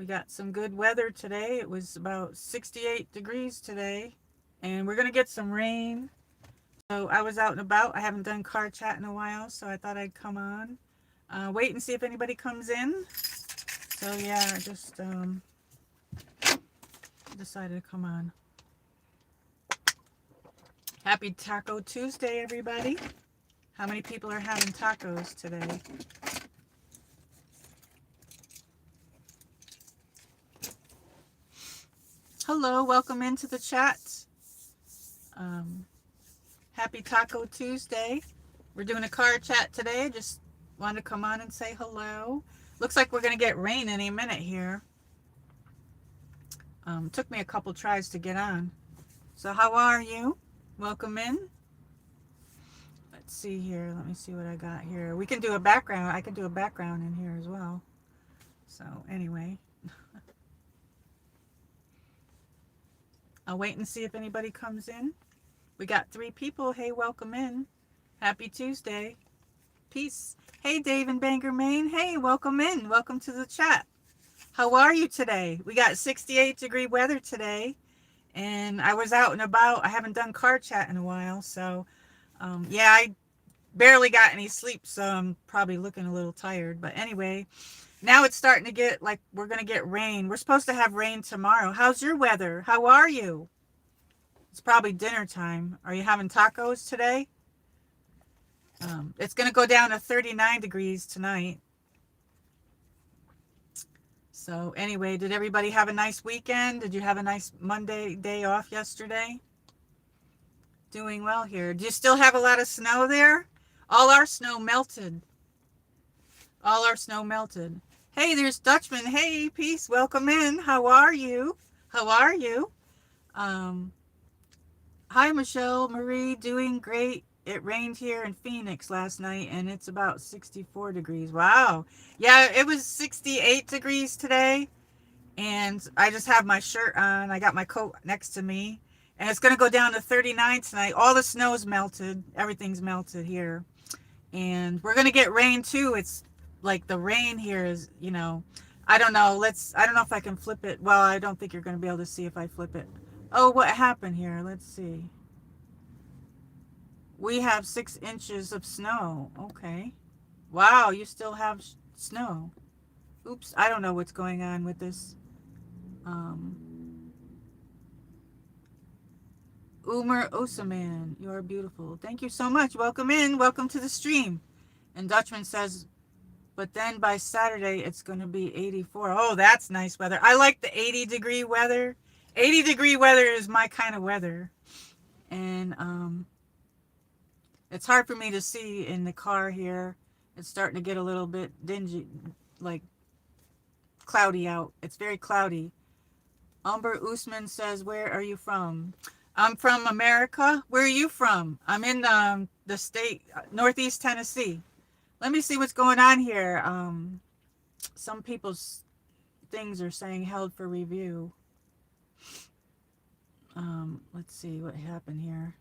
We got some good weather today. It was about 68 degrees today. And we're going to get some rain. So I was out and about. I haven't done car chat in a while, so I thought I'd come on. Wait and see if anybody comes in. So yeah, I just decided to come on. Happy Taco Tuesday, everybody. How many people are having tacos today? Hello, welcome into the chat. Happy Taco Tuesday. We're doing a car chat today. Just wanted to come on and say hello. Looks like we're going to get rain any minute here. Took me a couple tries to get on. So how are you? Welcome in. Let's see here. Let me see what I got here. We can do a background. I can do a background in here as well. So anyway. I'll wait and see if anybody comes in. We got 3 people. Hey, welcome in. Happy Tuesday. Peace. Hey, Dave in Bangor, Maine. Hey, welcome in. Welcome to the chat. How are you today? We got 68-degree weather today. And I was out and about. I haven't done car chat in a while. So, yeah, I barely got any sleep. So I'm probably looking a little tired. But anyway, now it's starting to get like we're going to get rain. We're supposed to have rain tomorrow. How's your weather? How are you? It's probably dinner time. Are you having tacos today? It's going to go down to 39 degrees tonight. So anyway, did everybody have a nice weekend? Did you have a nice Monday day off yesterday? Doing well here. Do you still have a lot of snow there? All our snow melted. All our snow melted. Hey, there's Dutchman. Hey, peace. Welcome in. How are you? How are you? Hi, MichelleMarie. Doing great. It rained here in Phoenix last night, and it's about 64 degrees. Wow. Yeah, it was 68 degrees today, and I just have my shirt on. I got my coat next to me, and it's going to go down to 39 tonight. All the snow's melted. Everything's melted here, and we're going to get rain, too. It's like the rain here is, you know, I don't know. I don't know if I can flip it. Well, I don't think you're going to be able to see if I flip it. Oh, what happened here? Let's see. We have 6 inches of snow. Okay. Wow, you still have snow. Oops, I don't know what's going on with this. Umer Osaman, you are beautiful. Thank you so much. Welcome in. Welcome to the stream. And Dutchman says, but then by Saturday, it's going to be 84. Oh, that's nice weather. I like the 80-degree weather. 80-degree weather is my kind of weather. And it's hard for me to see in the car here. It's starting to get a little bit dingy, like cloudy out. It's very cloudy. Umber Usman says, where are you from? I'm from America. Where are you from? I'm in the state, Northeast Tennessee. Let me see what's going on here. Some people's things are saying held for review. Let's see what happened here.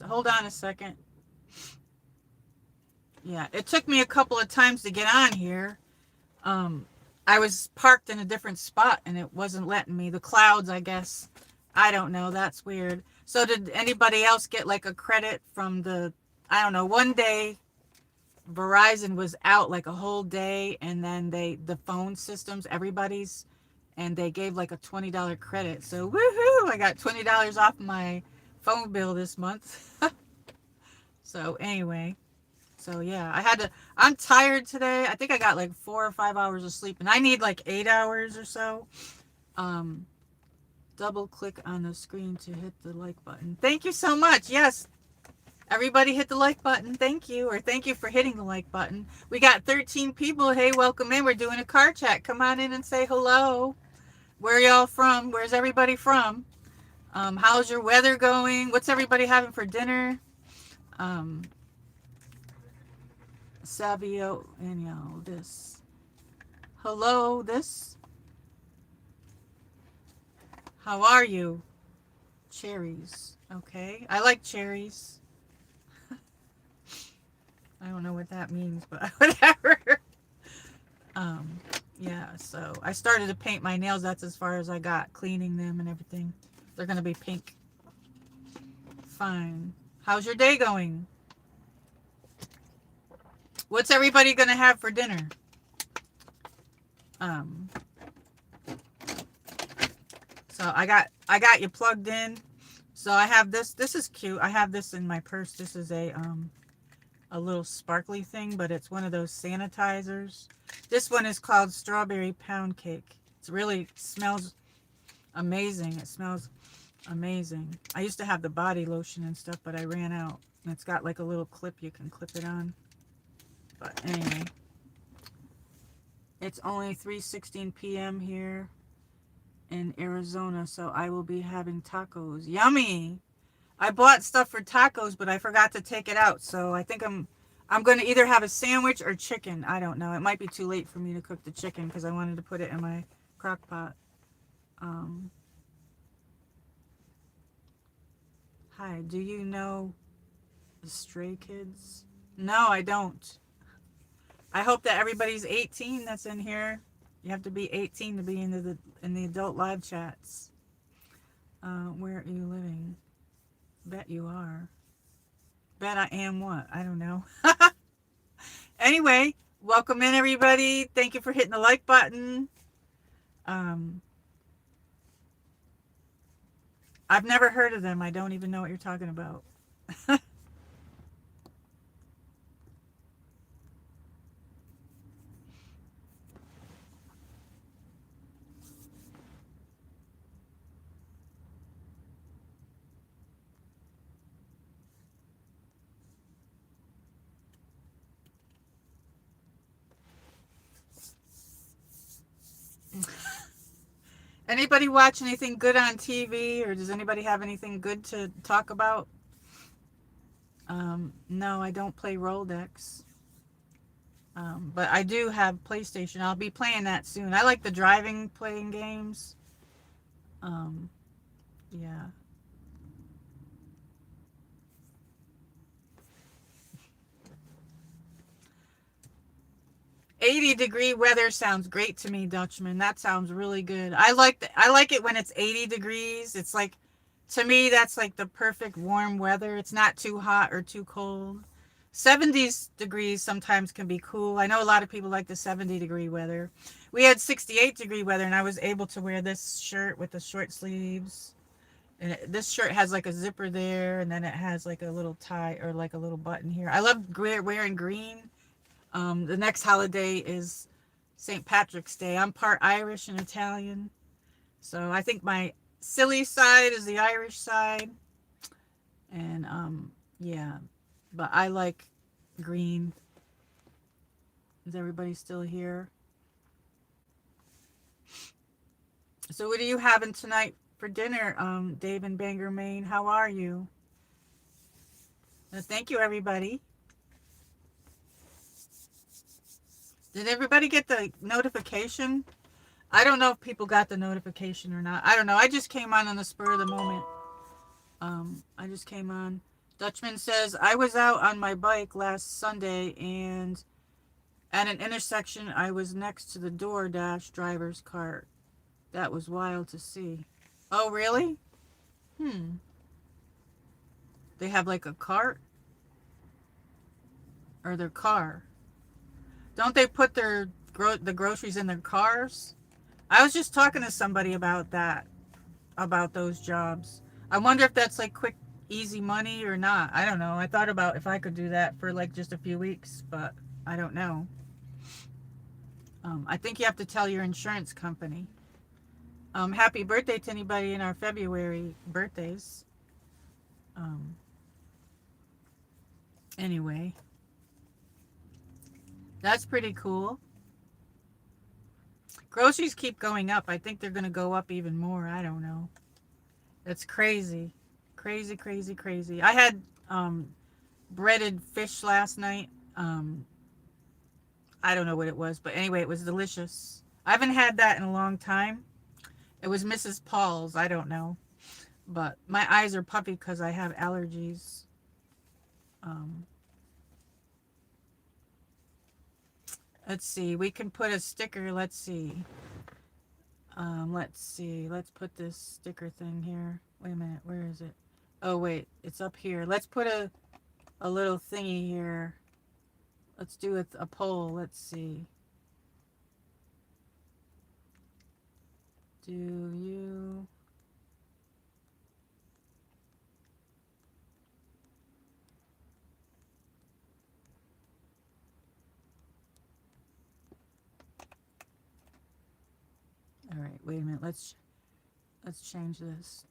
Hold on a second. Yeah, it took me a couple of times to get on here. I was parked in a different spot and it wasn't letting me. The clouds, I guess. I don't know. That's weird. So did anybody else get like a credit from the, I don't know, one day Verizon was out like a whole day, and then the phone systems, everybody's, and they gave like a $20 credit. So woohoo, I got $20 off my phone bill this month. So anyway, so yeah, I'm tired today. I think I got like 4 or 5 hours of sleep, and I need like 8 hours or so. Double click on the screen to hit the like button. Thank you so much. Yes, everybody hit the like button. Thank you, or thank you for hitting the like button. We got 13 people. Hey, welcome in. We're doing a car chat. Come on in and say hello. Where y'all from? Where's everybody from? How's your weather going? What's everybody having for dinner? Savio and this. Hello, this. How are you? Cherries. Okay. I like cherries. I don't know what that means, but whatever. Um, yeah, so I started to paint my nails. That's as far as I got, cleaning them and everything. They're going to be pink. Fine. How's your day going? What's everybody going to have for dinner? Um, so I got you plugged in. So I have this. This is cute. I have this in my purse. This is a little sparkly thing, but it's one of those sanitizers. This one is called Strawberry Pound Cake. It really smells amazing. It smells amazing. I used to have the body lotion and stuff, but I ran out. And it's got like a little clip you can clip it on. But anyway, it's only 3:16 p.m. here in Arizona, so I will be having tacos. Yummy! I bought stuff for tacos, but I forgot to take it out, so I think I'm going to either have a sandwich or chicken. I don't know. It might be too late for me to cook the chicken because I wanted to put it in my crock pot. Hi, do you know the Stray Kids? No, I don't. I hope that everybody's 18 that's in here. You have to be 18 to be in the adult live chats. Where are you living? Bet you are. Bet I am what? I don't know. Anyway, welcome in everybody. Thank you for hitting the like button. I've never heard of them. I don't even know what you're talking about. Anybody watch anything good on TV, or does anybody have anything good to talk about? No, I don't play Rolodex. But I do have PlayStation. I'll be playing that soon. I like the driving playing games. Yeah. 80-degree weather sounds great to me, Dutchman. That sounds really good. I like it when it's 80 degrees. It's like, to me, that's like the perfect warm weather. It's not too hot or too cold. 70 degrees sometimes can be cool. I know a lot of people like the 70-degree weather. We had 68-degree weather, and I was able to wear this shirt with the short sleeves. And this shirt has like a zipper there, and then it has like a little tie or like a little button here. I love wearing green. The next holiday is St. Patrick's Day. I'm part Irish and Italian. So I think my silly side is the Irish side. And yeah, but I like green. Is everybody still here? So what are you having tonight for dinner, Dave in Bangor, Maine? How are you? Thank you, everybody. Did everybody get the notification? I don't know if people got the notification or not. I don't know. I just came on the spur of the moment. I just came on. Dutchman says, I was out on my bike last Sunday and at an intersection, I was next to the DoorDash driver's cart. That was wild to see. Oh, really? They have like a cart? Or their car? Don't they put the groceries in their cars? I was just talking to somebody about that, about those jobs. I wonder if that's like quick, easy money or not. I don't know. I thought about if I could do that for like just a few weeks, but I don't know. I think you have to tell your insurance company. Happy birthday to anybody in our February birthdays. Anyway, that's pretty cool. Groceries keep going up. I think they're going to go up even more. I don't know. It's crazy. Crazy, crazy, crazy. I had breaded fish last night. I don't know what it was, but anyway, it was delicious. I haven't had that in a long time. It was Mrs. Paul's. I don't know. But my eyes are puffy because I have allergies. Um, let's see. We can put a sticker. Let's see. Let's see. Let's put this sticker thing here. Wait a minute. Where is it? Oh, wait. It's up here. Let's put a little thingy here. Let's do a poll. Let's see. Do you... All right, wait a minute. Let's change this.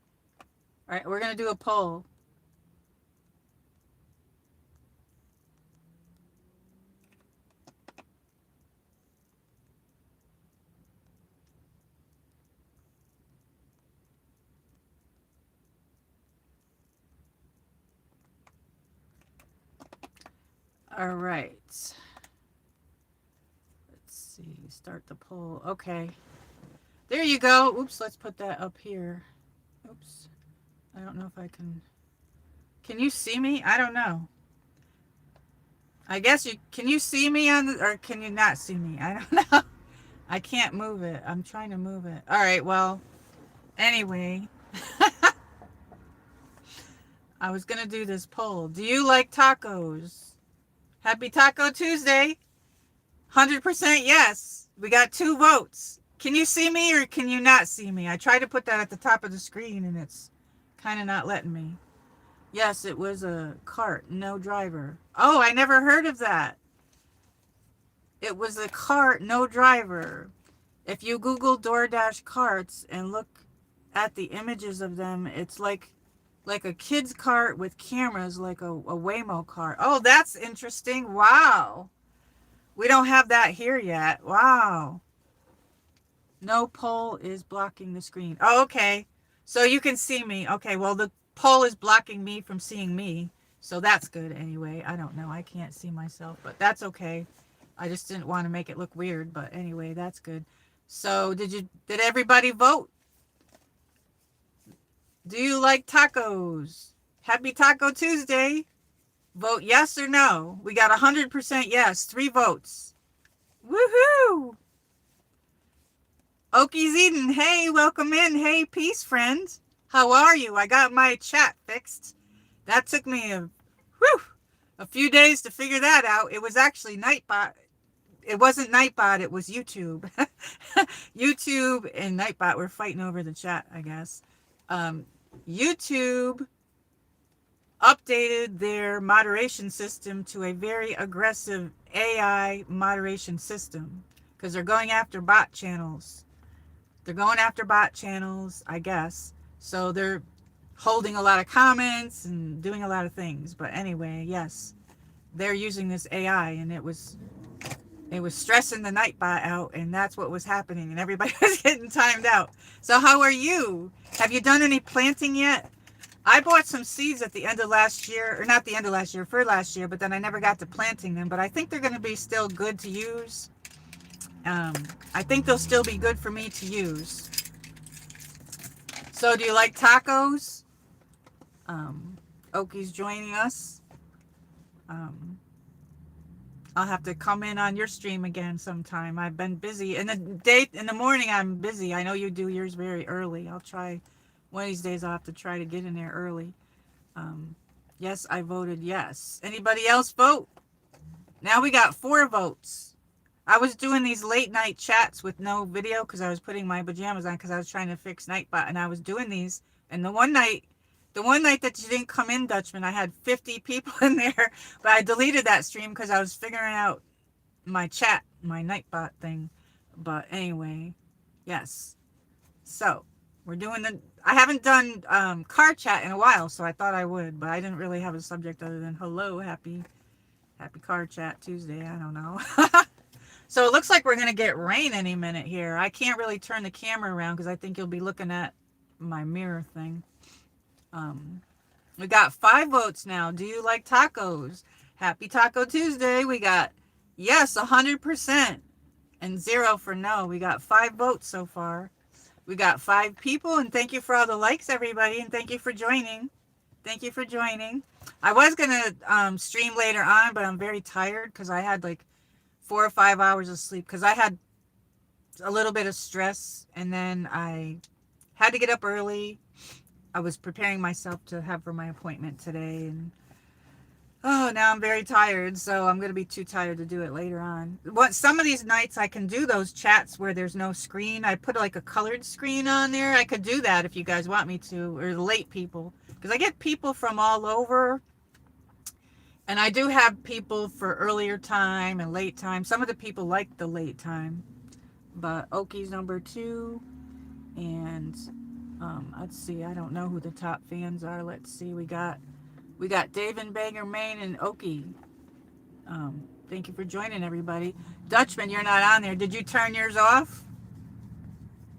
All right, we're going to do a poll. All right. Let's see. Start the poll. Okay. There you go. Oops, let's put that up here. Oops. I don't know if I can... Can you see me? I don't know. I guess you... Can you see me on the... Or can you not see me? I don't know. I can't move it. I'm trying to move it. All right, well... Anyway... I was going to do this poll. Do you like tacos? Happy Taco Tuesday. 100% yes. We got 2 votes. Can you see me or can you not see me? I tried to put that at the top of the screen and it's kind of not letting me. Yes, it was a cart, no driver. Oh, I never heard of that. It was a cart, no driver. If you Google DoorDash carts and look at the images of them, it's like a kid's cart with cameras, like a Waymo cart. Oh, that's interesting. Wow. We don't have that here yet. Wow. No poll is blocking the screen. Oh, okay. So you can see me. Okay, well, the poll is blocking me from seeing me. So that's good anyway. I don't know. I can't see myself, but that's okay. I just didn't want to make it look weird, but anyway, that's good. So did everybody vote? Do you like tacos? Happy Taco Tuesday. Vote yes or no. We got 100% yes. 3 votes. Woohoo! Okies Eden. Hey, welcome in. Hey, peace, friends. How are you? I got my chat fixed. That took me a few days to figure that out. It was actually Nightbot. It wasn't Nightbot. It was YouTube. YouTube and Nightbot were fighting over the chat, I guess. YouTube updated their moderation system to a very aggressive AI moderation system because they're going after bot channels. They're going after bot channels, I guess. So they're holding a lot of comments and doing a lot of things. But anyway, yes, they're using this AI, and it was stressing the Nightbot out, and that's what was happening, and everybody was getting timed out. So how are you? Have you done any planting yet? I bought some seeds at the end of last year, or not the end of last year, for last year, but then I never got to planting them. But I think they're going to be still good to use. I think they'll still be good for me to use. So do you like tacos? Oki's joining us. I'll have to come in on your stream again sometime. I've been busy. In the morning I'm busy. I know you do yours very early. I'll try one of these days. I'll have to try to get in there early. Yes, I voted yes. Anybody else vote? Now we got 4 votes. I was doing these late night chats with no video because I was putting my pajamas on because I was trying to fix Nightbot, and I was doing these. And the one night that you didn't come in, Dutchman, I had 50 people in there, but I deleted that stream because I was figuring out my chat, my Nightbot thing. But anyway, yes. So we're doing I haven't done car chat in a while, so I thought I would, but I didn't really have a subject other than hello, happy car chat Tuesday. I don't know. So it looks like we're going to get rain any minute here. I can't really turn the camera around because I think you'll be looking at my mirror thing. We got 5 votes now. Do you like tacos? Happy Taco Tuesday. We got yes, 100%, and 0 for no. We got 5 votes so far. We got 5 people, and thank you for all the likes, everybody, and thank you for joining. Thank you for joining. I was going to stream later on, but I'm very tired because I had like 4 or 5 hours of sleep because I had a little bit of stress, and then I had to get up early. I was preparing myself to have for my appointment today, and oh, now I'm very tired, so I'm going to be too tired to do it later on. Some of these nights I can do those chats where there's no screen. I put like a colored screen on there. I could do that if you guys want me to, or the late people, because I get people from all over, and I do have people for earlier time and late time. Some of the people like the late time, but Oki's number 2, and let's see. I don't know who the top fans are. Let's see. We got Dave in Bangor, Maine, and Oki. Thank you for joining, everybody. Dutchman, you're not on there. Did you turn yours off?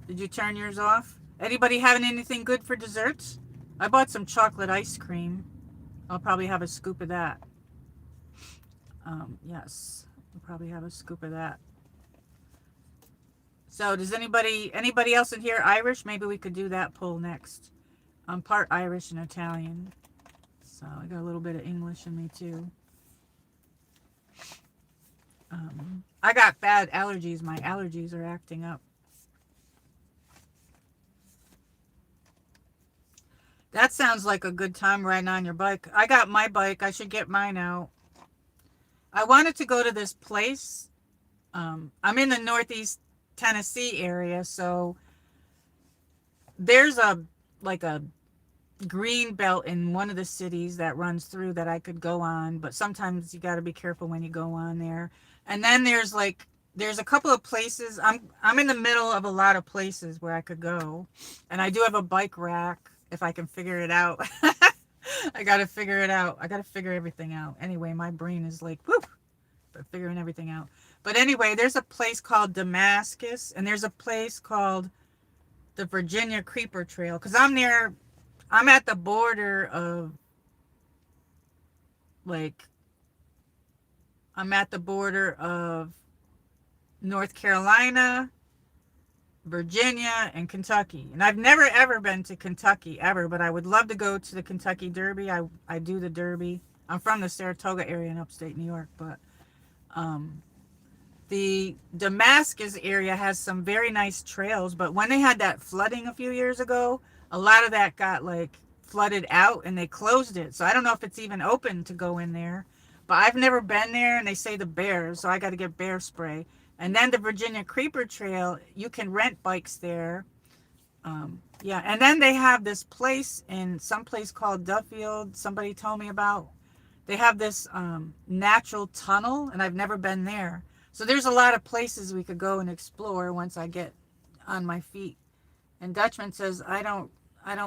Did you turn yours off? Anybody having anything good for desserts? I bought some chocolate ice cream. I'll probably have a scoop of that. Yes, I'll probably have a scoop of that. So does anybody else in here Irish? Maybe we could do that poll next. I'm part Irish and Italian. So I got a little bit of English in me too. I got bad allergies. My allergies are acting up. That sounds like a good time riding on your bike. I got my bike. I should get mine out. I wanted to go to this place. I'm in the Northeast Tennessee area, so there's a green belt in one of the cities that runs through that I could go on, but sometimes you got to be careful when you go on there. And then there's a couple of places. I'm in the middle of a lot of places where I could go, and I do have a bike rack if I can figure it out. I got to figure it out. I got to figure everything out. Anyway, my brain is like whoop, but figuring everything out. But anyway, there's a place called Damascus, and there's a place called the Virginia Creeper Trail, because I'm at the border of North Carolina, Virginia, and Kentucky. And I've never ever been to Kentucky ever, but I would love to go to the Kentucky Derby. I do the Derby. I'm from the Saratoga area in upstate New York, but the Damascus area has some very nice trails, but when they had that flooding a few years ago, a lot of that got flooded out and they closed it. So I don't know if it's even open to go in there, but I've never been there, and they say the bears, so I got to get bear spray. And then the Virginia Creeper Trail, you can rent bikes there. Yeah, and then they have this place in some place called Duffield, somebody told me about. They have this natural tunnel, and I've never been there. So there's a lot of places we could go and explore once I get on my feet. And Dutchman says, I don't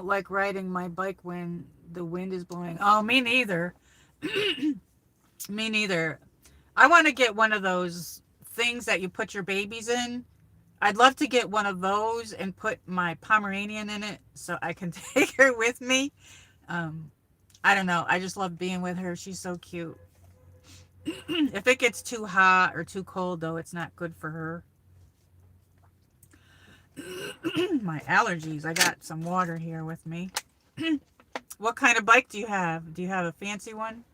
like riding my bike when the wind is blowing. Oh, me neither. Me neither. I want to get one of those things that you put your babies in. I'd love to get one of those and put my Pomeranian in it so I can take her with me. I don't know. I just love being with her. She's so cute. If it gets too hot or too cold, though, it's not good for her. My allergies. I got some water here with me. What kind of bike do you have? Do you have a fancy one?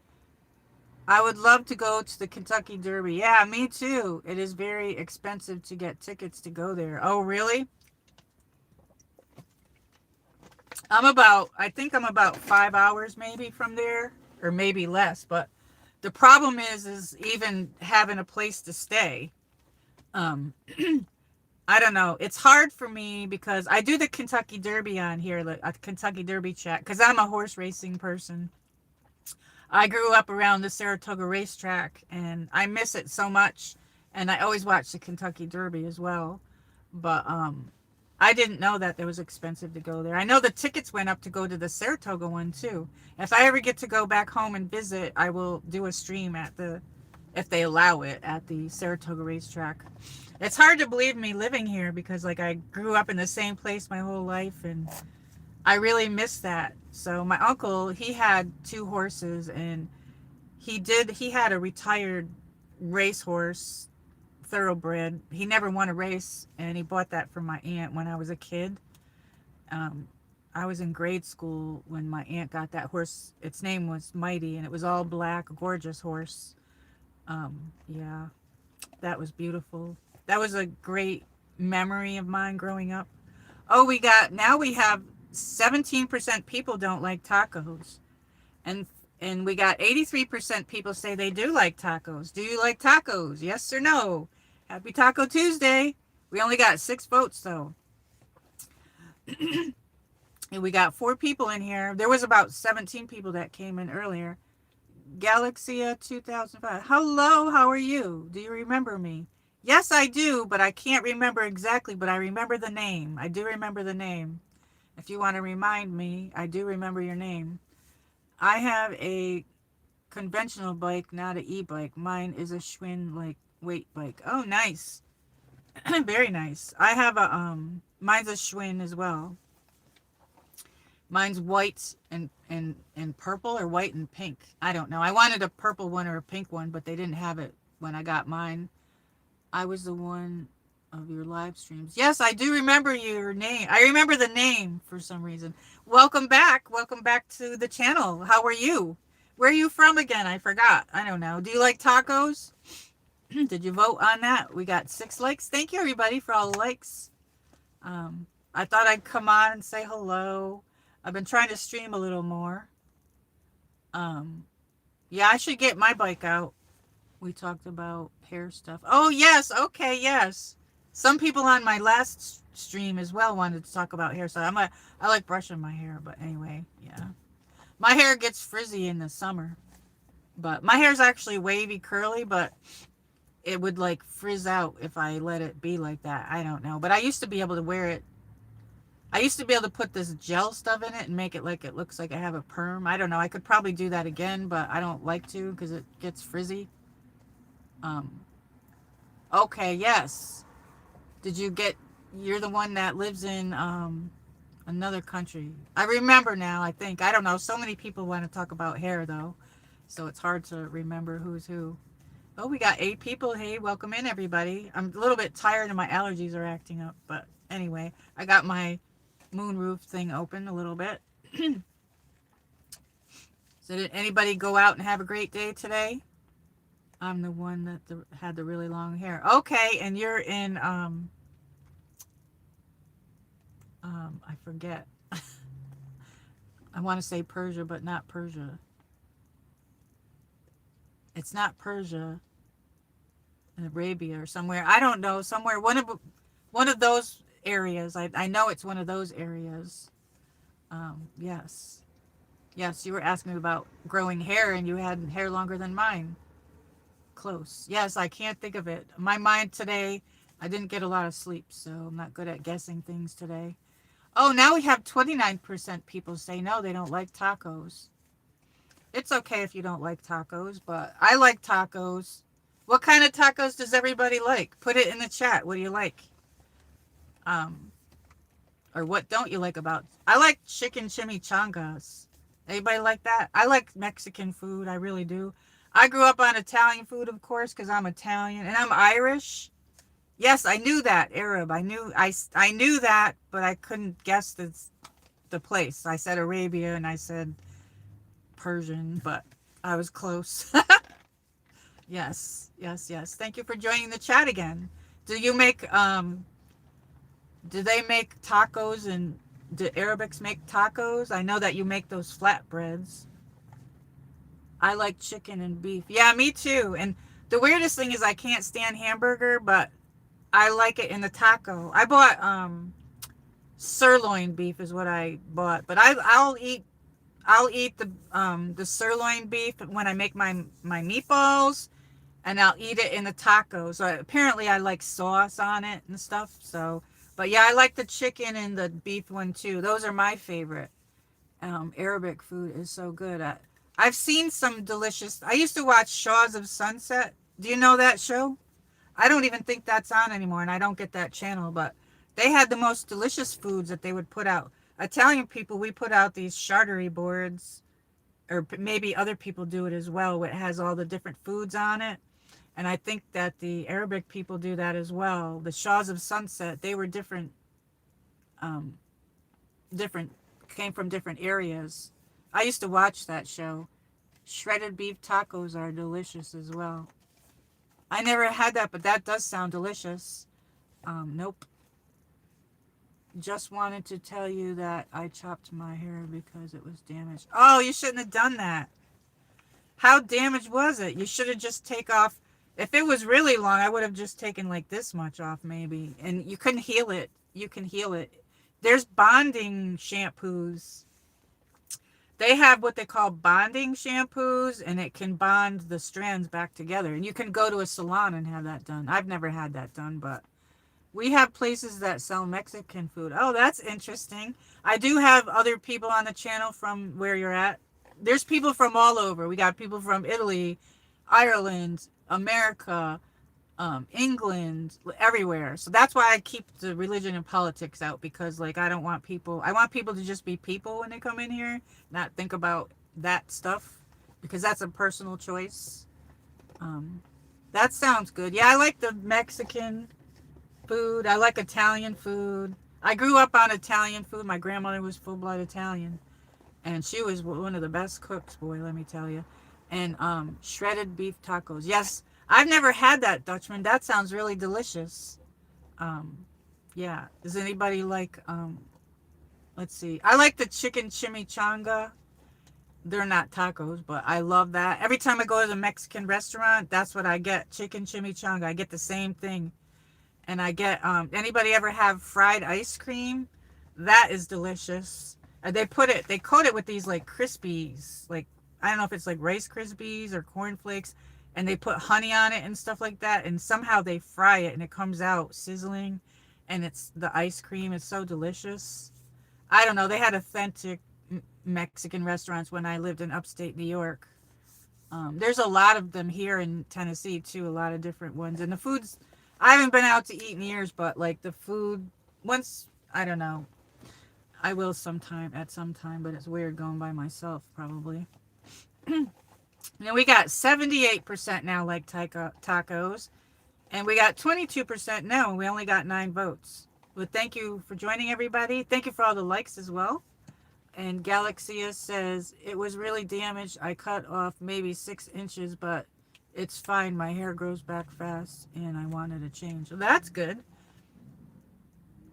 I would love to go to the Kentucky Derby. Yeah, me too. It is very expensive to get tickets to go there. Oh, really? I think I'm about 5 hours maybe from there, or maybe less. But the problem is even having a place to stay. I don't know. It's hard for me because I do the Kentucky Derby on here, a Kentucky Derby chat, because I'm a horse racing person. I grew up around the Saratoga racetrack, and I miss it so much. And I always watch the Kentucky Derby as well. But I didn't know that it was expensive to go there. I know the tickets went up to go to the Saratoga one too. If I ever get to go back home and visit, I will do a stream if they allow it, at the Saratoga racetrack. It's hard to believe me living here because I grew up in the same place my whole life, and I really miss that. So my uncle, he had 2 horses, and he had a retired racehorse thoroughbred. He never won a race, and he bought that from my aunt when I was a kid. Um, I was in grade school when my aunt got that horse. Its name was Mighty, and it was all black, a gorgeous horse. Yeah, that was beautiful. That was a great memory of mine growing up. Oh, now we have 17% people don't like tacos. And we got 83% people say they do like tacos. Do you like tacos? Yes or no? Happy Taco Tuesday. We only got 6 votes though. And we got 4 people in here. There was about 17 people that came in earlier. Galaxia 2005. Hello, how are you? Do you remember me? Yes, I do, but I can't remember exactly, but I remember the name. I do remember the name. If you want to remind me, I do remember your name. I have a conventional bike, not an e-bike. Mine is a Schwinn like weight bike. Oh, nice. Very nice. I have mine's a Schwinn as well. Mine's white and purple, or white and pink. I don't know. I wanted a purple one or a pink one, but they didn't have it when I got mine. I was the one of your live streams. Yes, I do remember your name. I remember the name for some reason. Welcome back. Welcome back to the channel. How are you? Where are you from again? I forgot. I don't know. Do you like tacos? Did you vote on that? We got 6 likes. Thank you, everybody, for all the likes. I thought I'd come on and say hello. I've been trying to stream a little more. Yeah, I should get my bike out. We talked about hair stuff. Oh, yes. Okay, yes. Some people on my last stream as well wanted to talk about hair. So I like brushing my hair. But anyway, yeah. My hair gets frizzy in the summer. But my hair's actually wavy curly, but it would like frizz out if I let it be like that. I don't know. But I used to be able to wear it. I used to be able to put this gel stuff in it and make it like it looks like I have a perm. I don't know. I could probably do that again, but I don't like to because it gets frizzy. Okay, yes. You're the one that lives in another country. I remember now, I think. I don't know. So many people want to talk about hair, though. So it's hard to remember who's who. Oh, we got 8 people. Hey, welcome in, everybody. I'm a little bit tired and my allergies are acting up. But anyway, I got my moonroof thing open a little bit. So did anybody go out and have a great day today? I'm the one that had the really long hair. Okay, and you're in, I forget. I want to say Persia, but not Persia. It's not Persia. In Arabia or somewhere. I don't know. Somewhere. One of those areas. I know it's one of those areas. Yes. Yes, you were asking me about growing hair, and you had hair longer than mine. Close. Yes, I can't think of it. My mind today, I didn't get a lot of sleep, so I'm not good at guessing things today. Oh, now we have 29% people say no, they don't like tacos. It's okay if you don't like tacos, but I like tacos. What kind of tacos does everybody like? Put it in the chat. What do you like? Or what don't you like about? I like chicken chimichangas. Anybody like that? I like Mexican food. I really do. I grew up on Italian food, of course, because I'm Italian and I'm Irish. Yes, I knew that. Arab. I knew that, but I couldn't guess the place. I said Arabia and I said Persian, but I was close. Yes. Thank you for joining the chat again. Do they make tacos, and do Arabics make tacos? I know that you make those flatbreads. I like chicken and beef. Yeah, me too. And the weirdest thing is I can't stand hamburger, but I like it in the taco. I bought sirloin beef is what I bought, but I'll eat the sirloin beef when I make my meatballs, and I'll eat it in the taco. So apparently I like sauce on it and stuff. So, but yeah, I like the chicken and the beef one too. Those are my favorite. Arabic food is so good. I've seen some delicious. I used to watch Shaws of Sunset. Do you know that show? I don't even think that's on anymore, and I don't get that channel, but they had the most delicious foods that they would put out. Italian people, we put out these charcuterie boards, or maybe other people do it as well, where it has all the different foods on it. And I think that the Arabic people do that as well. The Shahs of Sunset, they were different, um, different, came from different areas. I used to watch that show. Shredded beef tacos are delicious as well. I never had that, but that does sound delicious. Nope. Just wanted to tell you that I chopped my hair because it was damaged. Oh, you shouldn't have done that. How damaged was it? You should have just take off. If it was really long, I would have just taken like this much off maybe. And you couldn't heal it. You can heal it. There's bonding shampoos. They have what they call bonding shampoos, and it can bond the strands back together. And you can go to a salon and have that done. I've never had that done, but we have places that sell Mexican food. Oh, that's interesting. I do have other people on the channel from where you're at. There's people from all over. We got people from Italy, Ireland, America, England, everywhere. So that's why I keep the religion and politics out, because like I don't want people, I want people to just be people when they come in here, not think about that stuff, because that's a personal choice. That sounds good. Yeah, I like the Mexican food. I like Italian food. I grew up on Italian food. My grandmother was full-blood Italian, and she was one of the best cooks, boy, let me tell you. And shredded beef tacos. Yes, I've never had that, Dutchman. That sounds really delicious. Yeah. Does anybody like, let's see. I like the chicken chimichanga. They're not tacos, but I love that. Every time I go to the Mexican restaurant, that's what I get. Chicken chimichanga. I get the same thing. And I get, anybody ever have fried ice cream? That is delicious. They coat it with these like Krispies, like, I don't know if it's like Rice Krispies or cornflakes, and they put honey on it and stuff like that, and somehow they fry it and it comes out sizzling, and it's the ice cream. It's so delicious. I don't know. They had authentic Mexican restaurants when I lived in upstate New York. There's a lot of them here in Tennessee too, a lot of different ones. And the food's, I haven't been out to eat in years, but like the food, once, I don't know, I will at some time, but it's weird going by myself probably. Now we got 78% now like tacos, and we got 22% no, and we only got 9 votes. But thank you for joining, everybody. Thank you for all the likes as well. And Galaxia says, it was really damaged. I cut off maybe 6 inches, but it's fine. My hair grows back fast, and I wanted a change. So that's good.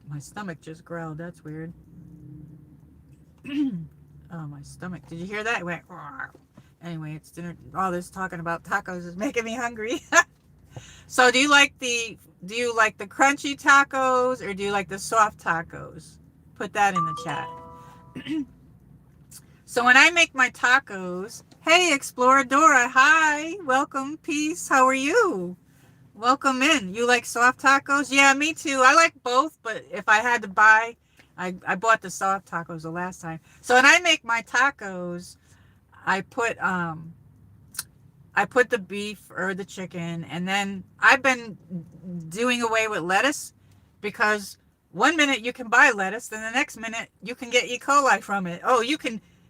My stomach just growled. That's weird. Oh, my stomach. Did you hear that? It went, rawr. Anyway, it's dinner. All this talking about tacos is making me hungry. So do you like the crunchy tacos, or do you like the soft tacos? Put that in the chat. So when I make my tacos, hey, Exploradora, hi, welcome, peace, how are you? Welcome in. You like soft tacos? Yeah, me too. I like both, but if I had to buy, I bought the soft tacos the last time. So when I make my tacos, I put the beef or the chicken, and then I've been doing away with lettuce, because one minute you can buy lettuce, then the next minute you can get E. coli from it. Oh,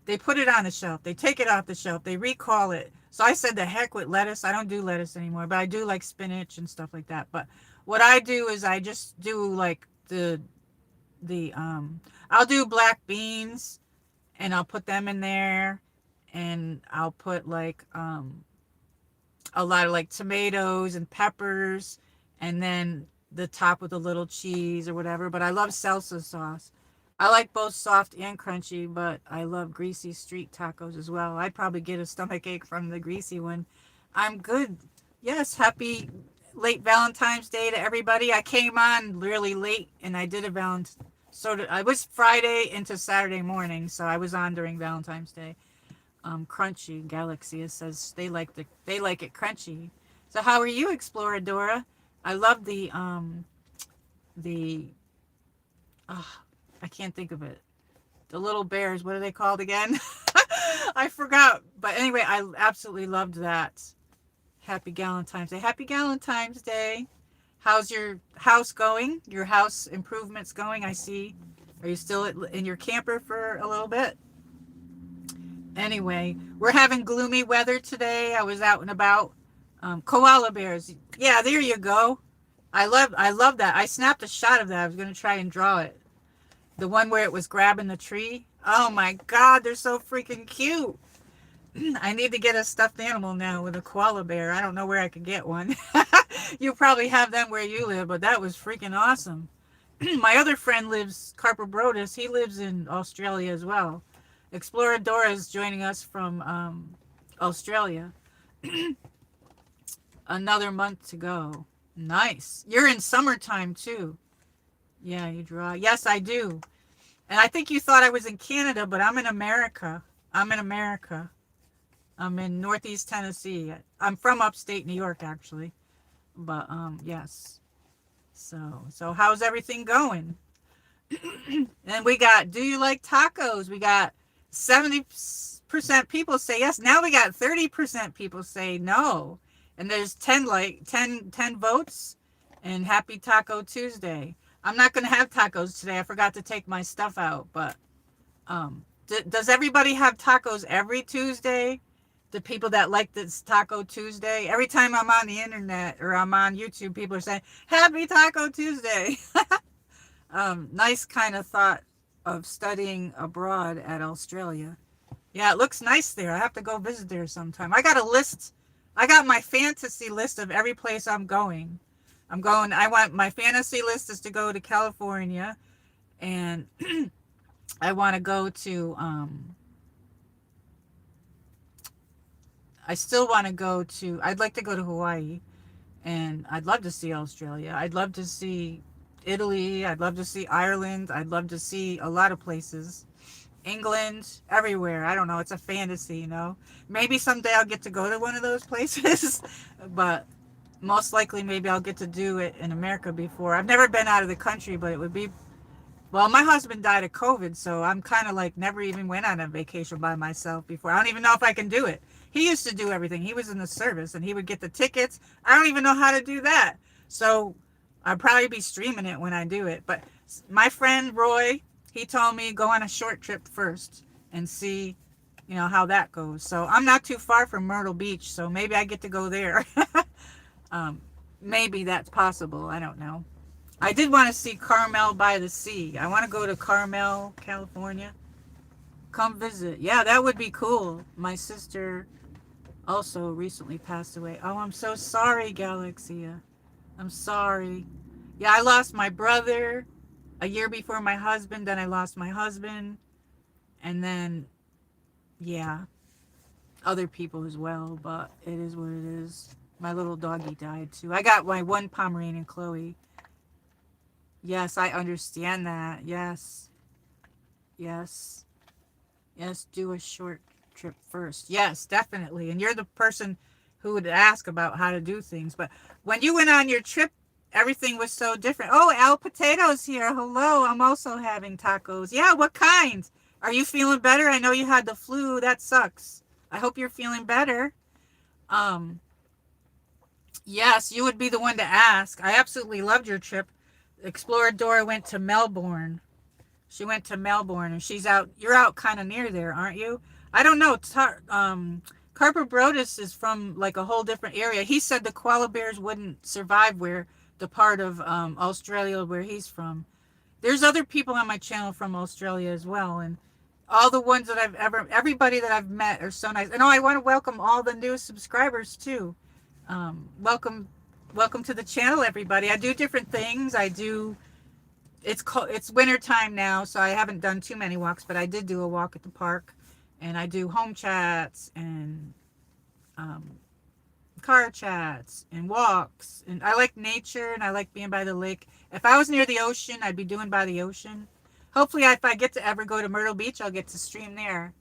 they put it on the shelf, they take it off the shelf, they recall it. So I said the heck with lettuce. I don't do lettuce anymore, but I do like spinach and stuff like that. But what I do is I just do like I'll do black beans, and I'll put them in there, and I'll put like a lot of like tomatoes and peppers, and then the top with a little cheese or whatever. But I love salsa sauce. I like both soft and crunchy, but I love greasy street tacos as well. I'd probably get a stomach ache from the greasy one. I'm good. Yes, happy late Valentine's Day to everybody. I came on really late, and I did I was Friday into Saturday morning, so I was on during Valentine's Day. Crunchy. Galaxia says they like it crunchy. So how are you, Exploradora? I love I can't think of it. The little bears, what are they called again? I forgot. But anyway, I absolutely loved that. Happy Valentine's Day. Happy Valentine's Day. How's your house going? Your house improvements going, I see. Are you still in your camper for a little bit? Anyway, we're having gloomy weather today. I was out and about. Koala bears. Yeah, there you go. I love that. I snapped a shot of that. I was gonna try and draw it. The one where it was grabbing the tree. Oh my god, they're so freaking cute. I need to get a stuffed animal now with a koala bear. I don't know where I could get one. You probably have them where you live, but that was freaking awesome. My other friend lives, Carper Brodus, he lives in Australia as well. Explorer Dora is joining us from Australia. Another month to go. Nice. You're in summertime too. Yeah, you draw. Yes, I do. And I think you thought I was in Canada, but I'm in America. I'm in America. I'm in Northeast Tennessee. I'm from upstate New York, actually. But yes. So how's everything going? And we got, do you like tacos? We got 70% people say yes. Now we got 30% people say no. And there's 10 votes. And happy Taco Tuesday. I'm not going to have tacos today. I forgot to take my stuff out. But does everybody have tacos every Tuesday? The people that like this Taco Tuesday. Every time I'm on the internet or I'm on YouTube, people are saying, happy Taco Tuesday. Nice kind of thought of studying abroad at Australia. Yeah, it looks nice there. I have to go visit there sometime. I got a list. I got my fantasy list of every place I'm going. I want my fantasy list is to go to California, and I want to go to, I still want to go to, I'd like to go to Hawaii, and I'd love to see Australia. I'd love to see Italy. I'd love to see Ireland. I'd love to see a lot of places. England, everywhere. I don't know. It's a fantasy, you know. Maybe someday I'll get to go to one of those places, but most likely maybe I'll get to do it in America before. I've never been out of the country, but it would be, well, my husband died of COVID, so I'm kind of like never even went on a vacation by myself before. I don't even know if I can do it. He used to do everything. He was in the service, and he would get the tickets. I don't even know how to do that. So I'll probably be streaming it when I do it. But my friend Roy, he told me go on a short trip first and see, you know, how that goes. So I'm not too far from Myrtle Beach, so maybe I get to go there. Maybe that's possible. I don't know. I did want to see Carmel by the Sea. I want to go to Carmel, California. Come visit. Yeah, that would be cool. My sister also recently passed away. Oh, I'm so sorry, Galaxia. I'm sorry. Yeah, I lost my brother a year before my husband. Then I lost my husband. And then, yeah, other people as well. But it is what it is. My little doggy died too. I got my one Pomeranian, Chloe. Yes, I understand that. Yes. Yes. Yes, do a short trip first. Yes, definitely. And you're the person who would ask about how to do things. But when you went on your trip, everything was so different. Oh, Al Potato's here. Hello. I'm also having tacos. Yeah, what kind? Are you feeling better? I know you had the flu. That sucks. I hope you're feeling better. Yes, you would be the one to ask. I absolutely loved your trip. Explorer Dora went to Melbourne. She went to Melbourne, and she's out. You're out kind of near there, aren't you? I don't know. Carper Brodus is from like a whole different area. He said the koala bears wouldn't survive where the part of Australia where he's from. There's other people on my channel from Australia as well, and all the ones that everybody that I've met are so nice. And I want to welcome all the new subscribers too. Welcome to the channel, everybody. I do different things. It's winter time now, so I haven't done too many walks, but I did do a walk at the park, and I do home chats and car chats and walks, and I like nature, and I like being by the lake. If I was near the ocean, I'd be doing by the ocean. Hopefully, if I get to ever go to Myrtle Beach, I'll get to stream there.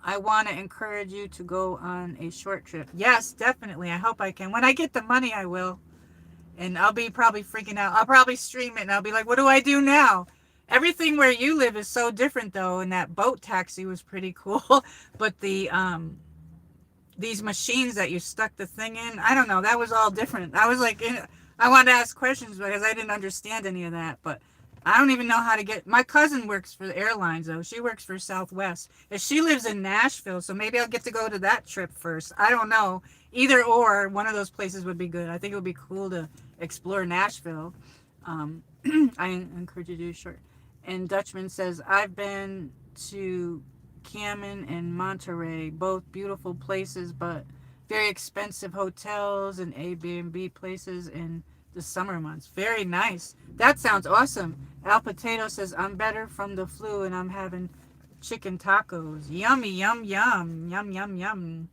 I want to encourage you to go on a short trip. Yes, definitely. I hope I can. When I get the money, I will. And I'll be probably freaking out. I'll probably stream it, and I'll be like, what do I do now? Everything where you live is so different, though, and that boat taxi was pretty cool. But these machines that you stuck the thing in, I don't know. That was all different. I was like, I wanted to ask questions because I didn't understand any of that. But I don't even know how to get. My cousin works for the airlines though. She works for Southwest. And she lives in Nashville, so maybe I'll get to go to that trip first. I don't know. Either or, one of those places would be good. I think it would be cool to explore Nashville. Um, I encourage you to do short. And Dutchman says, I've been to Cayman and Monterey, both beautiful places, but very expensive hotels and Airbnb places in the summer months. Very nice. That sounds awesome. Al Potato says, I'm better from the flu and I'm having chicken tacos. Yummy, yum, yum. Yum, yum, yum.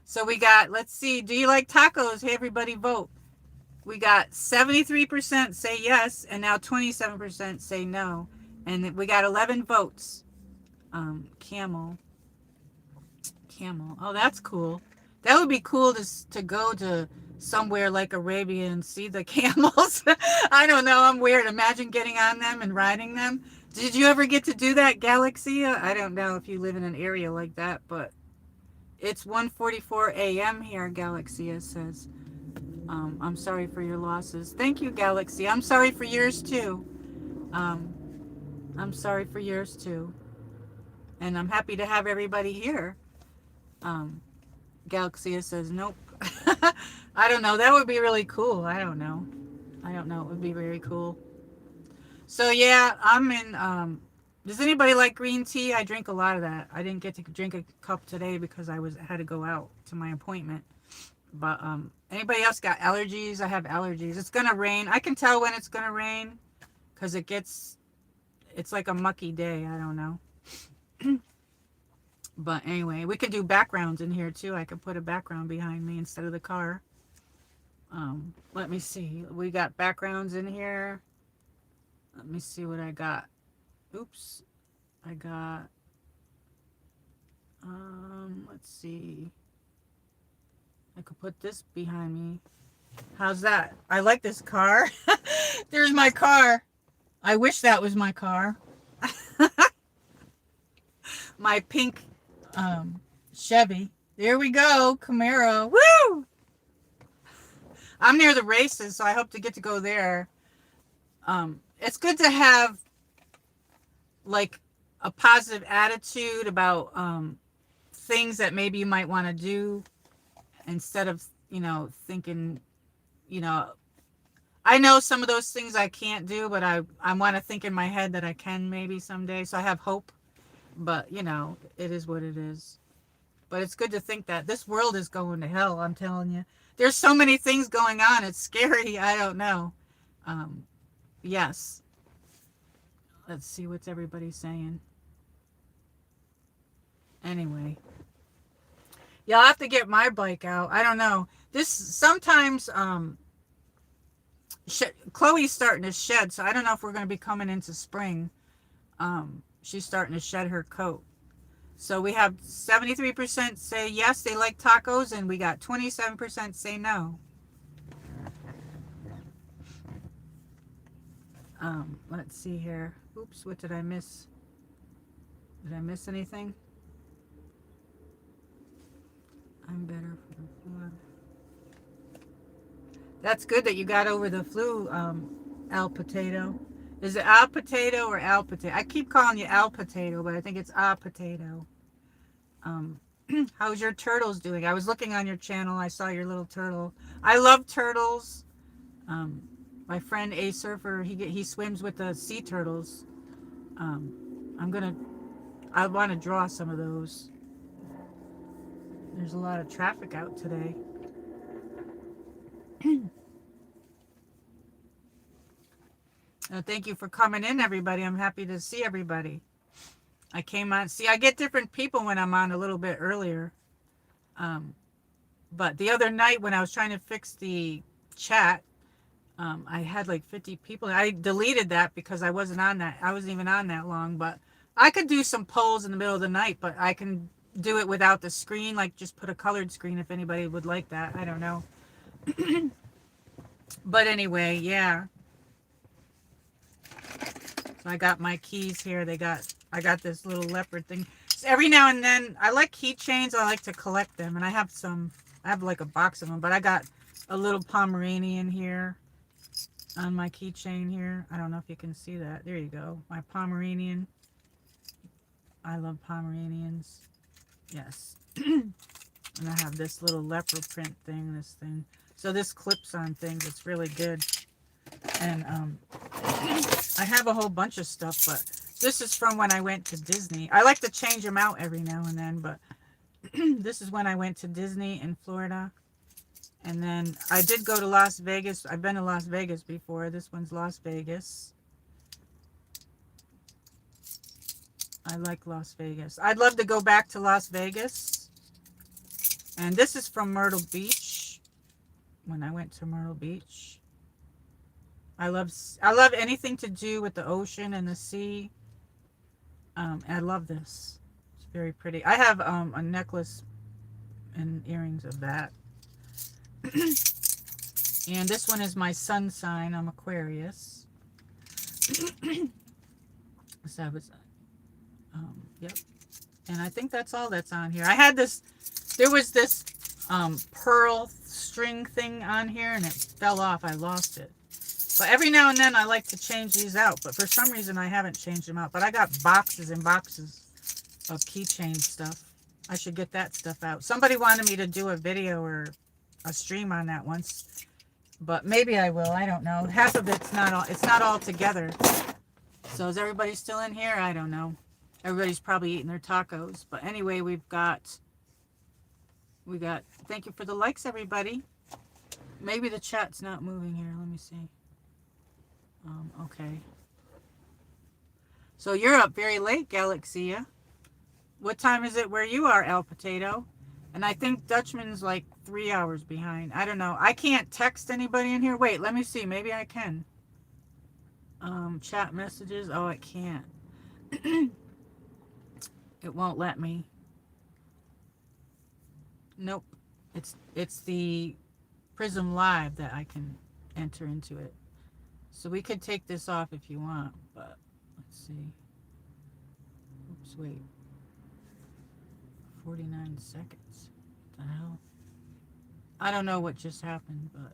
So we got, let's see, do you like tacos? Hey, everybody vote. We got 73% say yes, and now 27% say no. And we got 11 votes. Camel. Oh, that's cool. That would be cool to go to somewhere like Arabia and see the camels. I don't know. I'm weird. Imagine getting on them and riding them. Did you ever get to do that, Galaxia? I don't know if you live in an area like that, but it's 1:44 a.m. here, Galaxia says. I'm sorry for your losses. Thank you, Galaxy. I'm sorry for yours too. I'm sorry for yours too. And I'm happy to have everybody here. Galaxia says, nope. I don't know. That would be really cool. I don't know. It would be very cool. So yeah, I'm in, does anybody like green tea? I drink a lot of that. I didn't get to drink a cup today because I had to go out to my appointment. But anybody else got allergies? I have allergies. It's going to rain. I can tell when it's going to rain because it's like a mucky day. I don't know. But anyway, we could do backgrounds in here too. I could put a background behind me instead of the car. Let me see. We got backgrounds in here. Let me see what I got. Oops. I got, let's see. I could put this behind me. How's that? I like this car. There's my car. I wish that was my car. My pink Chevy. There we go. Camaro. Woo! I'm near the races, so I hope to get to go there. It's good to have like a positive attitude about things that maybe you might want to do instead of, thinking, I know some of those things I can't do, but I want to think in my head that I can maybe someday. So I have hope, but it is what it is. But it's good to think that this world is going to hell. I'm telling you, there's so many things going on. It's scary. I don't know. Yes. Let's see what's everybody saying. Anyway. Yeah, I'll have to get my bike out. I don't know. This sometimes Chloe's starting to shed, so I don't know if we're going to be coming into spring. She's starting to shed her coat. So we have 73% say yes, they like tacos, and we got 27% say no. Let's see here. Oops, what did I miss? Did I miss anything? I'm better for the flu. That's good that you got over the flu, Al Potato. Is it Al Potato or Al Potato? I keep calling you Al Potato, but I think it's Al Potato. How's your turtles doing? I was looking on your channel. I saw your little turtle. I love turtles. My friend A Surfer, he swims with the sea turtles. I want to draw some of those. There's a lot of traffic out today. Thank you for coming in, everybody. I'm happy to see everybody. I came on. See, I get different people when I'm on a little bit earlier. But the other night when I was trying to fix the chat, I had like 50 people. I deleted that because I wasn't on that. I wasn't even on that long. But I could do some polls in the middle of the night, but I can do it without the screen, like just put a colored screen if anybody would like that. I don't know. But anyway, yeah. So I got my keys here. I got this little leopard thing. So every now and then, I like keychains. I like to collect them, and I have like a box of them. But I got a little Pomeranian here. on my keychain here. I don't know if you can see that. There you go. My Pomeranian. I love Pomeranians. Yes. And I have this little leopard print thing, this thing. So this clips on things. It's really good. And I have a whole bunch of stuff, but this is from when I went to Disney. I like to change them out every now and then, but this is when I went to Disney in Florida. And then I did go to Las Vegas. I've been to Las Vegas before. This one's Las Vegas. I like Las Vegas. I'd love to go back to Las Vegas. And this is from Myrtle Beach. When I went to Myrtle Beach. I love anything to do with the ocean and the sea. I love this. It's very pretty. I have a necklace and earrings of that. And this one is my sun sign. I'm Aquarius. So it's, yep. And I think that's all that's on here. I had this, there was this pearl string thing on here and it fell off. I lost it. But every now and then I like to change these out. But for some reason I haven't changed them out. But I got boxes and boxes of keychain stuff. I should get that stuff out. Somebody wanted me to do a video or a stream on that once. But maybe I will. I don't know. Half of it's not all together. So is everybody still in here? I don't know. Everybody's probably eating their tacos. But anyway, we got, thank you for the likes, everybody. Maybe the chat's not moving here. Let me see. Okay. So you're up very late, Galaxia. What time is it where you are, El Potato? And I think Dutchman's like 3 hours behind. I don't know. I can't text anybody in here. Wait, let me see. Maybe I can. Chat messages. Oh, it can't. It won't let me. Nope. It's the Prism Live that I can enter into it. So we could take this off if you want, but let's see. Oops, wait. 49 seconds. What the hell? I don't know what just happened, but...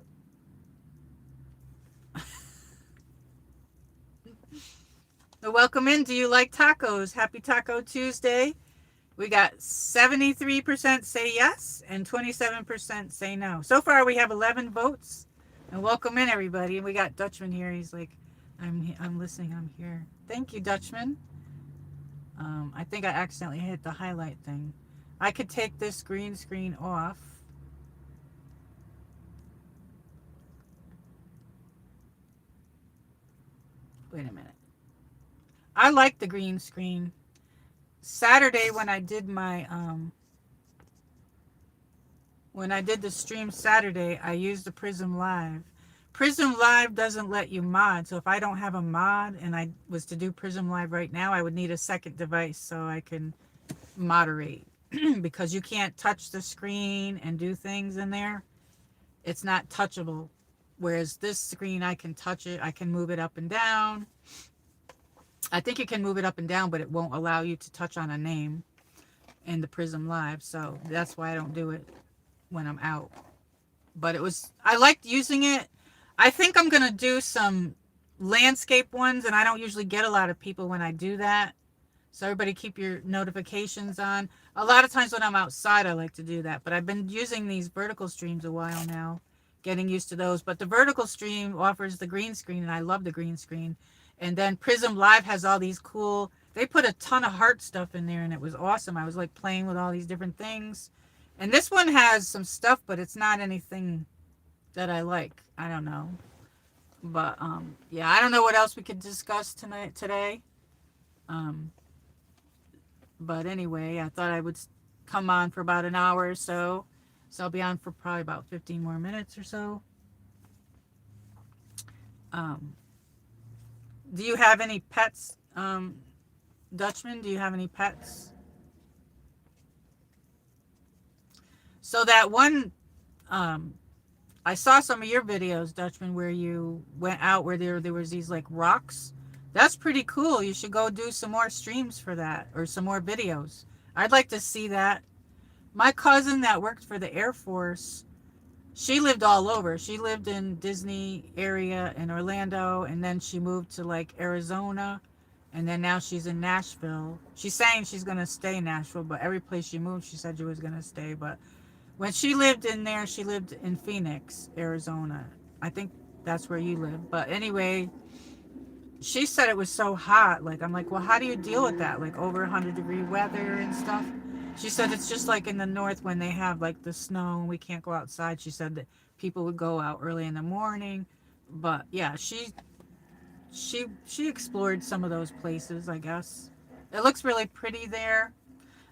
So welcome in. Do you like tacos? Happy Taco Tuesday. We got 73% say yes and 27% say no. So far we have 11 votes. And welcome in, everybody. And we got Dutchman here. He's like, I'm listening. I'm here. Thank you, Dutchman. I think I accidentally hit the highlight thing. I could take this green screen off. Wait a minute. I like the green screen. Saturday when I did my when I did the stream Saturday, I used the Prism Live. Prism Live doesn't let you mod, so if I don't have a mod and I was to do Prism Live right now, I would need a second device so I can moderate. Because you can't touch the screen and do things in there. It's not touchable. Whereas this screen, I can touch it. I can move it up and down. I think you can move it up and down, but it won't allow you to touch on a name in the Prism Live. So that's why I don't do it when I'm out. But I liked using it. I think I'm going to do some landscape ones, and I don't usually get a lot of people when I do that. So everybody keep your notifications on. A lot of times when I'm outside, I like to do that. But I've been using these vertical streams a while now, getting used to those. But the vertical stream offers the green screen, and I love the green screen. And then Prism Live has all these cool, they put a ton of heart stuff in there, and it was awesome. I was like playing with all these different things. And this one has some stuff, but it's not anything that I like. I don't know. But, yeah, I don't know what else we could discuss today. But anyway, I thought I would come on for about an hour or so. So I'll be on for probably about 15 more minutes or so. Do you have any pets, Dutchman? Do you have any pets? So that one, I saw some of your videos, Dutchman, where you went out where there was these like rocks. That's pretty cool. You should go do some more streams for that or some more videos. I'd like to see that. My cousin that worked for the Air Force, she lived all over. She lived in Disney area in Orlando, and then she moved to like Arizona, and then now she's in Nashville. She's saying she's gonna stay in Nashville, but every place she moved, she said she was gonna stay. But when she lived in there, she lived in Phoenix, Arizona. I think that's where you live. But anyway, she said it was so hot. Like, I'm like, well, how do you deal with that? Like over 100-degree weather and stuff. She said it's just like in the north when they have like the snow and we can't go outside. She said that people would go out early in the morning. But yeah, she explored some of those places, I guess. It looks really pretty there.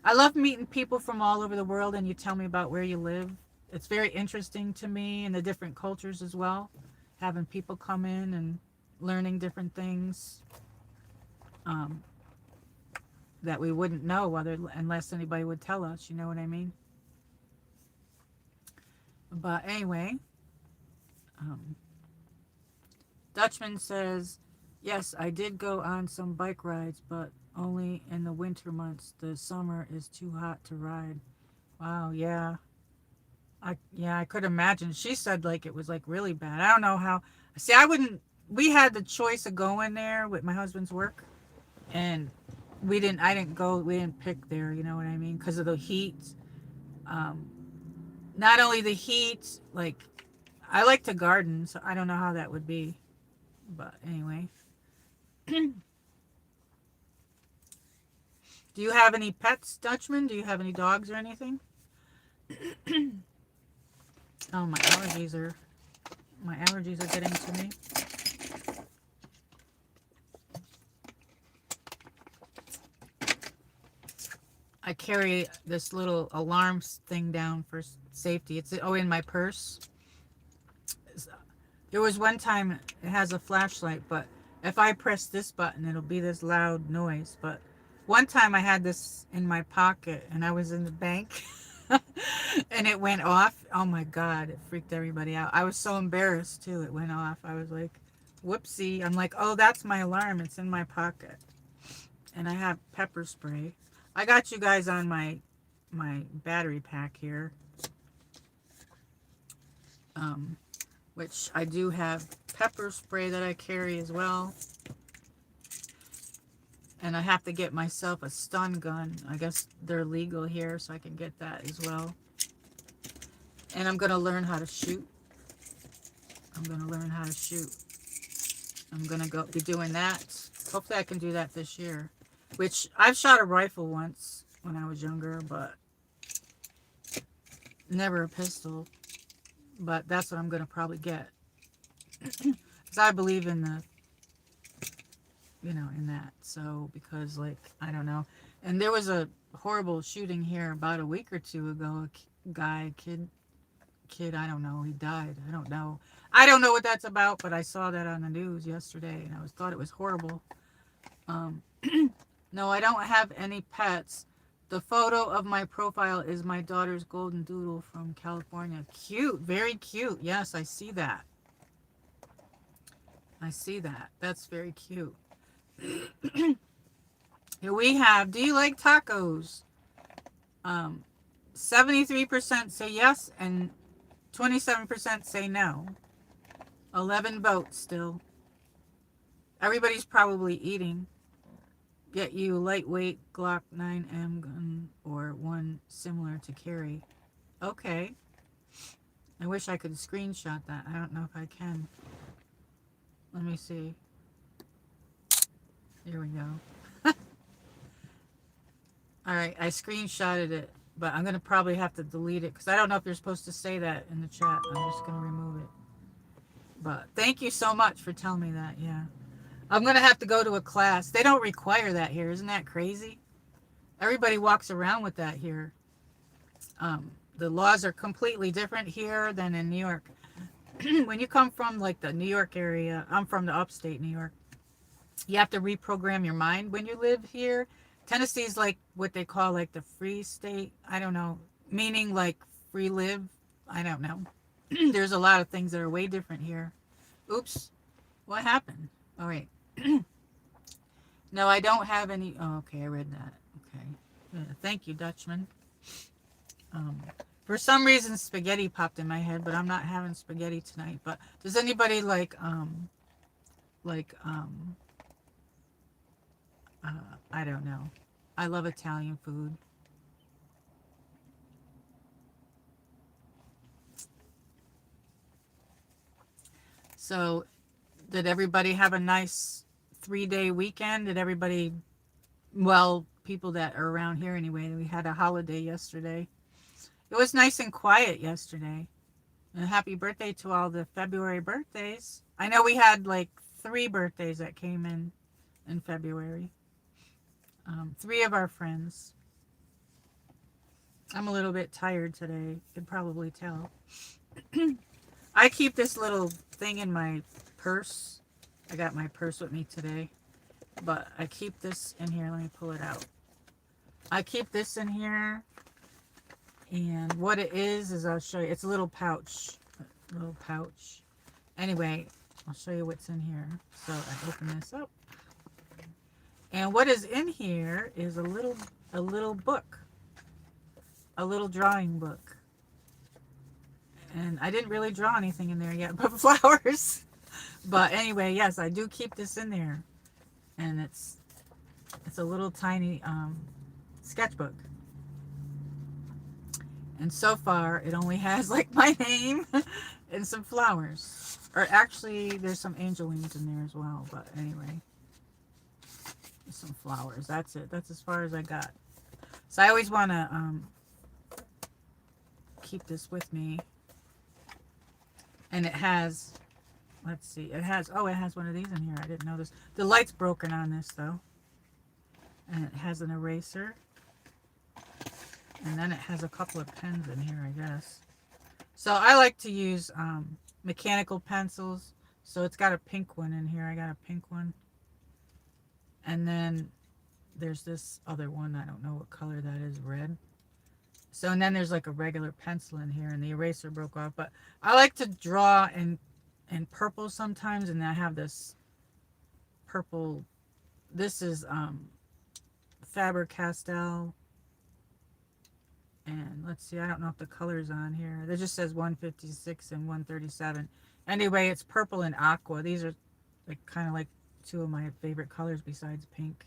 I love meeting people from all over the world and you tell me about where you live. It's very interesting to me and the different cultures as well. Having people come in and learning different things um, that we wouldn't know unless anybody would tell us, you know what I mean? But anyway, um, Dutchman says, yes, I did go on some bike rides, but only in the winter months. The summer is too hot to ride. Wow, yeah. I could imagine. She said like it was like really bad. I don't know how. See, I wouldn't. We had the choice of going there with my husband's work, and we didn't. I didn't go. We didn't pick there. You know what I mean? Because of the heat. Um, Not only the heat. Like, I like to garden, so I don't know how that would be. But anyway, do you have any pets, Dutchman? Do you have any dogs or anything? Oh, my allergies are getting to me. I carry this little alarm thing down for safety. It's in my purse. There was one time it has a flashlight, but if I press this button, it'll be this loud noise. But one time I had this in my pocket and I was in the bank and it went off. Oh my God, it freaked everybody out. I was so embarrassed too. It went off. I was like, whoopsie. I'm like, oh, that's my alarm. It's in my pocket. And I have pepper spray. I got you guys on my battery pack here. Which I do have pepper spray that I carry as well. And I have to get myself a stun gun. I guess they're legal here, so I can get that as well. And I'm going to learn how to shoot. I'm going to learn how to shoot. I'm going to be doing that. Hopefully I can do that this year. Which, I've shot a rifle once when I was younger, but never a pistol. But that's what I'm going to probably get. Because I believe in the, in that. So, because, like, I don't know. And there was a horrible shooting here about a week or two ago. Kid, I don't know. He died. I don't know. I don't know what that's about, but I saw that on the news yesterday, and I thought it was horrible. No, I don't have any pets. The photo of my profile is my daughter's golden doodle from California. Cute. Very cute. Yes, I see that. I see that. That's very cute. Here we have, do you like tacos? 73% say yes and 27% say no. 11 votes still. Everybody's probably eating. Get you a lightweight Glock 9M gun or one similar to carry. Okay. I wish I could screenshot that. I don't know if I can. Let me see. Here we go. Alright, I screenshotted it, but I'm going to probably have to delete it because I don't know if you're supposed to say that in the chat. I'm just going to remove it. But thank you so much for telling me that, yeah. I'm going to have to go to a class. They don't require that here. Isn't that crazy? Everybody walks around with that here. The laws are completely different here than in New York. When you come from like the New York area, I'm from the upstate New York, you have to reprogram your mind when you live here. Tennessee's like what they call like the free state. I don't know. Meaning like free live. I don't know. There's a lot of things that are way different here. Oops. What happened? All right. No, I don't have any. Oh, okay. I read that. Okay. Yeah, thank you, Dutchman. For some reason, spaghetti popped in my head, but I'm not having spaghetti tonight. But does anybody like, uh, I don't know. I love Italian food. So, did everybody have a nice 3-day weekend? Did everybody, well, people that are around here anyway, we had a holiday yesterday. It was nice and quiet yesterday. And happy birthday to all the February birthdays. I know we had like 3 birthdays that came in February. 3 of our friends. I'm a little bit tired today. You can probably tell. I keep this little thing in my purse. I got my purse with me today. But I keep this in here. Let me pull it out. I keep this in here. And what it is I'll show you. It's a little pouch. A little pouch. Anyway, I'll show you what's in here. So I open this up. And what is in here is a little book. A little drawing book. And I didn't really draw anything in there yet but flowers. But anyway, yes, I do keep this in there. And it's a little tiny sketchbook. And so far, it only has like my name and some flowers. Or actually, there's some angel wings in there as well. But anyway, some flowers. That's it. That's as far as I got. So I always want to keep this with me. And it has, let's see, it has one of these in here. I didn't know this. The light's broken on this though. And it has an eraser. And then it has a couple of pens in here, I guess. So I like to use mechanical pencils. So it's got a pink one in here. I got a pink one. And then there's this other one. I don't know what color that is, red. So, and then there's like a regular pencil in here, and the eraser broke off. But I like to draw in purple sometimes, and I have this purple. This is Faber-Castell. And let's see, I don't know if the color's on here. It just says 156 and 137. Anyway, it's purple and aqua. These are like kind of like 2 of my favorite colors besides pink.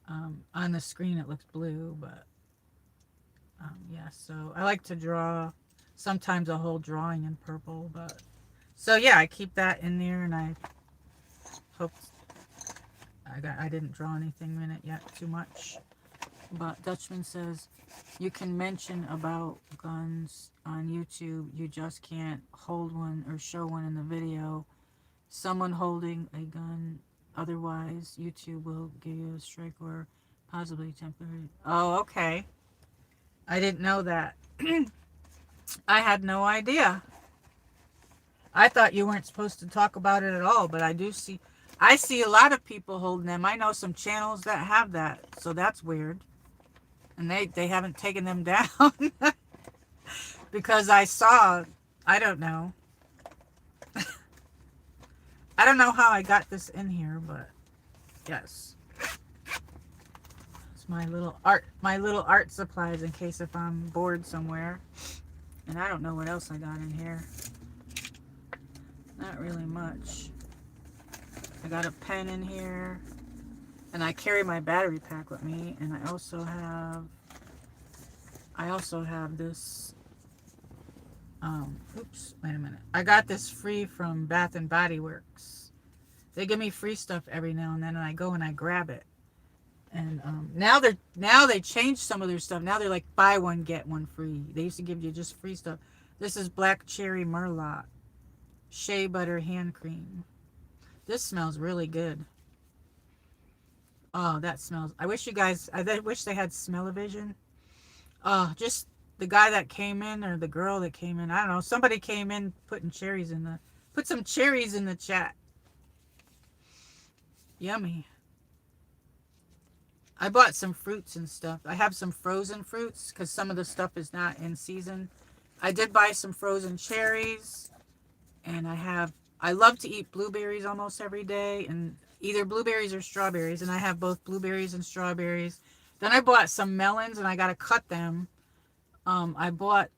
On the screen it looks blue, but yeah, so I like to draw sometimes a whole drawing in purple. But so yeah, I keep that in there, and I hope I didn't draw anything in it yet too much. But Dutchman says, you can mention about guns on YouTube. You just can't hold one or show one in the video. Someone holding a gun. Otherwise, YouTube will give you a strike or possibly temporary. Oh, okay. I didn't know that. I had no idea. I thought you weren't supposed to talk about it at all, but I see a lot of people holding them. I know some channels that have that, so that's weird. And they haven't taken them down because I saw, I don't know. I don't know how I got this in here, but yes. It's my little art supplies in case if I'm bored somewhere. And I don't know what else I got in here. Not really much. I got a pen in here. And I carry my battery pack with me, and I also have this, oops, wait a minute. I got this free from Bath and Body Works. They give me free stuff every now and then, and I go and I grab it. And now they changed some of their stuff. Now they're like buy one get one free. They used to give you just free stuff. This is Black Cherry Merlot Shea Butter Hand Cream. This smells really good. Oh, that smells. I wish they had smell-o-vision. Oh, just the guy that came in, or the girl that came in. I don't know. Somebody came in put some cherries in the chat. Yummy. I bought some fruits and stuff. I have some frozen fruits because some of the stuff is not in season. I did buy some frozen cherries, and I love to eat blueberries almost every day, and either blueberries or strawberries, and I have both blueberries and strawberries. Then I bought some melons, and I got to cut them I bought,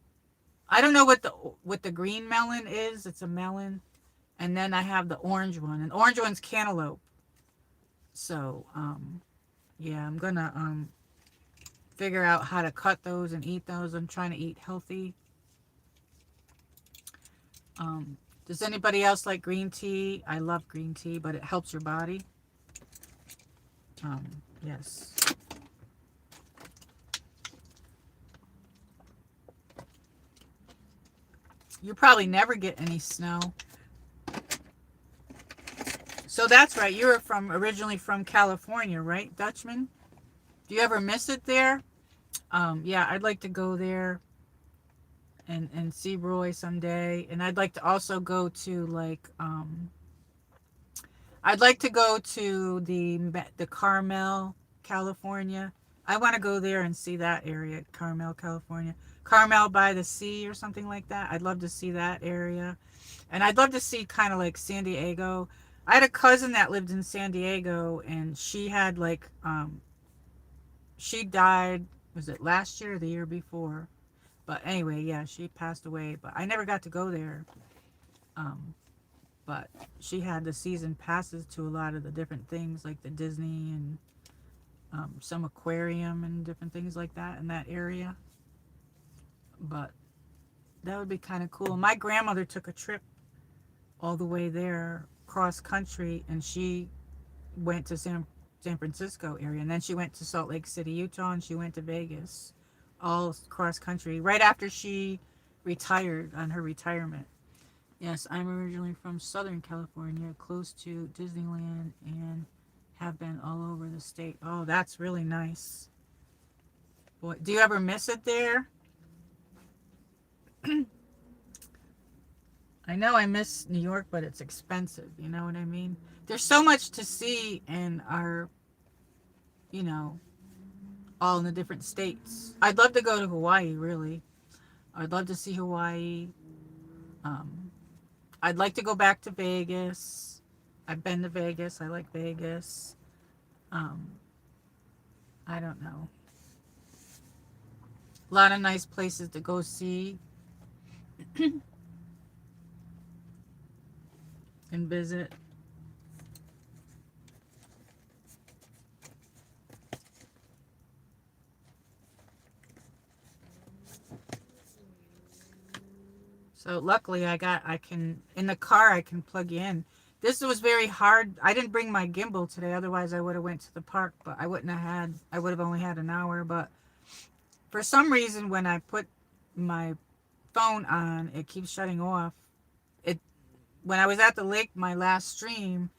I don't know what the green melon is. It's a melon. And then I have the orange one. And orange one's cantaloupe. So, yeah, I'm gonna figure out how to cut those and eat those. I'm trying to eat healthy. Does anybody else like green tea? I love green tea, but it helps your body. Yes. You probably never get any snow. So that's right. You were originally from California, right, Dutchman? Do you ever miss it there? Yeah, I'd like to go there and see Roy someday. And I'd like to also go to I'd like to go to the Carmel, California. I want to go there and see that area, Carmel, California. Carmel by the sea or something like that. I'd love to see that area. And I'd love to see kind of like San Diego. I had a cousin that lived in San Diego, and she had she died, was it last year or the year before? But anyway, yeah, she passed away. But I never got to go there. But she had the season passes to a lot of the different things like the Disney and some aquarium and different things like that in that area. But that would be kind of cool. My grandmother took a trip all the way there cross country, and she went to San Francisco area, and then she went to Salt Lake City, Utah, and she went to Vegas, all cross country right after she retired on her retirement. Yes, I'm originally from Southern California, close to Disneyland, and have been all over the state. Oh, that's really nice. Boy, do you ever miss it there? I know I miss New York, but it's expensive. You know what I mean? There's so much to see in our, you know, all in the different states. I'd love to go to Hawaii, really. I'd love to see Hawaii. Um, I'd like to go back to Vegas. I've been to Vegas. I like Vegas. Um, I don't know. A lot of nice places to go see and visit. So luckily I can, in the car I can plug you in. This was very hard. I didn't bring my gimbal today. Otherwise I would have went to the park, but I would have only had an hour. But for some reason, when I put my phone on, it keeps shutting off. When I was at the lake, my last stream,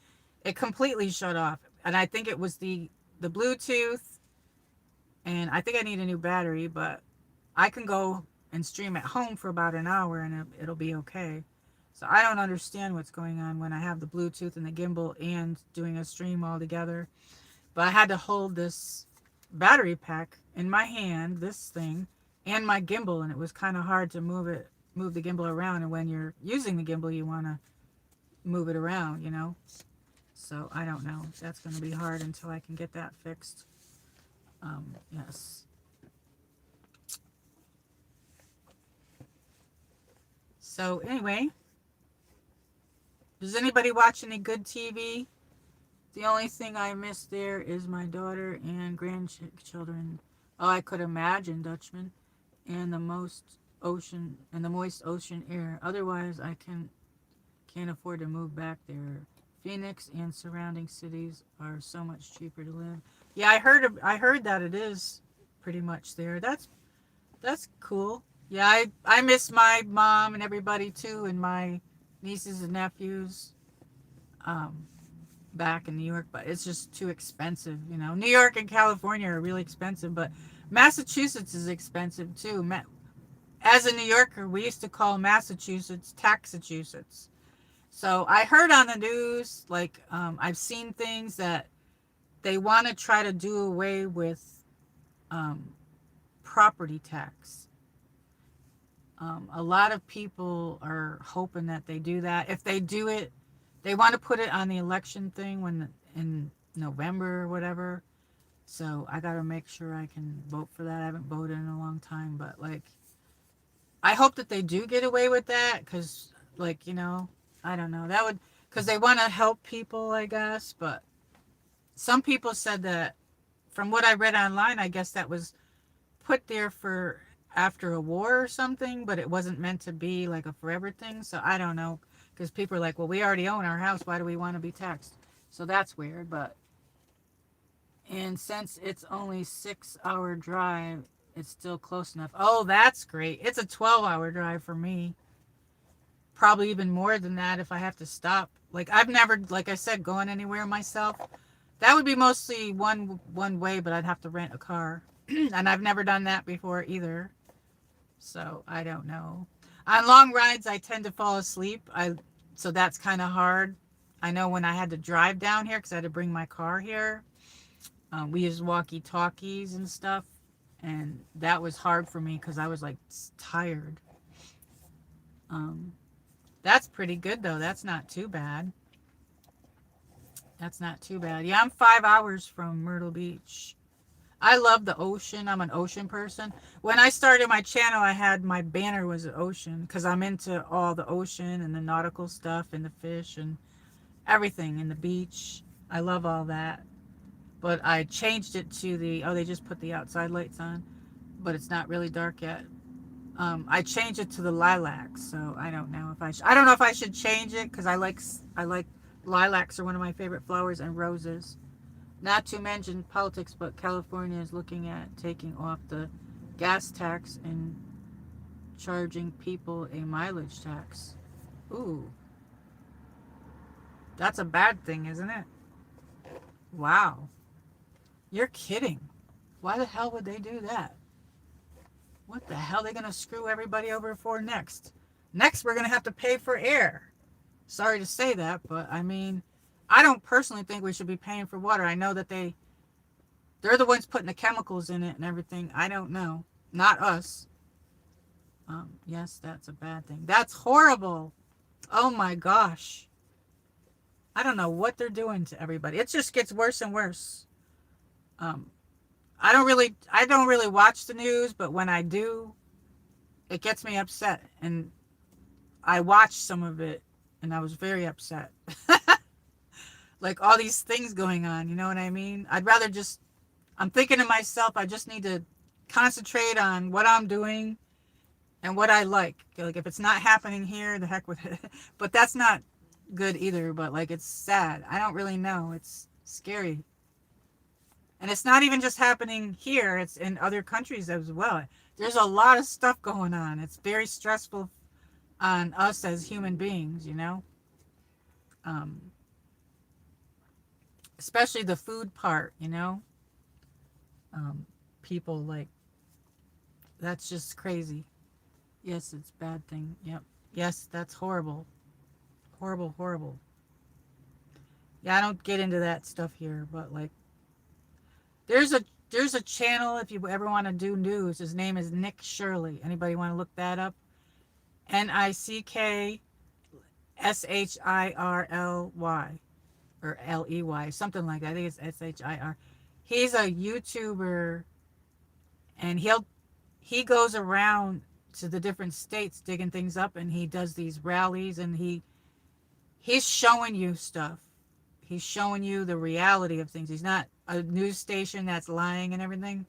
it completely shut off. And I think it was the Bluetooth, and I think I need a new battery, but I can go and stream at home for about an hour and it'll be okay. So I don't understand what's going on when I have the Bluetooth and the gimbal and doing a stream all together. But I had to hold this battery pack in my hand, this thing, and my gimbal, and it was kind of hard to move the gimbal around. And when you're using the gimbal, you want to move it around, you know. So I don't know. That's going to be hard until I can get that fixed. Yes. So anyway, does anybody watch any good TV? The only thing I miss there is my daughter and grandchildren. Oh, I could imagine, Dutchman, and the moist ocean air. Otherwise, I can't afford to move back there. Phoenix and surrounding cities are so much cheaper to live. Yeah, I heard that it is pretty much there. That's cool. Yeah, I miss my mom and everybody too, and my nieces and nephews back in New York, but it's just too expensive, you know. New York and California are really expensive, but Massachusetts is expensive too. As a New Yorker, we used to call Massachusetts Taxachusetts. So I heard on the news, I've seen things that they want to try to do away with property tax. A lot of people are hoping that they do that. If they do it, they want to put it on the election thing in November or whatever. So I got to make sure I can vote for that. I haven't voted in a long time, but like, I hope that they do get away with that because, like, I don't know. That would, because they want to help people, I guess. But some people said that, from what I read online, I guess that was put there for after a war or something, but it wasn't meant to be like a forever thing. So I don't know, because people are like, well, we already own our house. Why do we want to be taxed? So that's weird. But, and since it's only 6 hour drive, it's still close enough. Oh, that's great. It's a 12-hour drive for me. Probably even more than that if I have to stop. Like, I've never, like I said, going anywhere myself. That would be mostly one way, but I'd have to rent a car. And I've never done that before either. So I don't know. On long rides, I tend to fall asleep. So that's kind of hard. I know when I had to drive down here because I had to bring my car here, we used walkie-talkies and stuff, and that was hard for me because I was like tired. That's pretty good though. That's not too bad. That's not too bad. Yeah, I'm 5 hours from Myrtle Beach. I love the ocean. I'm an ocean person. When I started my channel, I had my banner was the ocean because I'm into all the ocean and the nautical stuff and the fish and everything and the beach. I love all that. But I changed it to they just put the outside lights on, but it's not really dark yet. I changed it to the lilacs, so I don't know if I don't know if I should change it because I like lilacs are one of my favorite flowers, and roses. Not to mention politics, but California is looking at taking off the gas tax and charging people a mileage tax. Ooh, that's a bad thing, isn't it? Wow, you're kidding. Why the hell would they do that? What the hell are they going to screw everybody over for next? Next, we're going to have to pay for air. Sorry to say that, but I mean, I don't personally think we should be paying for water. I know that they're the ones putting the chemicals in it and everything. I don't know. Not us. Yes, that's a bad thing. That's horrible. Oh my gosh. I don't know what they're doing to everybody. It just gets worse and worse. I don't really watch the news, but when I do, it gets me upset. And I watched some of it and I was very upset. Like all these things going on, you know what I mean? I'm thinking to myself, I just need to concentrate on what I'm doing and what I like. Like if it's not happening here, the heck with it. But that's not good either, but like it's sad. I don't really know. It's scary. And it's not even just happening here, it's in other countries as well. There's a lot of stuff going on. It's very stressful on us as human beings, especially the food part, people like, that's just crazy. Yes, it's a bad thing. Yep. Yes, that's horrible. Horrible, horrible. Yeah, I don't get into that stuff here, but like, there's a channel if you ever want to do news. His name is Nick Shirley. Anybody want to look that up? NICKSHIRLY or LEY, something like that. I think it's SHIR. He's a YouTuber, and he goes around to the different states digging things up, and he does these rallies, and he's showing you stuff. He's showing you the reality of things. He's not a news station that's lying and everything.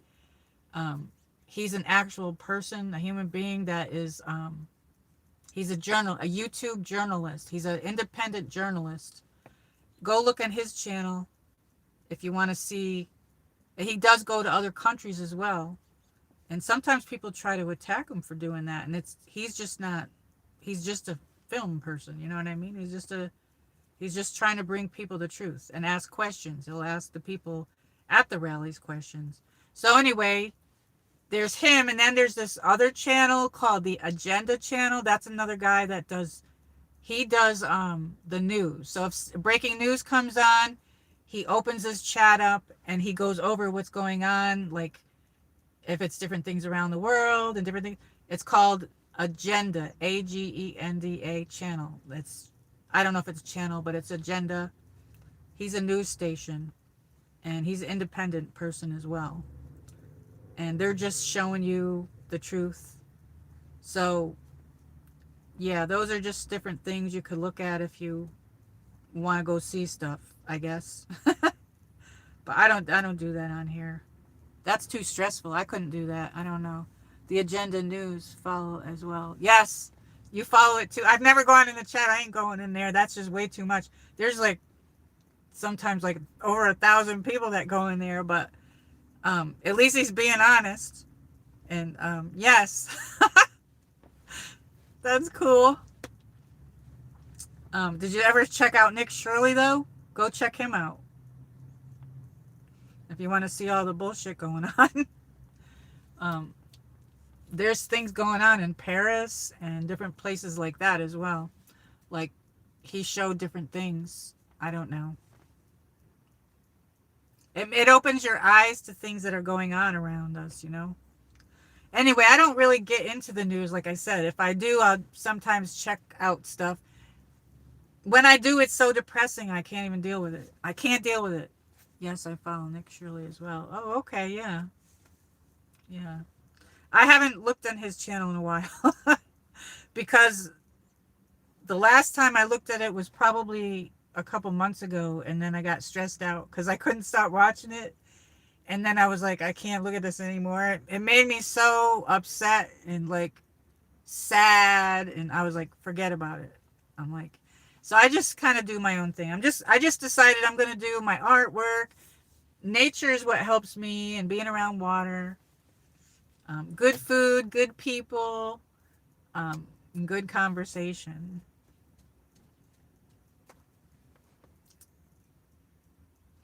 He's an actual person, a human being that is, he's a YouTube journalist. He's an independent journalist. Go look at his channel if you want to see. He does go to other countries as well. And sometimes people try to attack him for doing that. And he's just a film person. You know what I mean? He's just trying to bring people the truth and ask questions. He'll ask the people at the rallies questions. So anyway, there's him, and then there's this other channel called the Agenda Channel. That's another guy that does the news. So if breaking news comes on, he opens his chat up and he goes over what's going on, like if it's different things around the world and different things. It's called Agenda, AGENDA channel. I don't know if it's a channel, but it's Agenda. He's a news station. and he's an independent person as well. And they're just showing you the truth. So, yeah, those are just different things you could look at if you want to go see stuff, I guess. But I don't do that on here. That's too stressful. I couldn't do that. I don't know. The agenda news follow as well. Yes, you follow it too. I've never gone in the chat. I ain't going in there. That's just way too much. There's like sometimes like over 1,000 people that go in there, but at least he's being honest. And yes, that's cool. Did you ever check out Nick Shirley though? Go check him out if you want to see all the bullshit going on. There's things going on in Paris and different places like that as well. Like he showed different things. I don't know. It opens your eyes to things that are going on around us, you know. Anyway, I don't really get into the news, like I said. If I do, I'll sometimes check out stuff. When I do, it's so depressing, I can't even deal with it. I can't deal with it. Yes, I follow Nick Shirley as well. Oh, okay, yeah. Yeah. I haven't looked on his channel in a while. Because the last time I looked at it was probably a couple months ago, and then I got stressed out because I couldn't stop watching it. And then I was like, I can't look at this anymore. It made me so upset and like sad, and I was like, forget about it. I'm like, so I just kind of do my own thing. I just decided I'm going to do my artwork. Nature is what helps me, and being around water. Good food, good people, good conversation.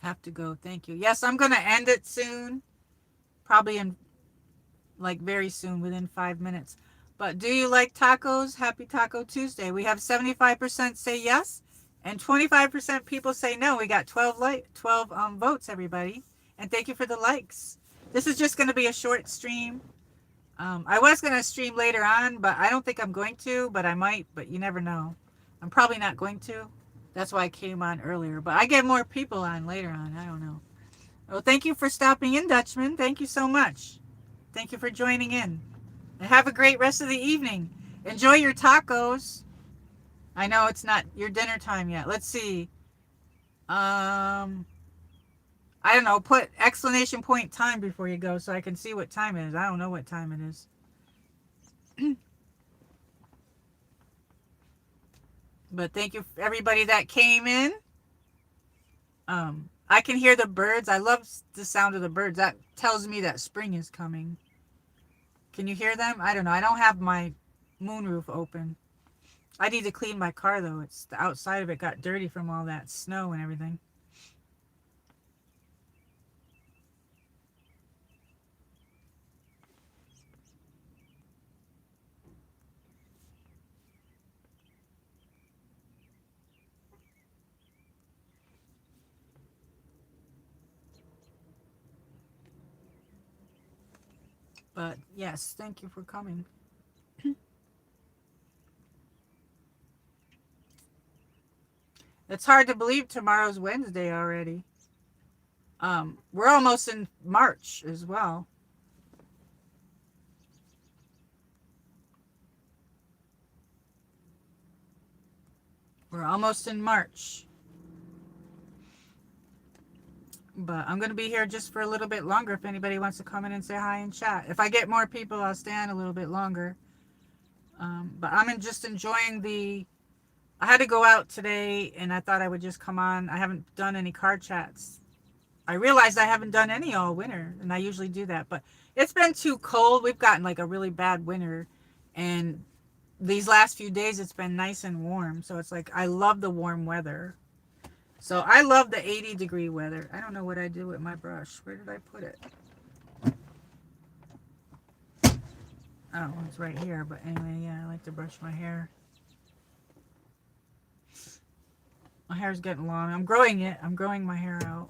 Have to go. Thank you. Yes, I'm going to end it soon. Probably in like very soon, within 5 minutes. But do you like tacos? Happy Taco Tuesday. We have 75% say yes and 25% people say no. We got 12 votes, everybody. And thank you for the likes. This is just going to be a short stream. I was going to stream later on, but I don't think I'm going to, but I might, but you never know. I'm probably not going to. That's why I came on earlier, but I get more people on later on. I don't know. Well, thank you for stopping in, Dutchman. Thank you so much. Thank you for joining in. And have a great rest of the evening. Enjoy your tacos. I know it's not your dinner time yet. Let's see. I don't know, put exclamation point time before you go so I can see what time it is. I don't know what time it is. But thank you for everybody that came in. I can hear the birds. I love the sound of the birds. That tells me that spring is coming. Can you hear them? I don't know. I don't have my moonroof open. I need to clean my car though. It's the outside of it got dirty from all that snow and everything. But yes, thank you for coming. It's hard to believe tomorrow's Wednesday already. We're almost in March as well. We're almost in March. But I'm going to be here just for a little bit longer if anybody wants to come in and say hi and chat. If I get more people, I'll stay on a little bit longer. But I'm just enjoying I had to go out today, and I thought I would just come on. I haven't done any car chats. I realized I haven't done any all winter, and I usually do that. But it's been too cold. We've gotten like a really bad winter. And these last few days, it's been nice and warm. So it's like, I love the warm weather. So I love the 80-degree weather. I don't know what I did with my brush. Where did I put it? Oh, it's right here. But anyway, yeah, I like to brush my hair. My hair's getting long. I'm growing it. I'm growing my hair out.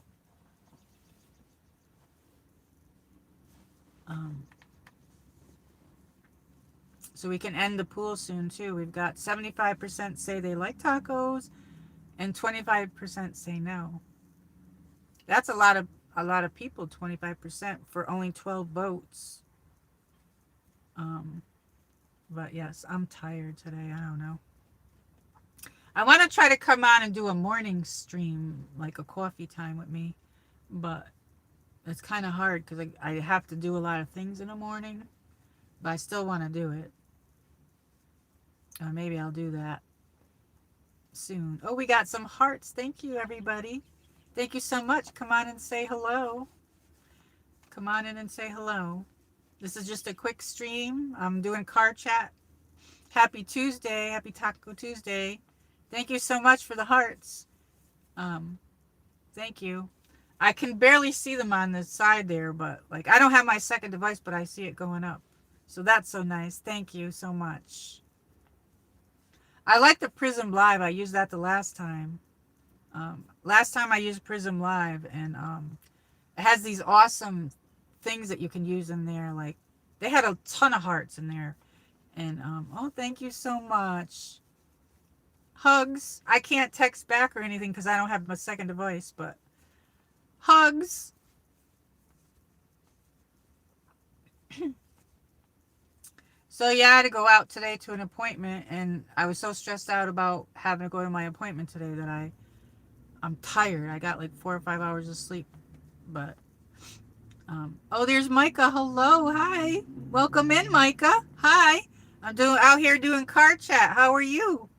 So we can end the pool soon too. We've got 75% say they like tacos and 25% say no. That's a lot of a lot of people, 25% for only 12 votes. But yes, I'm tired today. I don't know. I want to try to come on and do a morning stream, like a coffee time with me, but it's kind of hard because I have to do a lot of things in the morning, but I still want to do it. Maybe I'll do that soon. Oh, we got some hearts. Thank you, everybody. Thank you so much. Come on and say hello. Come on in and say hello. This is just a quick stream. I'm doing car chat. Happy Tuesday. Happy Taco Tuesday. Thank you so much for the hearts. Thank you. I can barely see them on the side there, but like I don't have my second device, but I see it going up. So that's so nice. Thank you so much. I like the Prism Live. I used that the last time. Last time I used Prism Live, and it has these awesome things that you can use in there. Like they had a ton of hearts in there. And oh, thank you so much. Hugs. I can't text back or anything because I don't have my second device, but hugs. So yeah, I had to go out today to an appointment, and I was so stressed out about having to go to my appointment today that I'm tired. I got like 4 or 5 hours of sleep, but oh, there's Micah. Hello, hi, welcome in, Micah. Hi, I'm out here doing car chat. How are you?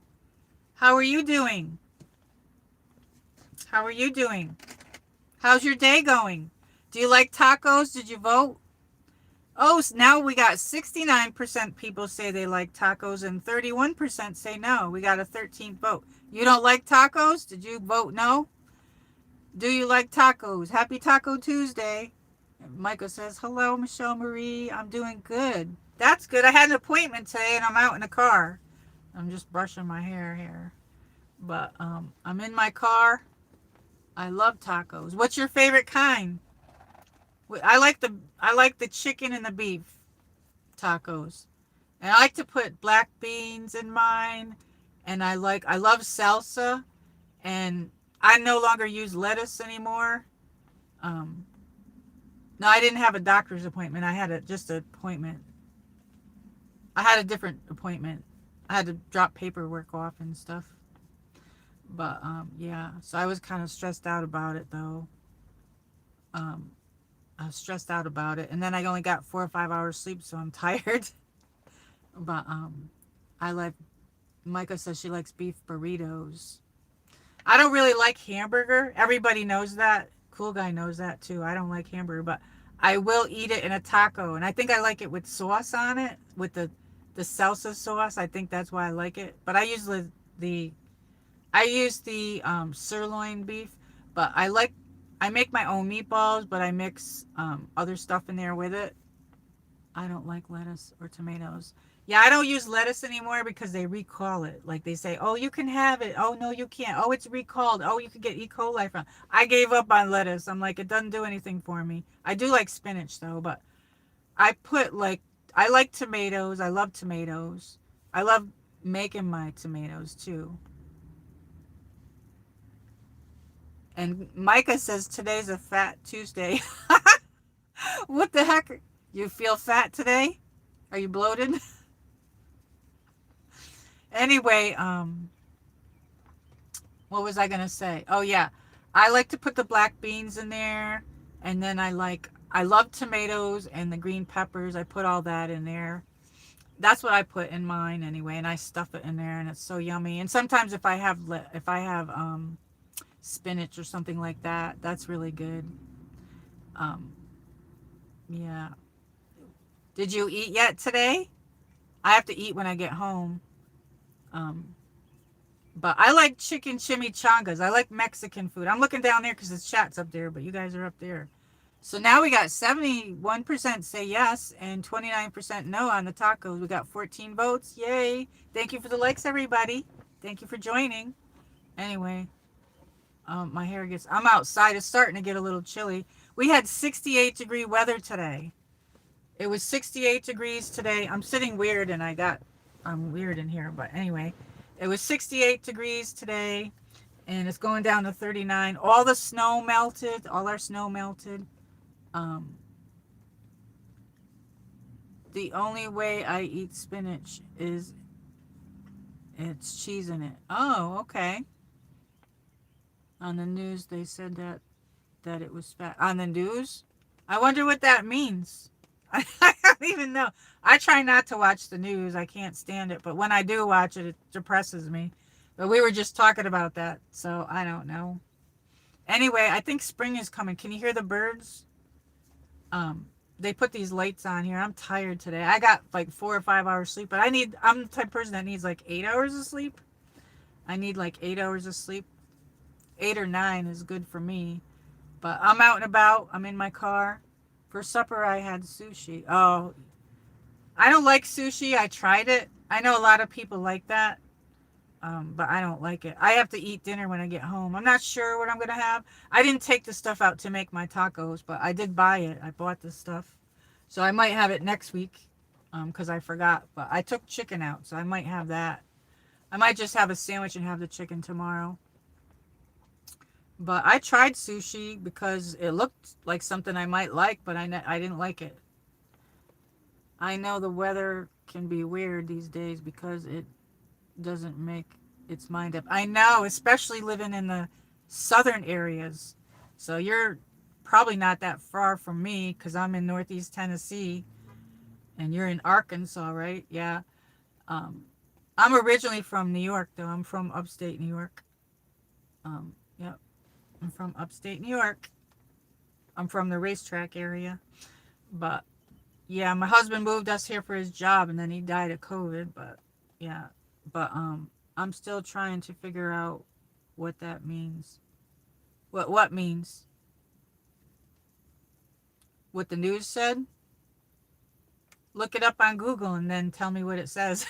How are you doing? How are you doing? How's your day going? Do you like tacos? Did you vote? Oh, so now we got 69% people say they like tacos and 31% say no. We got a 13th vote. You don't like tacos? Did you vote no? Do you like tacos? Happy Taco Tuesday. Michael says, hello, MichelleMarie. I'm doing good. That's good. I had an appointment today and I'm out in the car. I'm just brushing my hair here. But I'm in my car. I love tacos. What's your favorite kind? I like the chicken and the beef tacos. And I like to put black beans in mine. And I love salsa. And I no longer use lettuce anymore. No, I didn't have a doctor's appointment. I had just an appointment. I had a different appointment. I had to drop paperwork off and stuff. But yeah, so I was kind of stressed out about it though. I was stressed out about it, and then I only got 4 or 5 hours sleep, so I'm tired. But I like. Micah says she likes beef burritos. I don't really like hamburger. Everybody knows that. Cool guy knows that too. I don't like hamburger, but I will eat it in a taco, and I think I like it with sauce on it, with the salsa sauce. I think that's why I like it. But I use the sirloin beef, but I make my own meatballs, but I mix other stuff in there with it. I don't like lettuce or tomatoes. Yeah, I don't use lettuce anymore because they recall it. Like they say, oh, you can have it. Oh, no, you can't. Oh, it's recalled. Oh, you can get E. coli from. I gave up on lettuce. I'm like, it doesn't do anything for me. I do like spinach though, but I like tomatoes. I love tomatoes. I love making my tomatoes too. And Micah says today's a fat Tuesday. What the heck? You feel fat today? Are you bloated? Anyway, what was I gonna say? Oh yeah, I like to put the black beans in there, and then I love tomatoes and the green peppers. I put all that in there. That's what I put in mine anyway, and I stuff it in there, and it's so yummy. And sometimes if I have spinach or something like that, that's really good. Yeah. Did you eat yet today? I have to eat when I get home. But I like chicken chimichangas. I like Mexican food. I'm looking down there because the chat's up there, but you guys are up there. So now we got 71% say yes and 29% no on the tacos. We got 14 votes. Yay. Thank you for the likes, everybody. Thank you for joining. Anyway, my hair I'm outside. It's starting to get a little chilly. We had 68-degree weather today. It was 68 degrees today. I'm sitting weird and I'm weird in here, but anyway, it was 68 degrees today, and it's going down to 39. All the snow melted. All our snow melted. Um, the only way I eat spinach is it's cheese in it. Oh, okay. On the news, they said that it was fat. On the news? I wonder what that means. I don't even know. I try not to watch the news. I can't stand it. But when I do watch it, it depresses me. But we were just talking about that, so I don't know. Anyway, I think spring is coming. Can you hear the birds? They put these lights on here. I'm tired today. I got like 4 or 5 hours sleep, but I'm the type of person that needs like 8 hours of sleep. I need like 8 hours of sleep. 8 or 9 is good for me. But I'm out and about. I'm in my car. For supper, I had sushi. Oh, I don't like sushi. I tried it. I know a lot of people like that, but I don't like it. I have to eat dinner when I get home. I'm not sure what I'm going to have. I didn't take the stuff out to make my tacos, but I did buy it. I bought the stuff. So I might have it next week because I forgot. But I took chicken out, so I might have that. I might just have a sandwich and have the chicken tomorrow. But I tried sushi because it looked like something I might like, but I didn't like it. I know the weather can be weird these days because it doesn't make its mind up. I know, especially living in the southern areas. So you're probably not that far from me because I'm in Northeast Tennessee and you're in Arkansas, right? Yeah. I'm originally from New York, though. I'm from upstate New York. Yep. I'm from upstate New York. I'm from the racetrack area. But yeah, my husband moved us here for his job and then he died of COVID. But yeah, but I'm still trying to figure out what that means. What means? What the news said? Look it up on Google and then tell me what it says.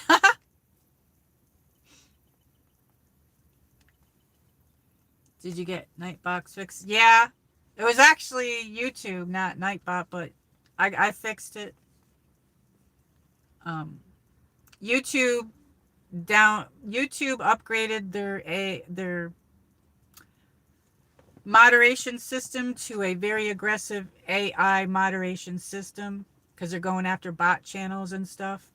Did you get Nightbox fixed? Yeah. It was actually YouTube, not Nightbot, but I fixed it. YouTube YouTube upgraded their moderation system to a very aggressive AI moderation system because they're going after bot channels and stuff.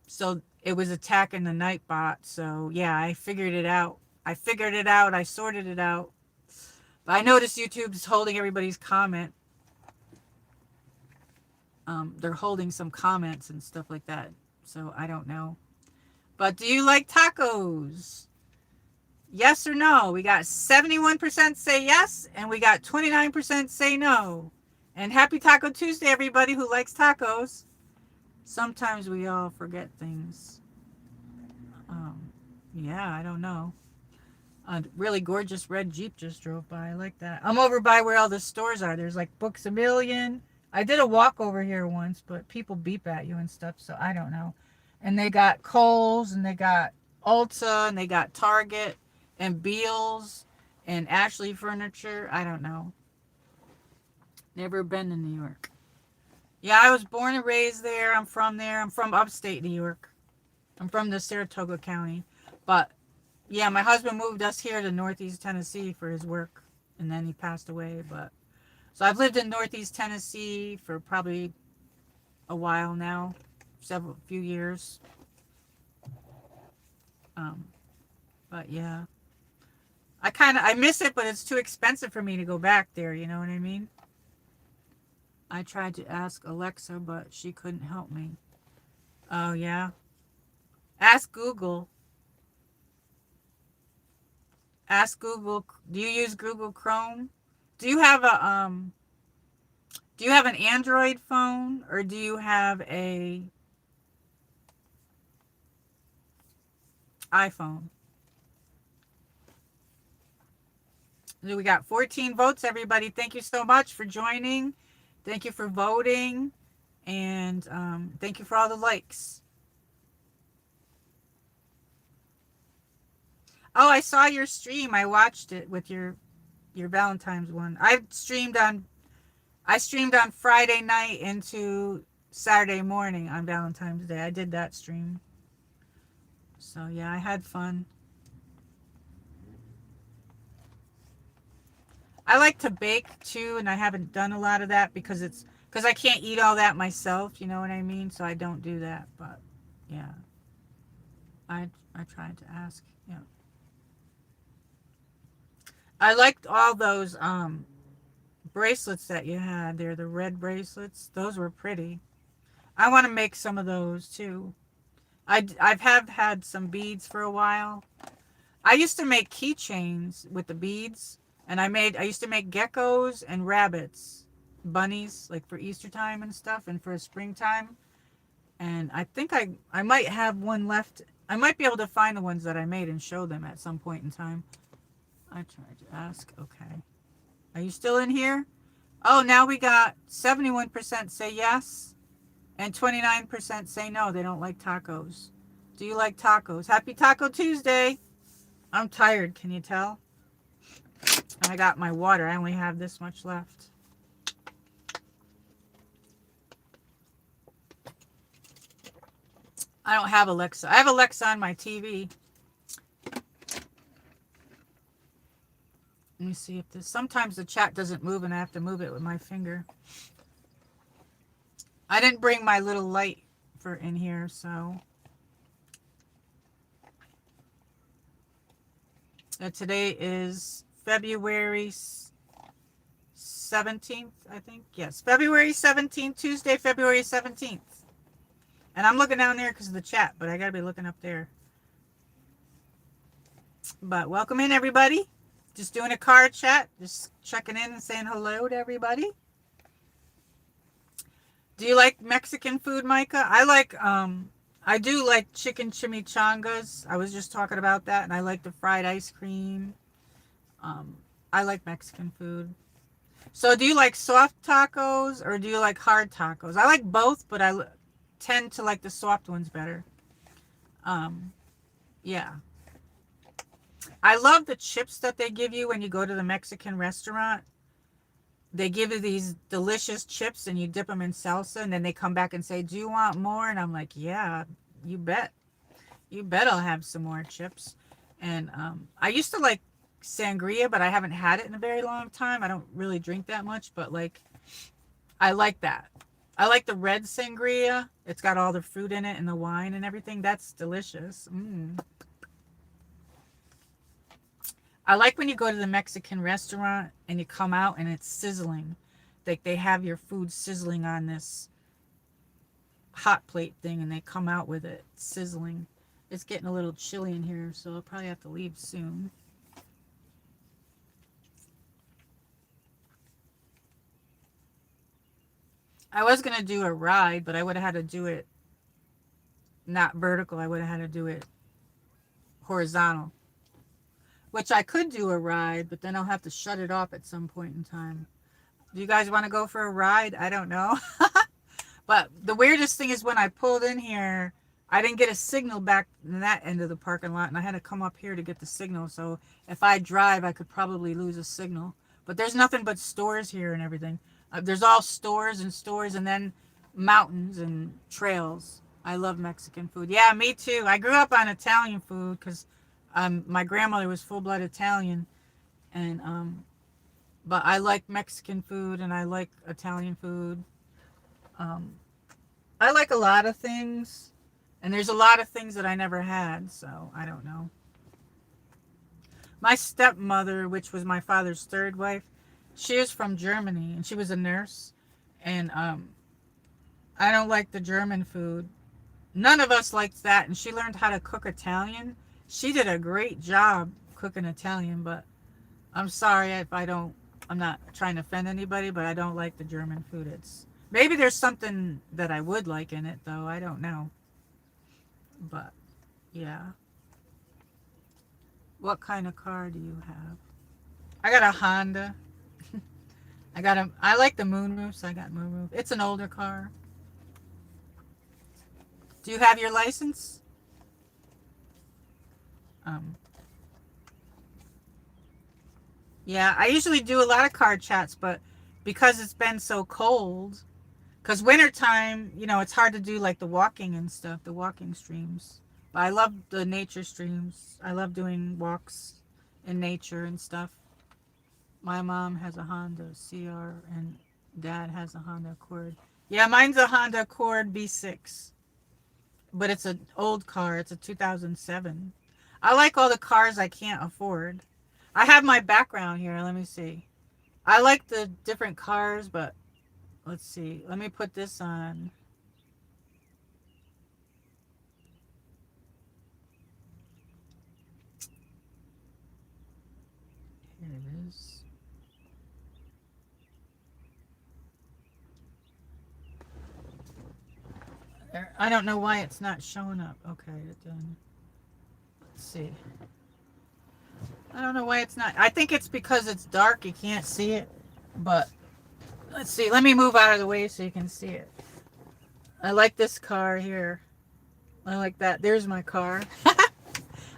So it was attacking the Nightbot. So yeah, I figured it out. I sorted it out. But I noticed YouTube's holding everybody's comment. They're holding some comments and stuff like that. So I don't know. But do you like tacos? Yes or no? We got 71% say yes, and we got 29% say no. And happy Taco Tuesday, everybody who likes tacos. Sometimes we all forget things. Yeah, I don't know. A really gorgeous red Jeep just drove by. I like that. I'm over by where all the stores are. There's like Books A Million. I did a walk over here once, but people beep at you and stuff, so I don't know. And they got Kohl's, and they got Ulta, and they got Target, and Beals, and Ashley Furniture. I don't know. Never been to New York. Yeah, I was born and raised there. I'm from there. I'm from upstate New York. I'm from the Saratoga County. But yeah, my husband moved us here to Northeast Tennessee for his work, and then he passed away. But so I've lived in Northeast Tennessee for probably a while now, few years. But yeah, I miss it, but it's too expensive for me to go back there. You know what I mean? I tried to ask Alexa, but she couldn't help me. Oh yeah, ask Google. Ask Google. Do you use Google Chrome? Do you have an Android phone or do you have a iPhone? We got 14 votes, everybody. Thank you so much for joining. Thank you for voting. And thank you for all the likes. Oh, I saw your stream. I watched it with your Valentine's one. I streamed on Friday night into Saturday morning on Valentine's Day. I did that stream. So yeah, I had fun. I like to bake too, and I haven't done a lot of that because I can't eat all that myself, you know what I mean? So I don't do that, but yeah. I tried to ask. Yeah. I liked all those bracelets that you had there, the red bracelets. Those were pretty. I want to make some of those too. I've have had some beads for a while. I used to make keychains with the beads, and I used to make geckos and rabbits, bunnies, like for Easter time and stuff, and for springtime. And I think I might have one left. I might be able to find the ones that I made and show them at some point in time. I tried to ask. Okay. Are you still in here? Oh, now we got 71% say yes and 29% say no. They don't like tacos. Do you like tacos? Happy Taco Tuesday. I'm tired. Can you tell? I got my water. I only have this much left. I don't have Alexa. I have Alexa on my TV. Let me see if this... Sometimes the chat doesn't move and I have to move it with my finger. I didn't bring my little light for in here, so... today is February 17th, I think. Yes, February 17th, Tuesday, February 17th. And I'm looking down there because of the chat, but I got to be looking up there. But welcome in, everybody. Just doing a card chat. Just checking in and saying hello to everybody. Do you like Mexican food, Micah? I do like chicken chimichangas. I was just talking about that. And I like the fried ice cream. I like Mexican food. So do you like soft tacos or do you like hard tacos? I like both, but I tend to like the soft ones better. Yeah. I love the chips that they give you when you go to the Mexican restaurant. They give you these delicious chips and you dip them in salsa and then they come back and say, do you want more? And I'm like, yeah, you bet. You bet I'll have some more chips. And I used to like sangria, but I haven't had it in a very long time. I don't really drink that much, but like, I like that. I like the red sangria. It's got all the fruit in it and the wine and everything. That's delicious. I like when you go to the Mexican restaurant and you come out and it's sizzling. Like they have your food sizzling on this hot plate thing and they come out with it sizzling. It's getting a little chilly in here, so I'll probably have to leave soon. I was going to do a ride, but I would have had to do it not vertical. I would have had to do it horizontal. Which I could do a ride, but then I'll have to shut it off at some point in time. Do you guys want to go for a ride? I don't know. But the weirdest thing is when I pulled in here, I didn't get a signal back in that end of the parking lot, and I had to come up here to get the signal. So if I drive, I could probably lose a signal. But there's nothing but stores here and everything. There's all stores and then mountains and trails. I love Mexican food. Yeah, me too. I grew up on Italian food because my grandmother was full-blood Italian, and but I like Mexican food and I like Italian food. I like a lot of things, and there's a lot of things that I never had, so I don't know. My stepmother, which was my father's third wife, she is from Germany, and she was a nurse, and I don't like the German food. None of us liked that, and she learned how to cook Italian. She did a great job cooking Italian, but I'm sorry if I'm not trying to offend anybody, but I don't like the German food. Maybe there's something that I would like in it, though. I don't know. But, yeah. What kind of car do you have? I got a Honda. I like the moonroof, so I got moonroof. It's an older car. Do you have your license? Yeah, I usually do a lot of card chats, but because it's been so cold, because wintertime, it's hard to do like the walking and stuff, the walking streams. But I love the nature streams. I love doing walks in nature and stuff. My mom has a Honda CR and dad has a Honda Accord. Yeah, mine's a Honda Accord B6, but it's an old car. It's a 2007. I like all the cars I can't afford. I have my background here. Let me see. I like the different cars, but let's see. Let me put this on. Here it is. There. I don't know why it's not showing up. Okay, it done. Let's see. I don't know why it's not. I think it's because it's dark. You can't see it. But let's see. Let me move out of the way so you can see it. I like this car here. I like that. There's my car.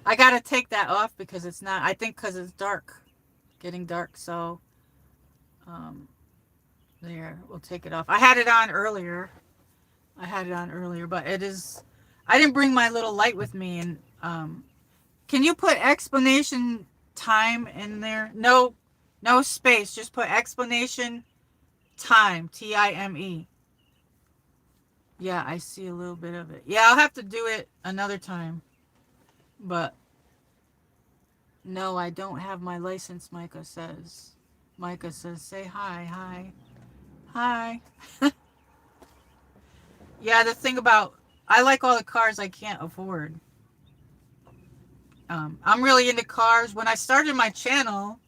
I got to take that off because it's not. I think because it's dark. Getting dark. So, there. We'll take it off. I had it on earlier. But it is. I didn't bring my little light with me. And can you put explanation time in there? No space. Just put explanation time. TIME. Yeah, I see a little bit of it. Yeah, I'll have to do it another time. But no, I don't have my license, Micah says. Micah says, say hi. Hi. Yeah, the thing about, I like all the cars I can't afford. I'm really into cars. When I started my channel,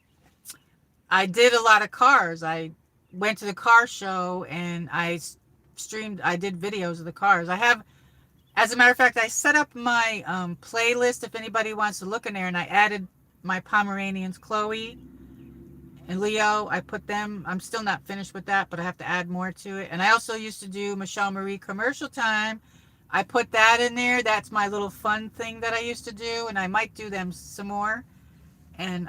I did a lot of cars. I went to the car show and I did videos of the cars. As a matter of fact, I set up my playlist if anybody wants to look in there, and I added my Pomeranians, Chloe and Leo. I put them, I'm still not finished with that, but I have to add more to it. And I also used to do MichelleMarie commercial time. I put that in there. That's my little fun thing that I used to do, and I might do them some more. And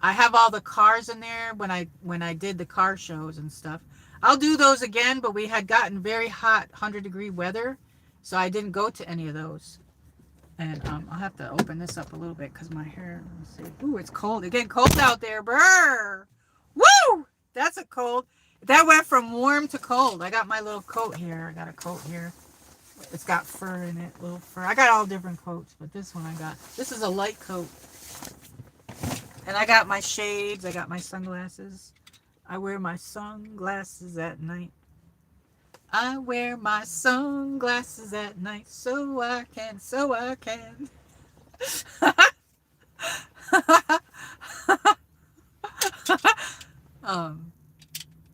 I have all the cars in there when I did the car shows and stuff. I'll do those again, but we had gotten very hot 100-degree weather, so I didn't go to any of those. And I'll have to open this up a little bit because my hair, let's see. Ooh, it's cold. It's getting cold out there. Brr! Woo! That's a cold. That went from warm to cold. I got my little coat here. I got a coat here. It's got fur in it, little fur. I got all different coats, but this one I got. This is a light coat. And I got my shades. I got my sunglasses. I wear my sunglasses at night. I wear my sunglasses at night so I can.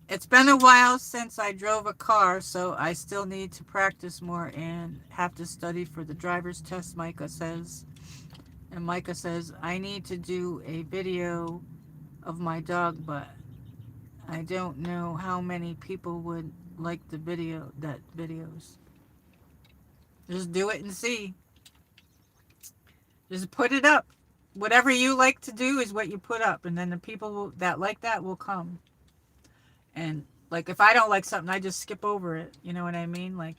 It's been a while since I drove a car, so I still need to practice more and have to study for the driver's test, Micah says. And Micah says, I need to do a video of my dog, but I don't know how many people would like the videos. Just do it and see. Just put it up. Whatever you like to do is what you put up, and then the people that like that will come. And like if I don't like something, I just skip over it. You know what I mean? Like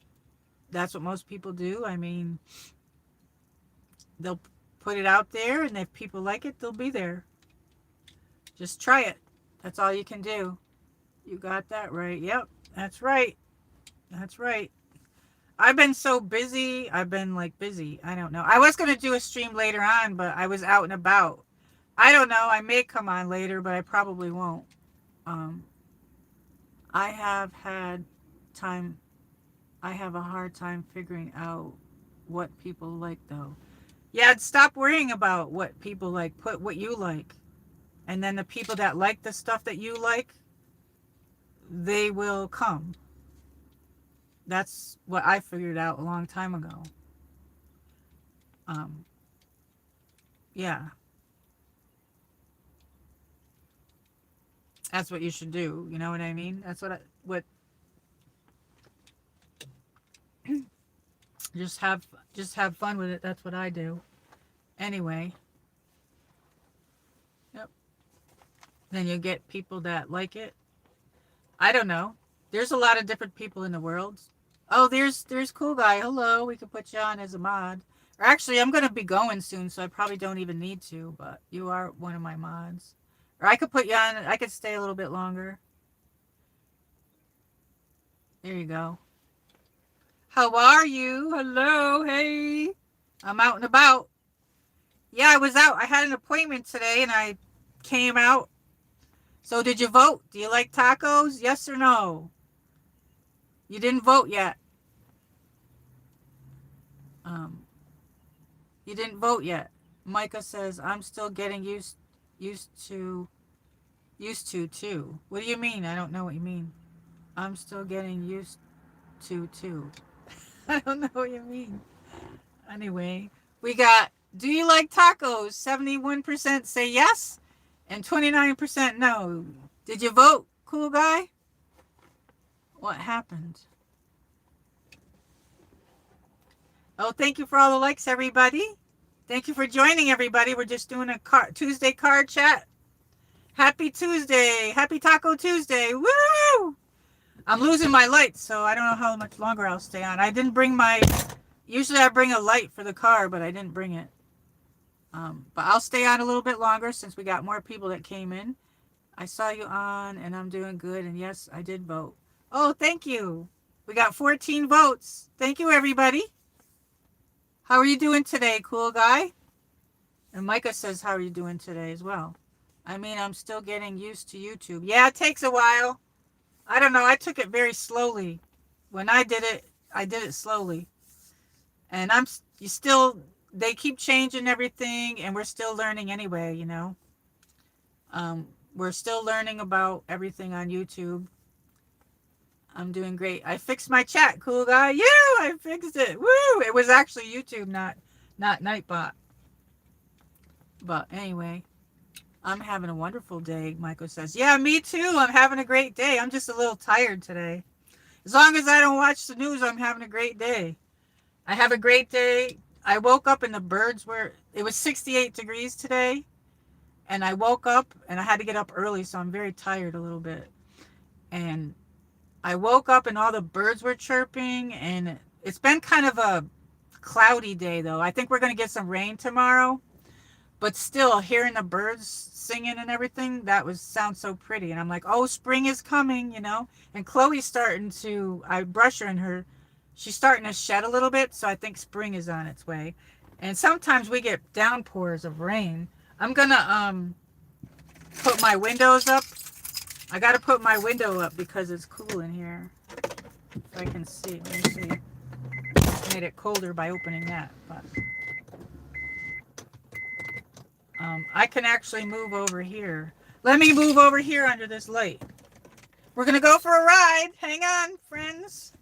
that's what most people do. I mean, they'll put it out there, and if people like it, they'll be there. Just try it. That's all you can do. You got that right. Yep, that's right. That's right. I've been so busy. I've been like busy. I don't know. I was going to do a stream later on, but I was out and about. I don't know. I may come on later, but I probably won't. I have had time. I have a hard time figuring out what people like, though. Yeah, stop worrying about what people like. Put what you like. And then the people that like the stuff that you like, they will come. That's what I figured out a long time ago. Yeah. That's what you should do. You know what I mean? That's what just have fun with it. That's what I do. Anyway. Yep. Then you get people that like it. I don't know. There's a lot of different people in the world. Oh, there's Cool Guy. Hello. We could put you on as a mod. Or actually, I'm going to be going soon, so I probably don't even need to, but you are one of my mods. Or I could put you on, I could stay a little bit longer. There you go. How are you? Hello, hey. I'm out and about. Yeah, I was out. I had an appointment today and I came out. So did you vote? Do you like tacos? Yes or no? You didn't vote yet. Um, you didn't vote yet. Micah says I'm still getting used to too. What do you mean? I don't know what you mean. I'm still getting used to too. I don't know what you mean. Anyway, we got do you like tacos? 71% say yes and 29% no. Did you vote, cool guy? What happened? Oh, thank you for all the likes, everybody. Thank you for joining, everybody. We're just doing a Tuesday card chat. Happy Tuesday. Happy Taco Tuesday. Woo! I'm losing my light, so I don't know how much longer I'll stay on. I didn't bring my... Usually I bring a light for the car, but I didn't bring it. But I'll stay on a little bit longer since we got more people that came in. I saw you on, and I'm doing good. And yes, I did vote. Oh, thank you. We got 14 votes. Thank you, everybody. How are you doing today, cool guy? And Micah says, how are you doing today as well? I mean, I'm still getting used to YouTube. Yeah, it takes a while. I don't know. I took it very slowly. When I did it slowly. And they keep changing everything, and we're still learning anyway, you know. We're still learning about everything on YouTube. I'm doing great. I fixed my chat, cool guy. Yeah, I fixed it. Woo! It was actually YouTube, not Nightbot. But anyway, I'm having a wonderful day, Michael says. Yeah, me too. I'm having a great day. I'm just a little tired today. As long as I don't watch the news, I'm having a great day. I have a great day. I woke up and it was 68 degrees today. And I woke up and I had to get up early, so I'm very tired a little bit. And I woke up and all the birds were chirping, and it's been kind of a cloudy day though. I think we're going to get some rain tomorrow, but still hearing the birds singing and everything, sounds so pretty. And I'm like, oh, spring is coming, you know? And Chloe's I brush her and she's starting to shed a little bit, so I think spring is on its way. And sometimes we get downpours of rain. I'm going to put my windows up. I got to put my window up because it's cool in here. If I can see. Let me see. Made it colder by opening that. But I can actually move over here. Let me move over here under this light. We're going to go for a ride. Hang on, friends.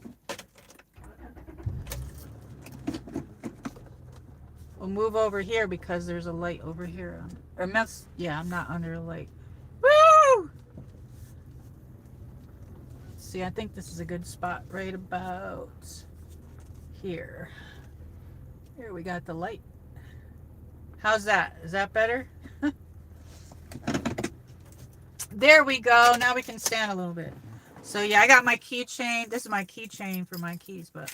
We'll move over here because there's a light over here. Yeah, I'm not under a light. Woo! See, I think this is a good spot right about here. Here we got the light. How's that? Is that better? There we go. Now we can stand a little bit. So yeah, I got my keychain. This is my keychain for my keys, but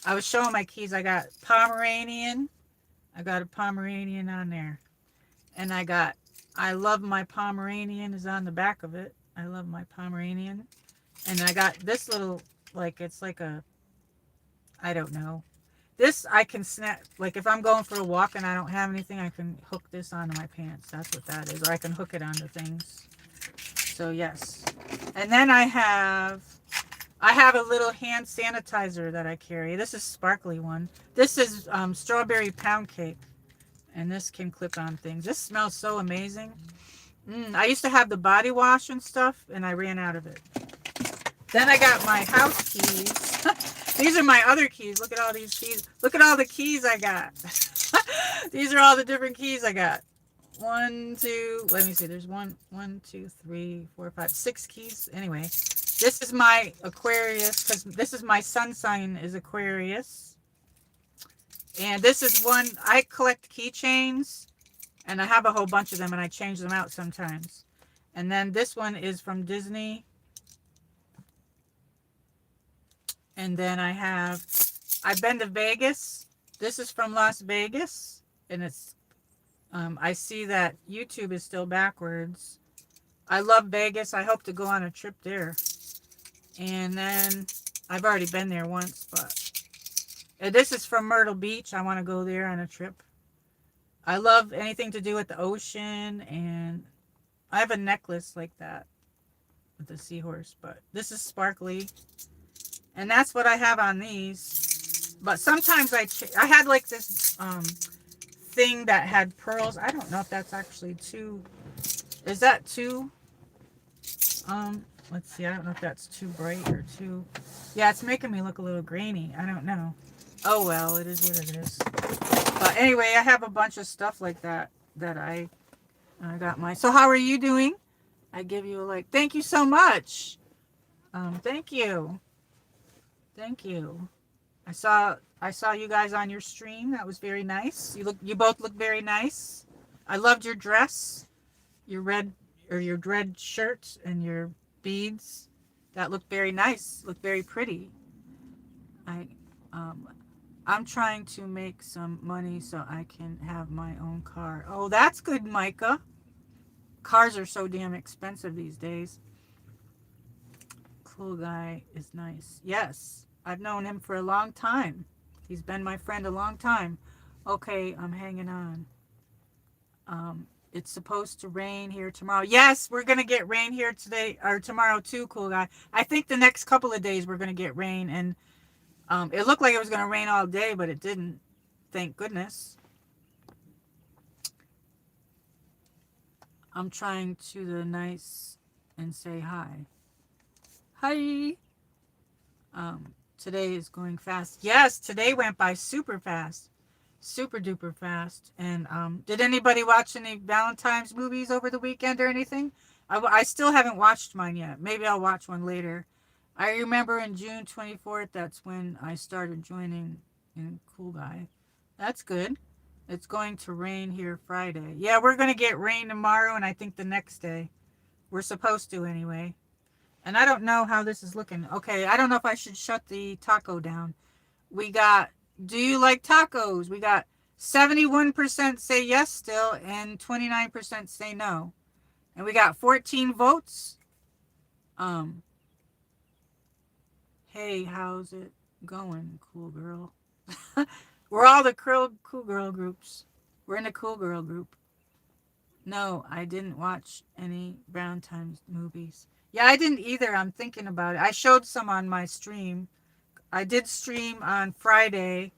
I was showing my keys. I got Pomeranian. I got a Pomeranian on there. And I love my Pomeranian is on the back of it. I love my Pomeranian. And I got this little, it's like I don't know. This I can snap, if I'm going for a walk and I don't have anything, I can hook this onto my pants. That's what that is. Or I can hook it onto things. So yes. And then I have a little hand sanitizer that I carry. This is sparkly one. This is strawberry pound cake. And this can clip on things. This smells so amazing. I used to have the body wash and stuff, and I ran out of it. Then I got my house keys. These are my other keys. Look at all these keys. Look at all the keys I got. These are all the different keys I got. 1, 2, let me see. There's 1, 2, 3, 4, 5, 6 keys. Anyway, this is my Aquarius, because this is my sun sign is Aquarius. And this is one, I collect keychains, and I have a whole bunch of them, and I change them out sometimes. And then this one is from Disney. And then I've been to Vegas. This is from Las Vegas. And it's, I see that YouTube is still backwards. I love Vegas. I hope to go on a trip there. And then I've already been there once, but this is from Myrtle Beach. I want to go there on a trip. I love anything to do with the ocean, and I have a necklace like that with the seahorse, but this is sparkly. And that's what I have on these. But sometimes I had like this thing that had pearls. I don't know if that's actually too, is that too, let's see, I don't know if that's too bright or too, yeah, it's making me look a little grainy. I don't know. Oh well, it is what it is. But anyway, I have a bunch of stuff like that that I got my. So how are you doing? I give you a like. Thank you so much. Thank you. Thank you. I saw you guys on your stream. That was very nice. You both look very nice. I loved your dress, your red shirt and your beads. That looked very nice. Looked very pretty. I um I'm trying to make some money so I can have my own car. Oh, that's good, Micah. Cars are so damn expensive these days. Cool guy is nice. Yes, I've known him for a long time. He's been my friend a long time. Okay, I'm hanging on. It's supposed to rain here tomorrow. Yes, we're going to get rain here today or tomorrow too, cool guy. I think the next couple of days we're going to get rain, and it looked like it was going to rain all day, but it didn't. Thank goodness. I'm trying to the nice and say hi. Hi. Today is going fast. Yes, today went by super fast. Super duper fast. And did anybody watch any Valentine's movies over the weekend or anything? I still haven't watched mine yet. Maybe I'll watch one later. I remember in June 24th, that's when I started joining in Cool Guy. That's good. It's going to rain here Friday. Yeah, we're going to get rain tomorrow and I think the next day. We're supposed to anyway. And I don't know how this is looking. Okay, I don't know if I should shut the taco down. We got, do you like tacos? We got 71% say yes still and 29% say no. And we got 14 votes. Hey, how's it going, cool girl? We're all the cool girl groups. We're in the cool girl group. No, I didn't watch any Brown Times movies. Yeah, I didn't either. I'm thinking about it. I showed some on my stream. I did stream on Friday.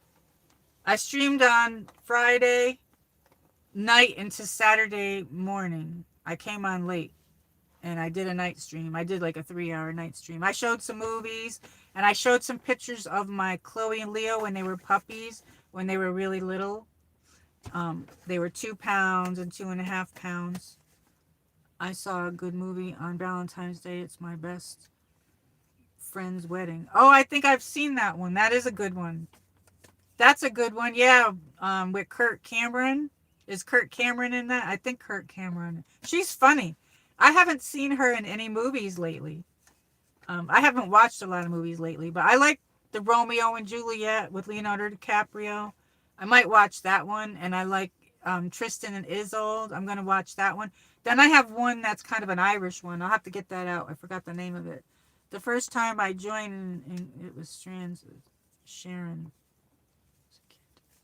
I streamed on Friday night into Saturday morning. I came on late and I did a night stream. I did like a 3-hour night stream. I showed some movies and I showed some pictures of my Chloe and Leo when they were puppies, when they were really little. They were 2 pounds and 2.5 pounds. I saw a good movie on Valentine's Day. It's my best friend's wedding. Oh, I think I've seen that one. That is a good one. That's a good one. Yeah. With Kurt Cameron. Is Kurt Cameron in that? I think Kurt Cameron. She's funny. I haven't seen her in any movies lately. I haven't watched a lot of movies lately, but I like the Romeo and Juliet with Leonardo DiCaprio. I might watch that one. And I like Tristan and Isolde. I'm going to watch that one. Then I have one that's kind of an Irish one. I'll have to get that out. I forgot the name of it. The first time I joined, it was Sharon.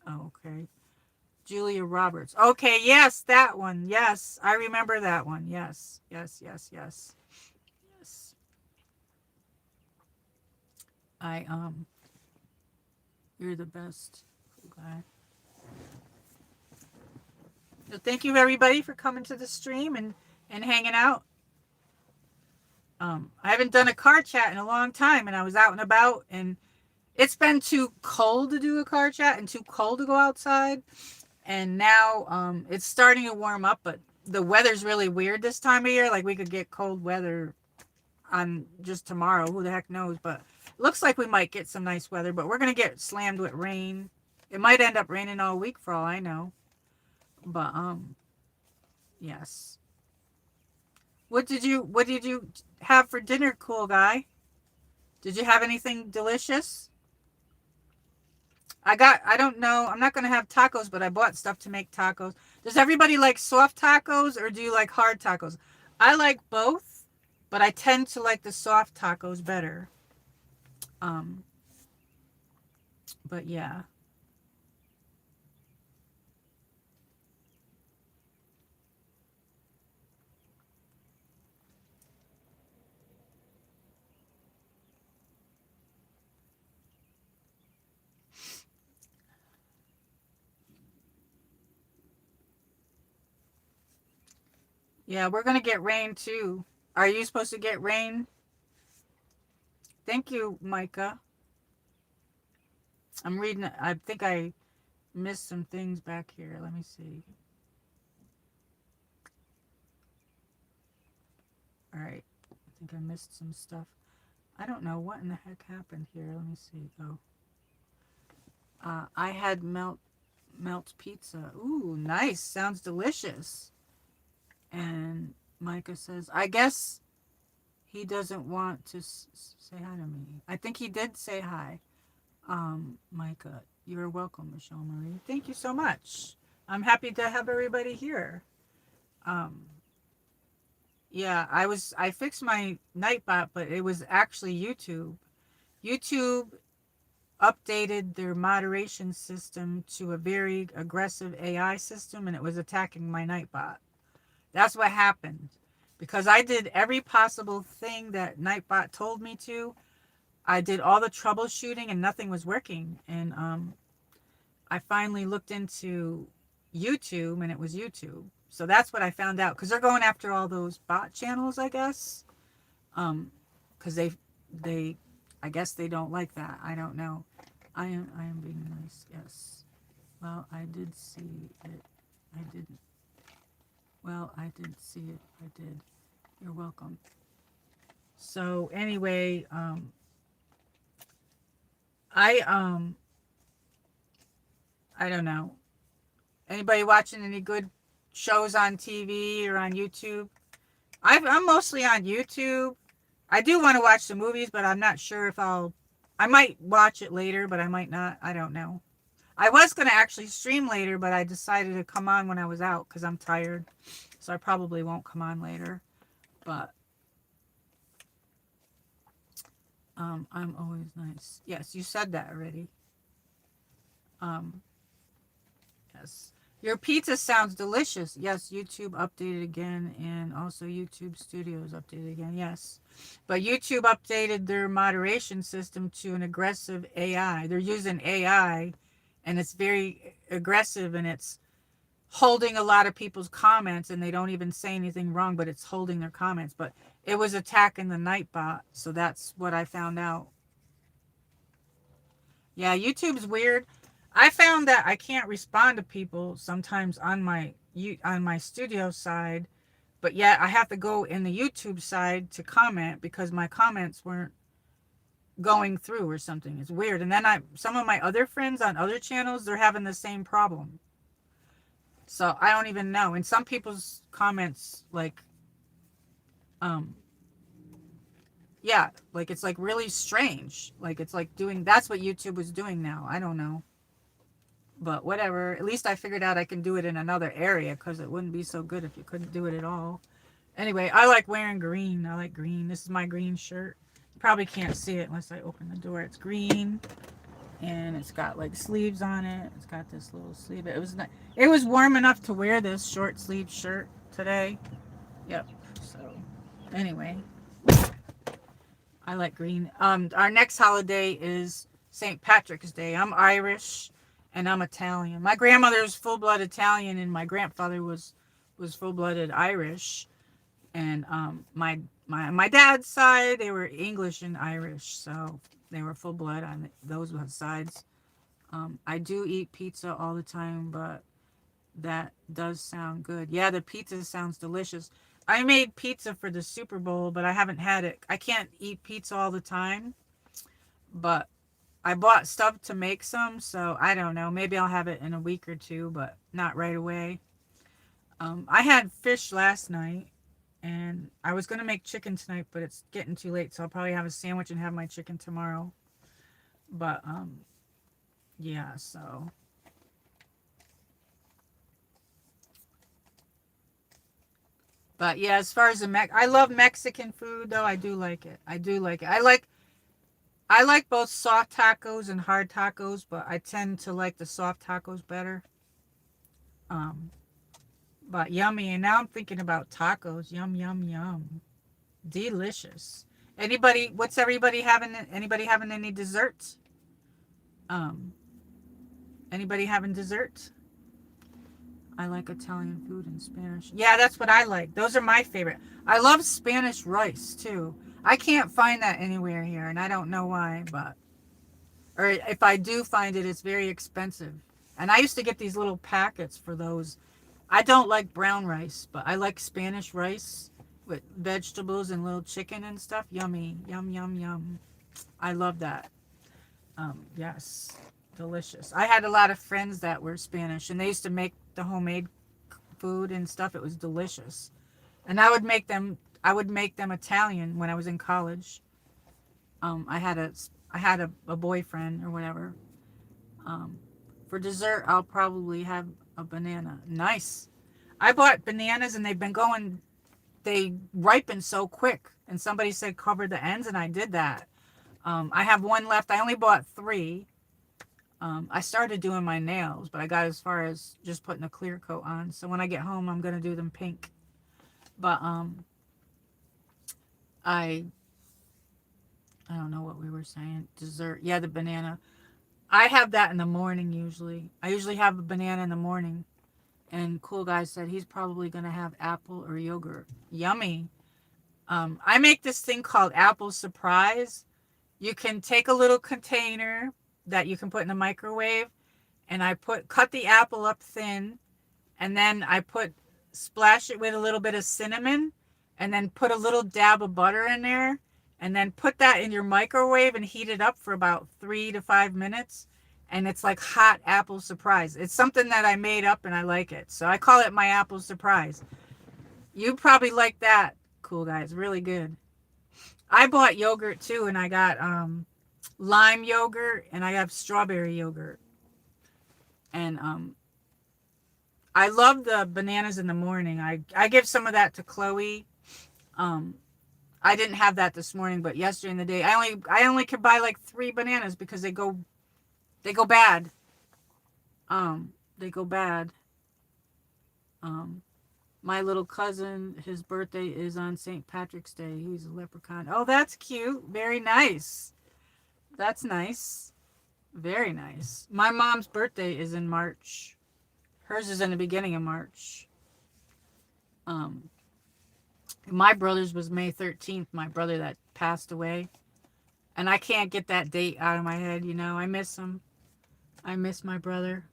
Oh, okay. Julia Roberts. Okay, yes, that one. Yes, I remember that one. Yes, yes, yes, yes. Yes. You're the best guy. So thank you everybody for coming to the stream and hanging out. I haven't done a car chat in a long time, and I was out and about, and it's been too cold to do a car chat and too cold to go outside. And now it's starting to warm up, but the weather's really weird this time of year. Like we could get cold weather on just tomorrow. Who the heck knows? But it looks like we might get some nice weather, but we're going to get slammed with rain. It might end up raining all week for all I know. But yes. What did you have for dinner, cool guy? Did you have anything delicious? I don't know. I'm not going to have tacos, but I bought stuff to make tacos. Does everybody like soft tacos or do you like hard tacos? I like both, but I tend to like the soft tacos better. Um, but yeah. Yeah, we're gonna get rain too. Are you supposed to get rain? Thank you, Micah. I'm reading. I think I missed some things back here. Let me see. All right. I think I missed some stuff. I don't know what in the heck happened here. Let me see. Oh, I had melt pizza. Ooh, nice. Sounds delicious. And Micah says, I guess he doesn't want to say hi to me. I think he did say hi. Micah, you're welcome, MichelleMarie. Thank you so much. I'm happy to have everybody here. Um, yeah, I fixed my Nightbot, but it was actually YouTube. YouTube updated their moderation system to a very aggressive AI system, and it was attacking my Nightbot. That's what happened. Because I did every possible thing that Nightbot told me to. I did all the troubleshooting and nothing was working. And I finally looked into YouTube and it was YouTube. So that's what I found out. Because they're going after all those bot channels, I guess. Because they, I guess they don't like that. I don't know. I am being nice. Yes. Well, I did see it. I didn't. Well, I did see it. I did. You're welcome. So anyway, I I don't know. Anybody watching any good shows on TV or on YouTube? I'm mostly on YouTube. I do want to watch the movies, but I'm not sure if I'll. I might watch it later, but I might not. I don't know. I was going to actually stream later, but I decided to come on when I was out because I'm tired. So I probably won't come on later. But I'm always nice. Yes, you said that already. Um, yes. Your pizza sounds delicious. Yes, YouTube updated again, and also YouTube Studios updated again. Yes. But YouTube updated their moderation system to an aggressive AI. They're using AI, and it's very aggressive, and it's holding a lot of people's comments, and they don't even say anything wrong, but it's holding their comments. But it was attacking the Nightbot, so that's what I found out. Yeah, YouTube's weird. I found that I can't respond to people sometimes on my studio side, but yet I have to go in the YouTube side to comment because my comments weren't going through or something. It's weird. And then some of my other friends on other channels, they're having the same problem. So I don't even know. And some people's comments um yeah, like it's like really strange. Like it's like doing that's what YouTube is doing now. I don't know. But whatever. At least I figured out I can do it in another area because it wouldn't be so good if you couldn't do it at all. Anyway, I like wearing green. I like green. This is my green shirt. You probably can't see it unless I open the door. It's green and it's got like sleeves on it. It's got this little sleeve. It was warm enough to wear this short sleeve shirt today. Yep. So anyway, I like green. Our next holiday is St. Patrick's Day. I'm Irish and I'm Italian. My grandmother was full-blood Italian and my grandfather was full-blooded Irish. And my dad's side, they were English and Irish, so they were full-blood on those sides. I do eat pizza all the time, but that does sound good. Yeah, the pizza sounds delicious. I made pizza for the Super Bowl, but I haven't had it. I can't eat pizza all the time, but I bought stuff to make some, so I don't know. Maybe I'll have it in a week or two, but not right away. I had fish last night, and I was going to make chicken tonight, but it's getting too late, so I'll probably have a sandwich and have my chicken tomorrow. But, yeah, so But yeah, as far as I love Mexican food though. I do like it. I do like it. I like both soft tacos and hard tacos, but I tend to like the soft tacos better. Um, but yummy. And now I'm thinking about tacos. Yum, yum, yum. Delicious. What's everybody having? Anybody having any desserts? Um, Anybody having dessert? I like Italian food and Spanish. Yeah, that's what I like. Those are my favorite. I love Spanish rice too. I can't find that anywhere here, and I don't know why, but or if I do find it, it's very expensive. And I used to get these little packets for those. I don't like brown rice, but I like Spanish rice with vegetables and little chicken and stuff. Yummy, yum, yum, yum. I love that. Yes, delicious. I had a lot of friends that were Spanish, and they used to make the homemade food and stuff. It was delicious. And I would make them Italian when I was in college. I had a boyfriend or whatever. Um, for dessert, I'll probably have a banana. Nice. I bought bananas and they ripen so quick. And somebody said cover the ends, and I did that. I have one left. I only bought three. I started doing my nails, but I got as far as just putting a clear coat on. So when I get home, I'm gonna do them pink. But I I don't know what we were saying. Dessert. Yeah, the banana. I have that in the morning usually. I usually have a banana in the morning. And Cool Guy said he's probably gonna have apple or yogurt. Yummy. I make this thing called apple surprise. You can take a little container that you can put in the microwave, and cut the apple up thin, and then splash it with a little bit of cinnamon, and then put a little dab of butter in there, and then put that in your microwave and heat it up for about 3 to 5 minutes. And it's like hot apple surprise. It's something that I made up and I like it. So I call it my apple surprise. You probably like that, Cool Guy. It's really good. I bought yogurt too, and I got lime yogurt and I have strawberry yogurt. And I love the bananas in the morning. I give some of that to Chloe. Um, I didn't have that this morning, but yesterday in the day, I only could buy like 3 bananas because they go bad. They go bad. Um, my little cousin, his birthday is on St. Patrick's Day. He's a leprechaun. Oh, that's cute. Very nice. That's nice. Very nice. My mom's birthday is in March. Hers is in the beginning of March. Um, my brother's was May 13th, my brother that passed away. And I can't get that date out of my head, you know. I miss him. I miss my brother.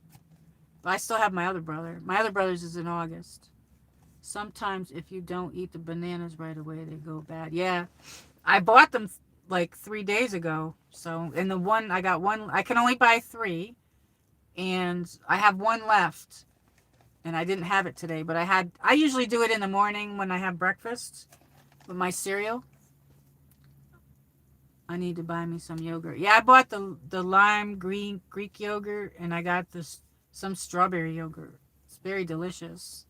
But I still have my other brother. My other brother's is in August. Sometimes if you don't eat the bananas right away, they go bad. Yeah. I bought them like 3 days ago. So, and I got one, I can only buy 3. And I have one left. And I didn't have it today, but I usually do it in the morning when I have breakfast with my cereal. I need to buy me some yogurt. Yeah, I bought the lime green Greek yogurt, and I got some strawberry yogurt. It's very delicious.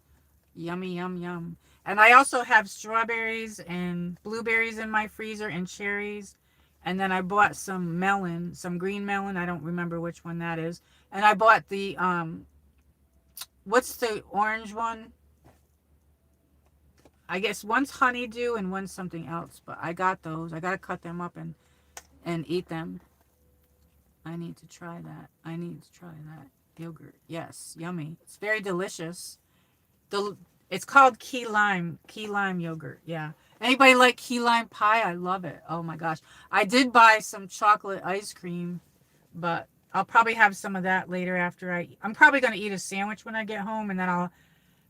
Yummy, yum, yum. And I also have strawberries and blueberries in my freezer and cherries. And then I bought some melon, some green melon. I don't remember which one that is. And I bought the what's the orange one? I guess one's honeydew and one's something else, but I got those. I got to cut them up and eat them. I need to try that. I need to try that. Yogurt. Yes, yummy. It's very delicious. It's called key lime yogurt. Yeah. Anybody like key lime pie? I love it. Oh my gosh. I did buy some chocolate ice cream, but I'll probably have some of that later after I'm probably going to eat a sandwich when I get home, and then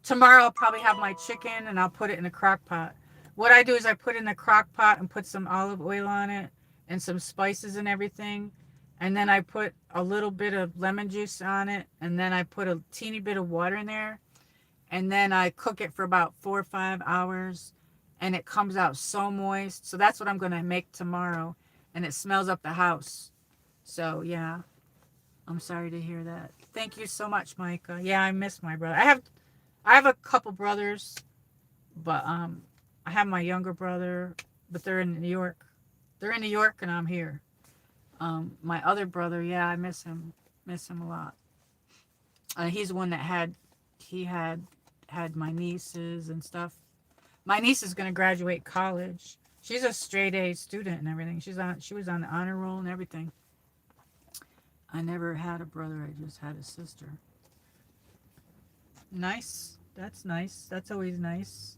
tomorrow I'll probably have my chicken and I'll put it in a crock pot. What I do is I put it in the crock pot and put some olive oil on it and some spices and everything. And then I put a little bit of lemon juice on it. And then I put a teeny bit of water in there. And then I cook it for about 4 or 5 hours. And it comes out so moist. So that's what I'm going to make tomorrow. And it smells up the house. So yeah, I'm sorry to hear that. Thank you so much, Micah. Yeah, I miss my brother. I have a couple brothers. But I have my younger brother, but they're in New York. They're in New York, and I'm here. My other brother, yeah, I miss him a lot. He's the one that had my nieces and stuff. My niece is going to graduate college. She's a straight A student and everything. She was on the honor roll and everything. I never had a brother. I just had a sister. Nice. That's nice. That's always nice.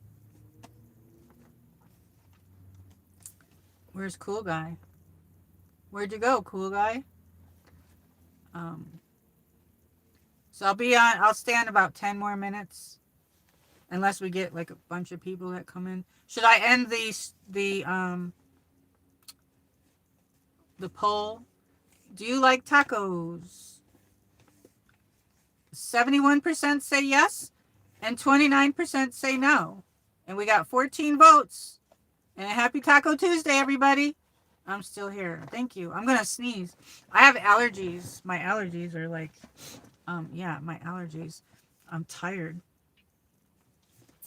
Where's Cool Guy? Where'd you go, Cool Guy? Um, so I'll stay on about 10 more minutes. Unless we get like a bunch of people that come in. Should I end the poll? Do you like tacos? 71% say yes, and 29% say no. And we got 14 votes. And a happy Taco Tuesday, everybody. I'm still here. Thank you. I'm gonna sneeze. I have allergies. My allergies are like, yeah, my allergies. I'm tired.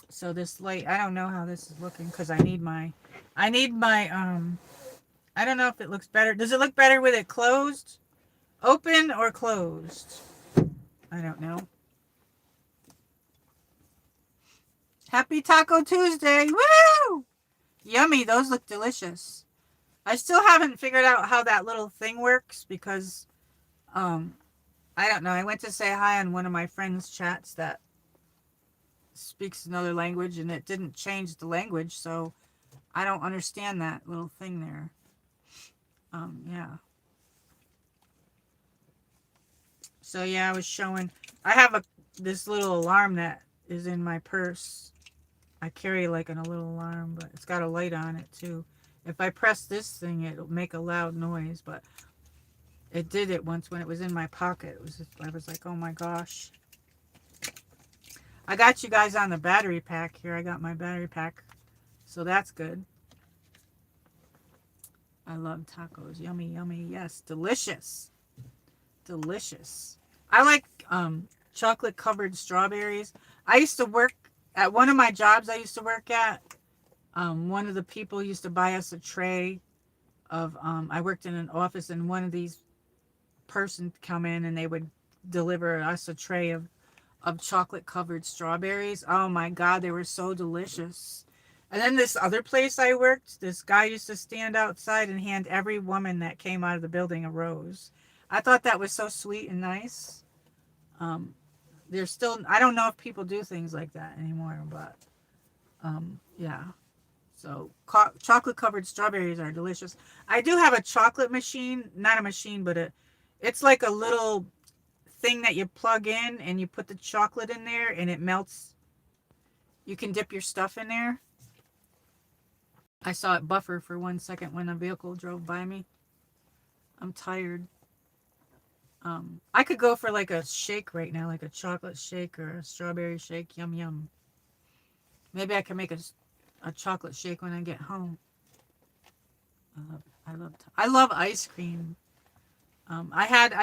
So this light, I don't know how this is looking because I need my, I don't know if it looks better. Does it look better with it closed? Open or closed? I don't know. Happy Taco Tuesday. Woo! Yummy. Those look delicious. I still haven't figured out how that little thing works because, I don't know. I went to say hi on one of my friends' chats that speaks another language and it didn't change the language. So I don't understand that little thing there. Yeah. So yeah, I was showing, I have this little alarm that is in my purse. I carry like a little alarm, but it's got a light on it too. If I press this thing, it'll make a loud noise, but it did it once when it was in my pocket. I was like, oh my gosh. I got you guys on the battery pack here. I got my battery pack, so that's good. I love tacos. Yummy, yummy. Yes, delicious. Delicious. I like chocolate covered strawberries. I used to work at one of my jobs I used to work at. One of the people used to buy us a tray of, I worked in an office and one of these persons come in and they would deliver us a tray of chocolate covered strawberries. Oh my God, they were so delicious. And then this other place I worked, this guy used to stand outside and hand every woman that came out of the building a rose. I thought that was so sweet and nice. There's still, I don't know if people do things like that anymore, but yeah. So chocolate covered strawberries are delicious. I do have a chocolate machine, not a machine, but it's like a little thing that you plug in and you put the chocolate in there and it melts. You can dip your stuff in there. I saw it buffer for 1 second when a vehicle drove by me. I'm tired. I could go for like a shake right now, like a chocolate shake or a strawberry shake. Yum, yum. Maybe I can make a chocolate shake when I get home. I love ice cream. I had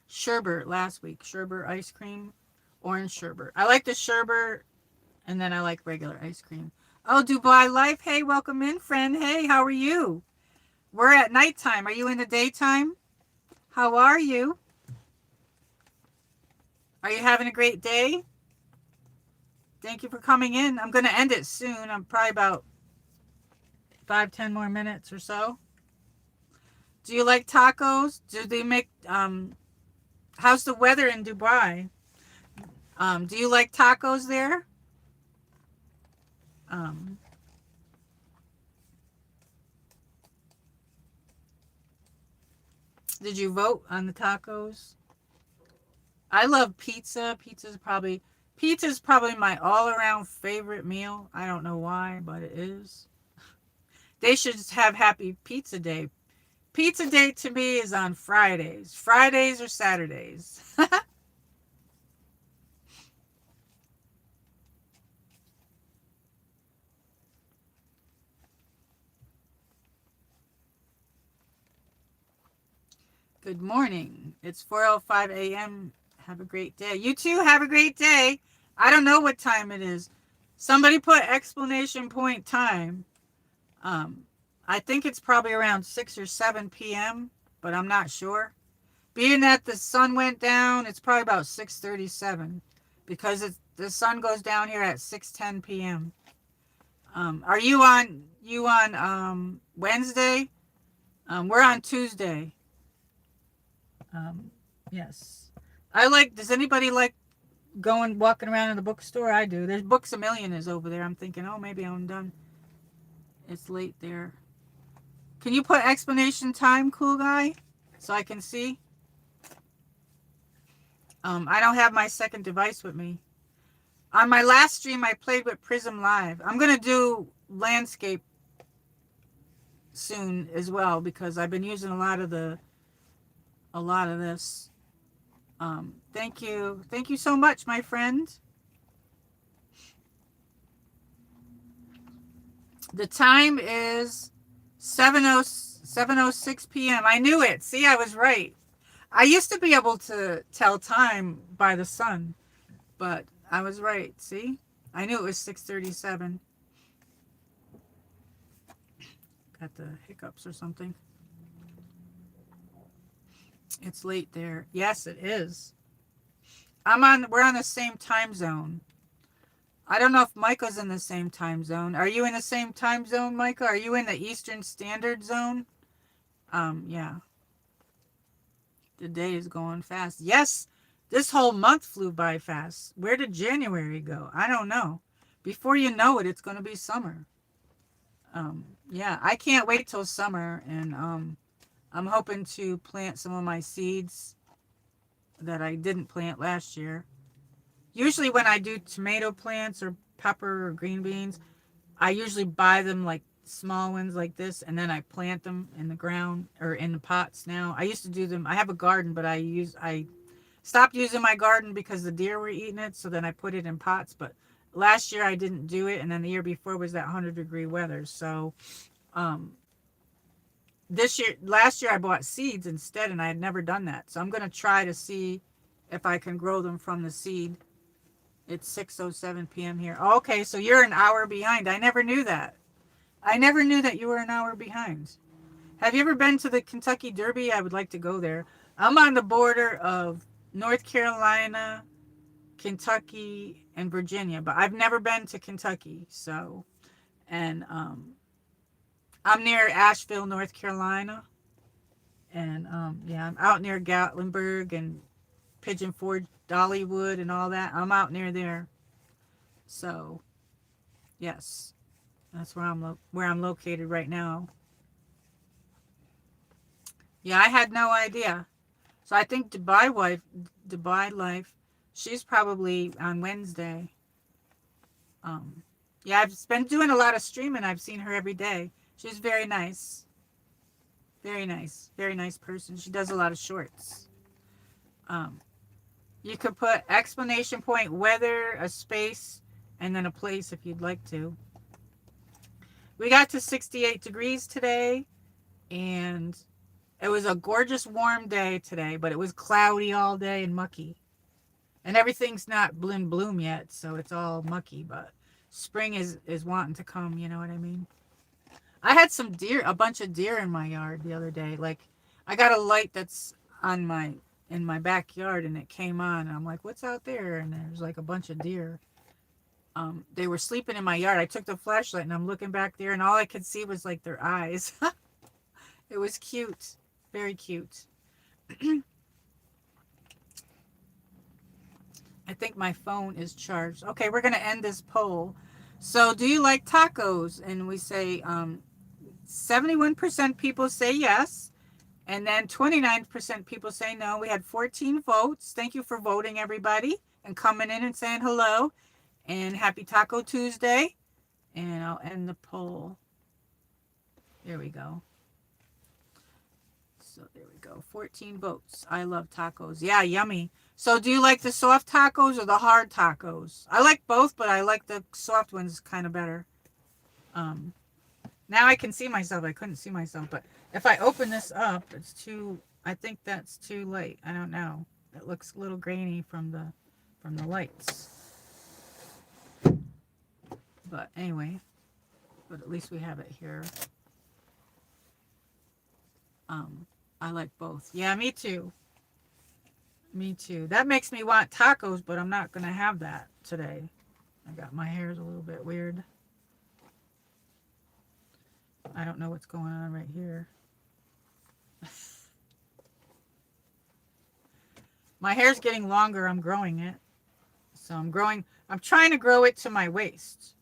sherbet last week. Sherbet ice cream, orange sherbet. I like the sherbet, and then I like regular ice cream. Oh, Dubai Life. Hey, welcome in, friend. Hey, how are you? We're at nighttime. Are you in the daytime? How are you? Are you having a great day? Thank you for coming in. I'm going to end it soon. I'm probably about 5-10 more minutes or so. Do you like tacos? Do they make, how's the weather in Dubai? Do you like tacos there? Did you vote on the tacos? I love pizza. Pizza's probably my all-around favorite meal. I don't know why, but it is. They should have Happy Pizza Day. Pizza Day to me is on Fridays. Fridays or Saturdays. Good morning. It's 4:05 a.m. Have a great day. You too, have a great day. I don't know what time it is. Somebody put explanation point time. I think it's probably around 6 or 7 p.m., but I'm not sure. Being that the sun went down, it's probably about 6:37 because the sun goes down here at 6:10 p.m. Are you on Wednesday? We're on Tuesday. Yes. Does anybody like walking around in the bookstore? I do. There's Books A Million is over there. I'm thinking, oh, maybe I'm done. It's late there. Can you put explanation time, cool guy, so I can see? I don't have my second device with me. On my last stream, I played with Prism Live. I'm going to do landscape soon as well because I've been using a lot of this. Thank you. Thank you so much, my friend. The time is 7:06 p.m. I knew it. See, I was right. I used to be able to tell time by the sun, but I was right. See? I knew it was 6:37. Got the hiccups or something. It's late there. Yes, it is. We're on the same time zone. I don't know if Micah's in the same time zone. Are you in the same time zone, Micah? Are you in the Eastern Standard Zone? Yeah. The day is going fast. Yes, this whole month flew by fast. Where did January go? I don't know. Before you know it, it's going to be summer. Yeah, I can't wait till summer, and I'm hoping to plant some of my seeds that I didn't plant last year. Usually when I do tomato plants or pepper or green beans, I usually buy them like small ones like this, and then I plant them in the ground or in the pots now. I used to do them. I have a garden, but I stopped using my garden because the deer were eating it, so then I put it in pots. But last year I didn't do it, and then the year before was that 100-degree weather. So last year I bought seeds instead, and I had never done that. So I'm going to try to see if I can grow them from the seed. It's 6:07 p.m. here. Okay, so you're an hour behind. I never knew that. I never knew that you were an hour behind. Have you ever been to the Kentucky Derby? I would like to go there. I'm on the border of North Carolina, Kentucky, and Virginia, but I've never been to Kentucky. So, and I'm near Asheville, North Carolina, and yeah, I'm out near Gatlinburg and Pigeon Forge, Dollywood, and all that. I'm out near there. So, yes, that's where I'm located right now. Yeah, I had no idea. So I think Dubai Life, she's probably on Wednesday. Yeah, I've been doing a lot of streaming. I've seen her every day. She's very nice. Very nice. Very nice person. She does a lot of shorts. You could put explanation point, weather, a space, and then a place if you'd like to. We got to 68 degrees today, and it was a gorgeous warm day today, but it was cloudy all day and mucky. And everything's not bloom yet, so it's all mucky, but spring is wanting to come, you know what I mean? I had a bunch of deer in my yard the other day. Like, I got a light that's in my backyard, and it came on, and I'm like, what's out there? And there's like a bunch of deer. They were sleeping in my yard. I took the flashlight, and I'm looking back there, and all I could see was like their eyes. It was cute. Very cute. I think my phone is charged. Okay, we're going to end this poll. So, do you like tacos? And we say 71% people say yes. And then 29% people say no. We had 14 votes. Thank you for voting, everybody, and coming in and saying hello. And happy Taco Tuesday. And I'll end the poll. There we go. So there we go. 14 votes. I love tacos. Yeah, yummy. So do you like the soft tacos or the hard tacos? I like both, but I like the soft ones kind of better. Now I can see myself. I couldn't see myself, but if I open this up, it's too, I think that's too light. I don't know. It looks a little grainy from the lights. But anyway, but at least we have it here. I like both. Yeah, me too. Me too. That makes me want tacos, but I'm not going to have that today. I got my hair's a little bit weird. I don't know what's going on right here. My hair's getting longer. I'm growing it. So I'm trying to grow it to my waist.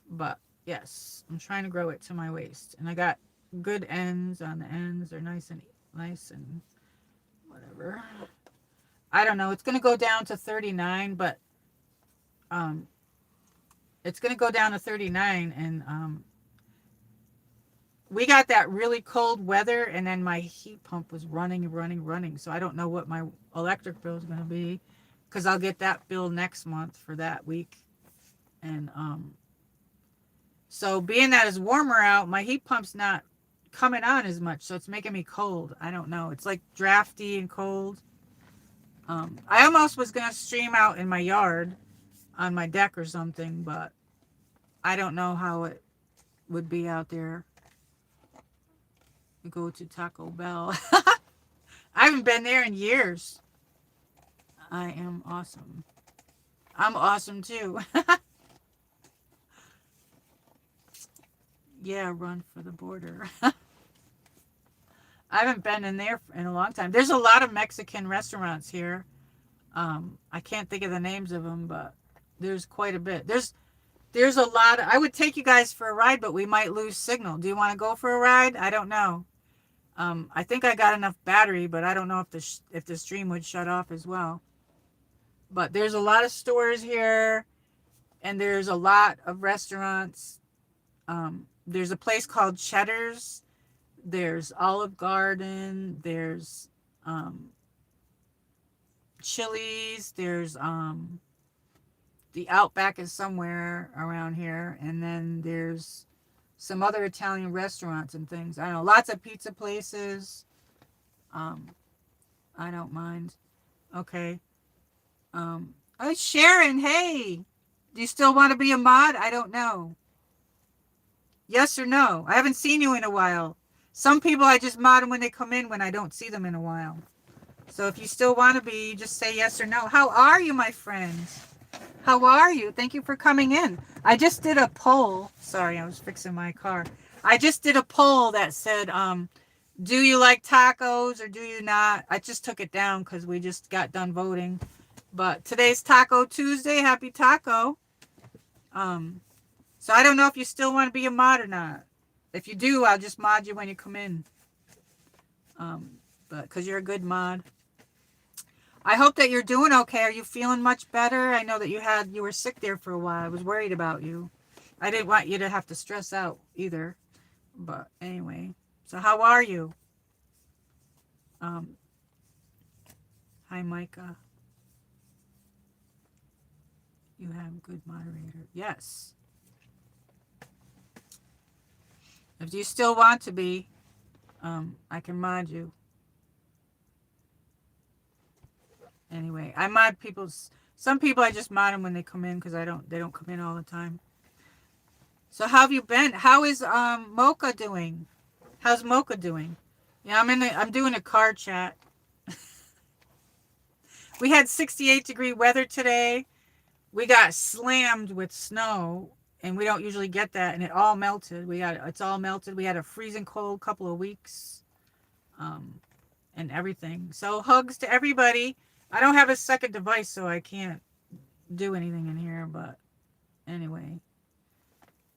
But yes, I'm trying to grow it to my waist. And I got good ends on the ends. They're nice and whatever. I don't know. It's going to go down to 39, but it's going to go down to 39 and we got that really cold weather and then my heat pump was running. So I don't know what my electric bill is going to be because I'll get that bill next month for that week. And so being that it's warmer out, my heat pump's not coming on as much. So it's making me cold. I don't know. It's like drafty and cold. I almost was going to stream out in my yard on my deck or something, but I don't know how it would be out there. Go to Taco Bell. I haven't been there in years. I am awesome. I'm awesome too. Yeah, run for the border. I haven't been in there in a long time. There's a lot of Mexican restaurants here. I can't think of the names of them, but there's quite a bit. There's a lot. I would take you guys for a ride, but we might lose signal. Do you want to go for a ride? I don't know. I think I got enough battery, but I don't know if the stream would shut off as well. But there's a lot of stores here, and there's a lot of restaurants. There's a place called Cheddar's. There's Olive Garden. There's Chili's. There's the Outback is somewhere around here, and then there's some other Italian restaurants and things. I don't know, lots of pizza places. I don't mind. Okay. Oh, Sharon, hey. Do you still want to be a mod? I don't know. Yes or no? I haven't seen you in a while. Some people I just mod them when they come in when I don't see them in a while. So if you still want to be, just say yes or no. How are you, my friends? How are you? Thank you for coming in. I just did a poll. Sorry, I was fixing my car. I just did a poll that said, do you like tacos or do you not? I just took it down because we just got done voting. But today's Taco Tuesday. Happy taco. So I don't know if you still want to be a mod or not. If you do, I'll just mod you when you come in. But because you're a good mod. I hope that you're doing okay. Are you feeling much better? I know that you were sick there for a while. I was worried about you. I didn't want you to have to stress out either. But anyway, so how are you? Hi, Micah. You have a good moderator. Yes. If you still want to be, I can mod you. Anyway, I mod some people I just mod them when they come in because they don't come in all the time. So how have you been? How is Mocha doing? How's Mocha doing? Yeah, I'm doing a car chat. We had 68-degree weather today. We got slammed with snow, and we don't usually get that, and it all melted. It's all melted. We had a freezing cold couple of weeks, and everything. So hugs to everybody. I don't have a second device, so I can't do anything in here, but anyway.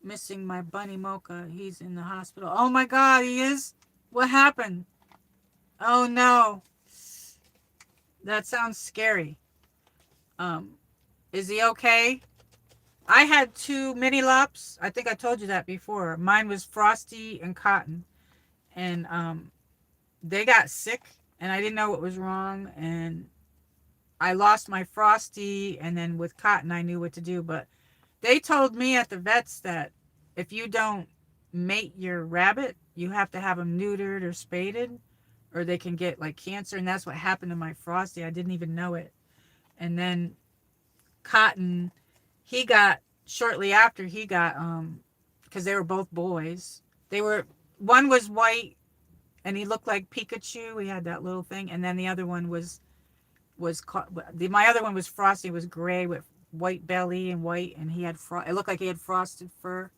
Missing my bunny Mocha. He's in the hospital. Oh my God, he is? What happened? Oh no. That sounds scary. Is he okay? I had 2 mini lops. I think I told you that before. Mine was Frosty and Cotton. And they got sick, and I didn't know what was wrong, and I lost my Frosty, and then with Cotton, I knew what to do. But they told me at the vets that if you don't mate your rabbit, you have to have them neutered or spaded, or they can get like cancer. And that's what happened to my Frosty. I didn't even know it. And then Cotton, he got shortly after he got, because they were both boys. One was white and he looked like Pikachu. He had that little thing. And then the other one my other one was Frosty, was gray with white belly and white, and it looked like he had frosted fur.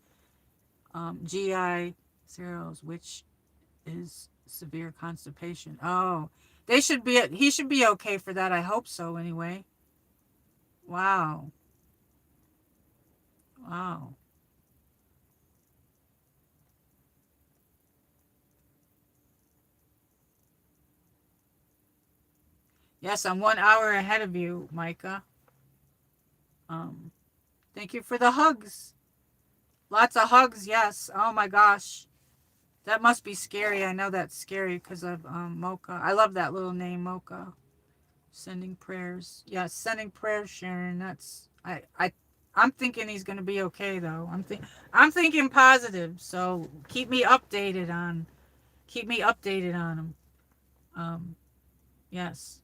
GI cereals, which is severe constipation. Oh, he should be okay for that. I hope so anyway. Wow. Wow. Yes, I'm 1 hour ahead of you, Micah. Um, Thank you for the hugs. Lots of hugs, yes. Oh my gosh. That must be scary. I know that's scary because of Mocha. I love that little name, Mocha. Sending prayers. Yeah, sending prayers, Sharon. I'm thinking he's gonna be okay though. I'm thinking positive. So keep me updated on him. Um, yes.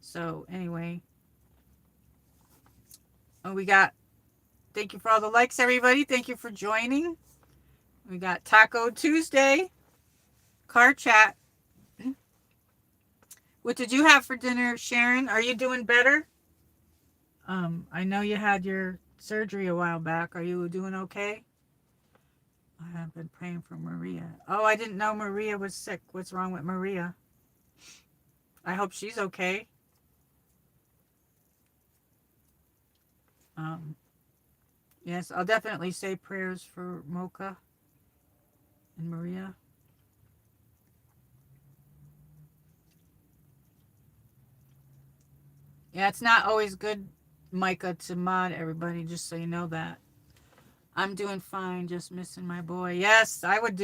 So anyway, we got. Thank you for all the likes, everybody. Thank you for joining. We got Taco Tuesday, car chat. What did you have for dinner, Sharon? Are you doing better? I know you had your surgery a while back. Are you doing okay? I have been praying for Maria. Oh, I didn't know Maria was sick. What's wrong with Maria? I hope she's okay. Um, yes, I'll definitely say prayers for Mocha and Maria. Yeah, it's not always good, Micah, to mod everybody, just so you know that. I'm doing fine, just missing my boy. Yes, I would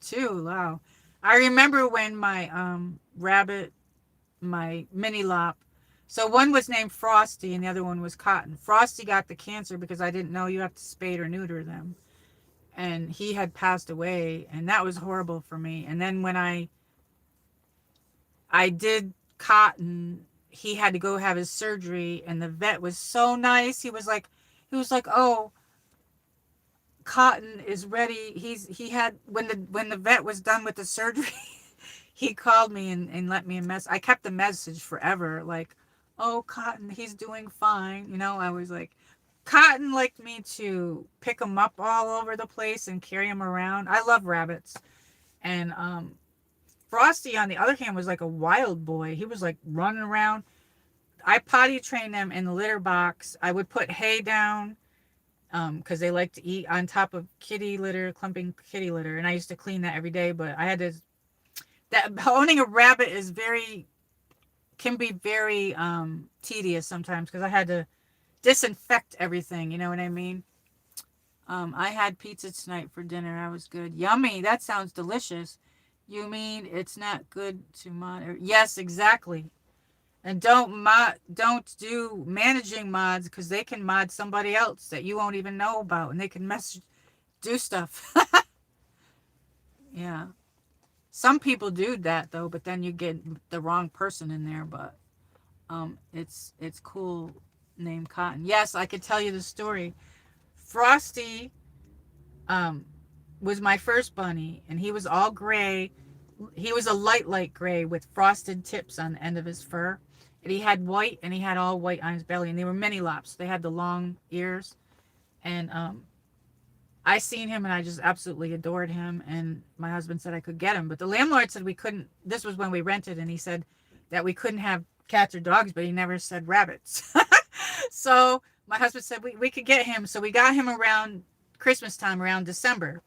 too. Wow. I remember when my mini lop, so one was named Frosty and the other one was Cotton. Frosty got the cancer because I didn't know you have to spade or neuter them. And he had passed away, and that was horrible for me. And then when I did Cotton, he had to go have his surgery, and the vet was so nice. He was like, "Oh, Cotton is ready." He had when the vet was done with the surgery, he called me and let me a mess. I kept the message forever, like, "Oh, Cotton, he's doing fine." I was like, Cotton liked me to pick him up all over the place and carry him around. I love rabbits. And Frosty, on the other hand, was like a wild boy. He was like running around. I potty trained them in the litter box. I would put hay down because they like to eat on top of clumping kitty litter. And I used to clean that every day, but owning a rabbit can be very tedious sometimes because I had to disinfect everything. You know what I mean? I had pizza tonight for dinner. I was good. Yummy. That sounds delicious. You mean it's not good to mod? Yes, exactly. And don't do managing mods because they can mod somebody else that you won't even know about, and they can do stuff. Yeah. Some people do that though, but then you get the wrong person in there. But it's cool. Name Cotton. Yes, I could tell you the story. Frosty was my first bunny, and he was all gray. He was a light gray with frosted tips on the end of his fur. And he had white, and he had all white on his belly, and they were mini lops. They had the long ears. And I seen him, and I just absolutely adored him. And my husband said I could get him, but the landlord said we couldn't. This was when we rented, and he said that we couldn't have cats or dogs, but he never said rabbits. So my husband said we could get him. So we got him around Christmas time, around December.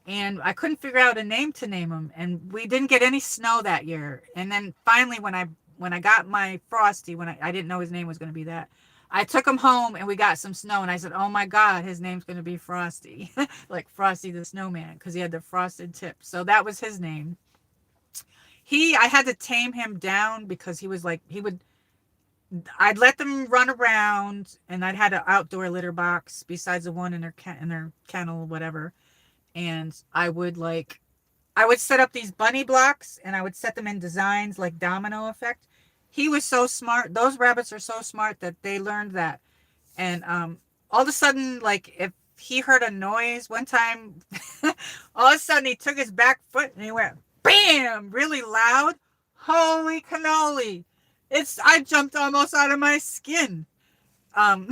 And I couldn't figure out a name to name him. And we didn't get any snow that year. And then finally, when I got my Frosty, when I didn't know his name was going to be that, I took him home and we got some snow. And I said, "Oh my God, his name's going to be Frosty," like Frosty the Snowman, because he had the frosted tips. So that was his name. I had to tame him down because he was like, I'd let them run around, and I'd had an outdoor litter box besides the one in their kennel, whatever. And I would set up these bunny blocks, and I would set them in designs like domino effect. He was so smart. Those rabbits are so smart that they learned that. And all of a sudden, like if he heard a noise one time, all of a sudden he took his back foot and he went bam really loud. Holy cannoli. I jumped almost out of my skin. Um,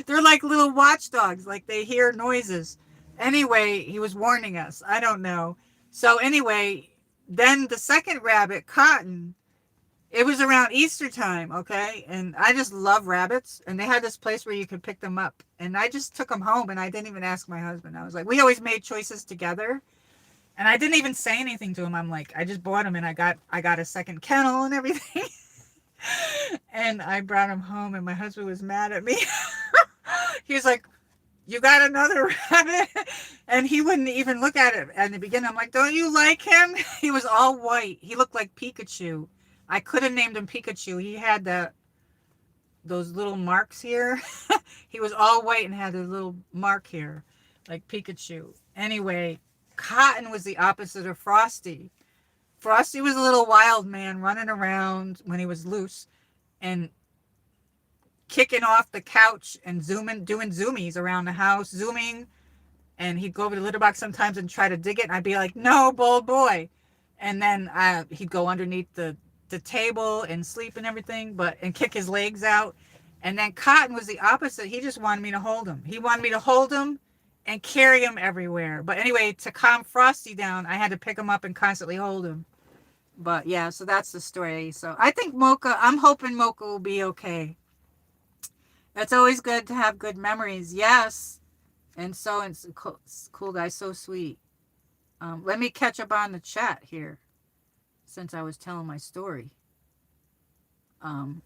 they're like little watchdogs, like they hear noises. Anyway, he was warning us. I don't know. So anyway, then the second rabbit, Cotton, it was around Easter time, okay? And I just love rabbits. And they had this place where you could pick them up. And I just took them home and I didn't even ask my husband. I was like, we always made choices together. And I didn't even say anything to him. I'm like, I just bought him and I got a second kennel and everything. And I brought him home and my husband was mad at me. He was like, you got another rabbit? And he wouldn't even look at it at the beginning. I'm like, don't you like him? He was all white. He looked like Pikachu. I could have named him Pikachu. He had those little marks here. He was all white and had a little mark here, like Pikachu. Anyway, Cotton was the opposite of Frosty. Frosty was a little wild man running around when he was loose and kicking off the couch and doing zoomies around the house, zooming. And he'd go over to the litter box sometimes and try to dig it. And I'd be like, no, bold boy. And then he'd go underneath the table and sleep and everything, and kick his legs out. And then Cotton was the opposite. He just wanted me to hold him. He wanted me to hold him and carry him everywhere. But anyway, to calm Frosty down, I had to pick him up and constantly hold him. But yeah, so that's the story. So I think I'm hoping Mocha will be okay. It's always good to have good memories. Yes. And so it's cool guy, so sweet. Let me catch up on the chat here since I was telling my story. I'm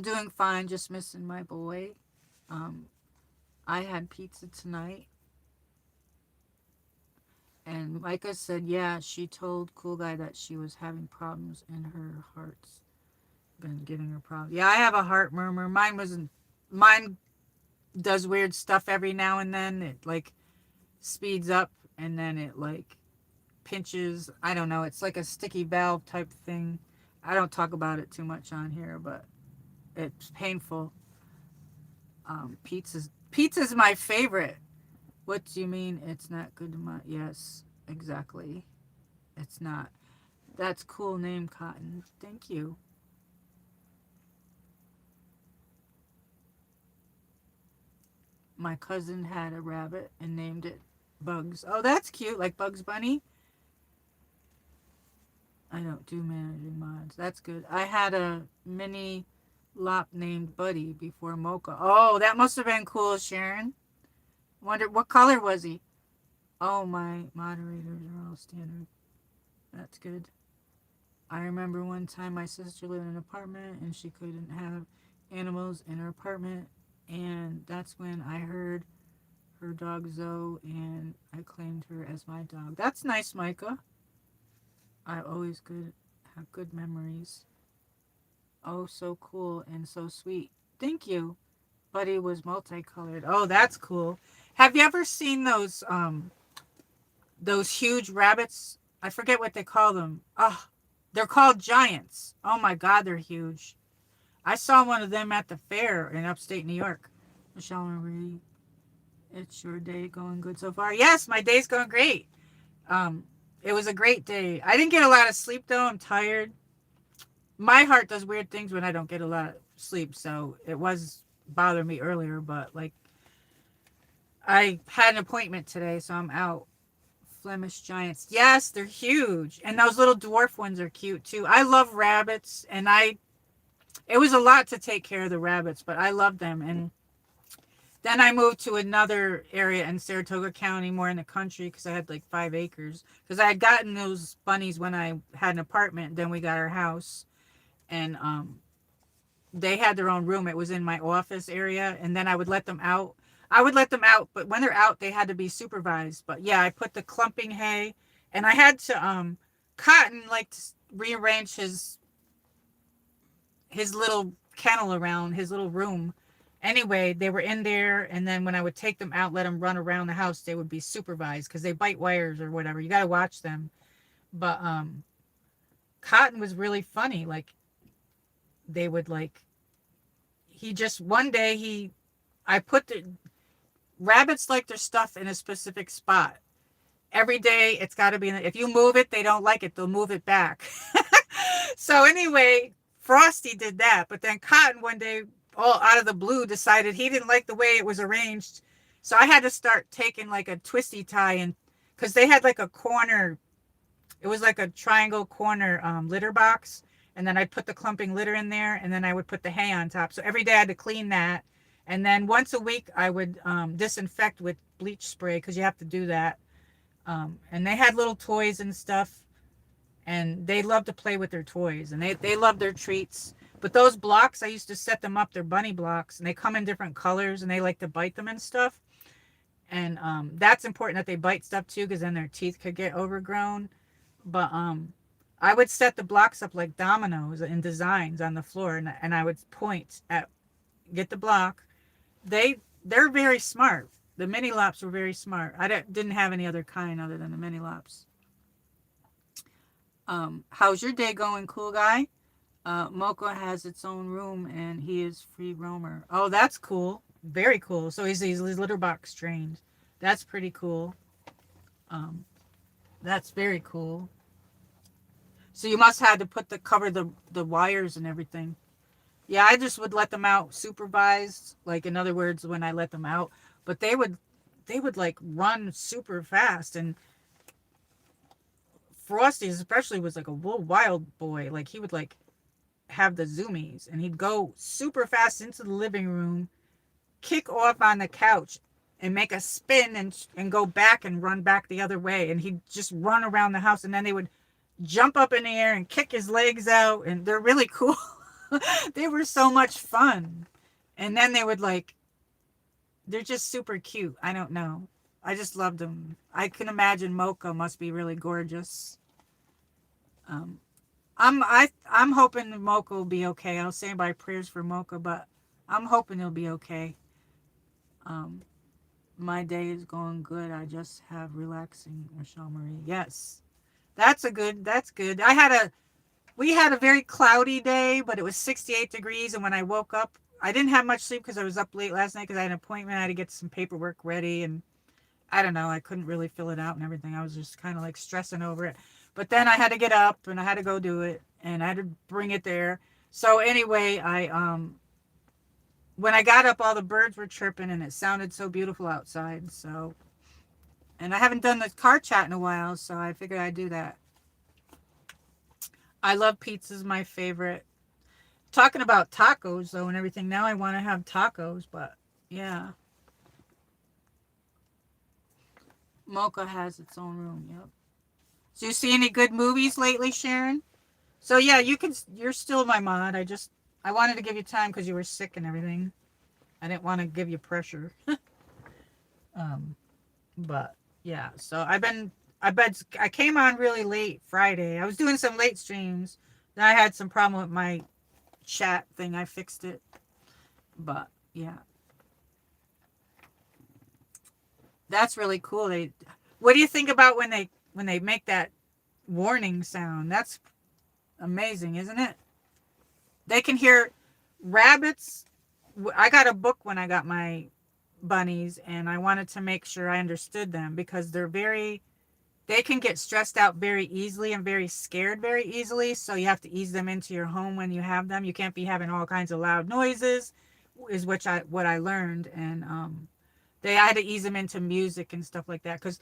doing fine, just missing my boy. I had pizza tonight. And Micah said, yeah, she told Cool Guy that she was having problems in her heart's been giving her problems. Yeah, I have a heart murmur. Mine does weird stuff every now and then. It like speeds up and then it like pinches. I don't know. It's like a sticky valve type thing. I don't talk about it too much on here, but it's painful. Pizza's my favorite. What do you mean it's not good to my... Yes, exactly. It's not. That's cool name, Cotton. Thank you. My cousin had a rabbit and named it Bugs. Oh, that's cute. Like Bugs Bunny. I don't do managing mods. That's good. I had a mini lop named Buddy before Mocha. Oh, that must have been cool, Sharon. Wonder what color was he? Oh, my moderators are all standard. That's good. I remember one time my sister lived in an apartment and she couldn't have animals in her apartment. And that's when I heard her dog Zoe and I claimed her as my dog. That's nice, Micah. I always have good memories. Oh, so cool and so sweet. Thank you. Buddy was multicolored. Oh, that's cool. Have you ever seen those huge rabbits? I forget what they call them. Oh, they're called giants. Oh my God, they're huge. I saw one of them at the fair in upstate New York. MichelleMarie, it's your day going good so far? Yes, my day's going great. It was a great day. I didn't get a lot of sleep though. I'm tired. My heart does weird things when I don't get a lot of sleep, so it was bothering me earlier, but like I had an appointment today, so I'm out. Flemish giants. Yes, they're huge. And those little dwarf ones are cute too. I love rabbits, and it was a lot to take care of the rabbits, but I love them. And then I moved to another area in Saratoga County, more in the country, because I had like 5 acres. Because I had gotten those bunnies when I had an apartment. Then we got our house, and they had their own room. It was in my office area, and then I would let them out. But when they're out, they had to be supervised. But yeah, I put the clumping hay, and I had to Cotton liked to rearrange his little kennel around his little room. Anyway, they were in there, and then when I would take them out, let them run around the house, they would be supervised because they bite wires or whatever. You got to watch them. But Cotton was really funny. Like they would he just, one day I put the, rabbits like their stuff in a specific spot. Every day it's got to be, if you move it, they don't like it. They'll move it back. So anyway, Frosty did that. But then Cotton one day, all out of the blue, decided he didn't like the way it was arranged. So I had to start taking like a twisty tie, and because they had like a corner, it was like a triangle corner litter box. And then I'd put the clumping litter in there, and then I would put the hay on top. So every day I had to clean that. And then once a week I would disinfect with bleach spray, because you have to do that. And they had little toys and stuff, and they love to play with their toys, and they love their treats. But those blocks, I used to set them up, they're bunny blocks, and they come in different colors, and they like to bite them and stuff. And that's important that they bite stuff too, because then their teeth could get overgrown. But I would set the blocks up like dominoes in designs on the floor, and I would point at, get the block. They're very smart. The mini lops were very smart. I didn't have any other kind other than the mini lops. How's your day going, cool guy? Mocha has its own room and he is free roamer. Oh, that's cool. Very cool. So he's litter box trained. That's pretty cool. That's very cool. So you must have to cover the wires and everything. Yeah, I just would let them out supervised, like in other words, when I let them out. But they would like run super fast, and Frosty especially was like a little wild boy. Like he would like have the zoomies, and he'd go super fast into the living room, kick off on the couch, and make a spin and go back and run back the other way. And he'd just run around the house, and then they would jump up in the air and kick his legs out, and they're really cool. They were so much fun. And then they would like, they're just super cute. I don't know. I just loved them. I can imagine Mocha must be really gorgeous. I'm hoping Mocha will be okay. I'll say my prayers for Mocha, but I'm hoping he'll be okay. My day is going good. I just have relaxing, MichelleMarie. Yes. That's good. We had a very cloudy day, but it was 68 degrees. And when I woke up, I didn't have much sleep because I was up late last night because I had an appointment. I had to get some paperwork ready, and I don't know. I couldn't really fill it out and everything. I was just kind of like stressing over it. But then I had to get up and I had to go do it, and I had to bring it there. So anyway, when I got up, all the birds were chirping and it sounded so beautiful outside. So, and I haven't done the car chat in a while, so I figured I'd do that. I love pizza's my favorite. Talking about tacos though and everything, now I want to have tacos, but yeah. Mocha has its own room, yep. So you see any good movies lately, Sharon? So yeah, you're still my mod. I wanted to give you time because you were sick and everything. I didn't want to give you pressure. But yeah, so I came on really late Friday. I was doing some late streams. Then I had some problem with my chat thing. I fixed it. But yeah. That's really cool. What do you think about when they make that warning sound? That's amazing, isn't it? They can hear rabbits. I got a book when I got my bunnies, and I wanted to make sure I understood them because they can get stressed out very easily and very scared very easily. So you have to ease them into your home when you have them. You can't be having all kinds of loud noises, is what I learned. And I had to ease them into music and stuff like that, because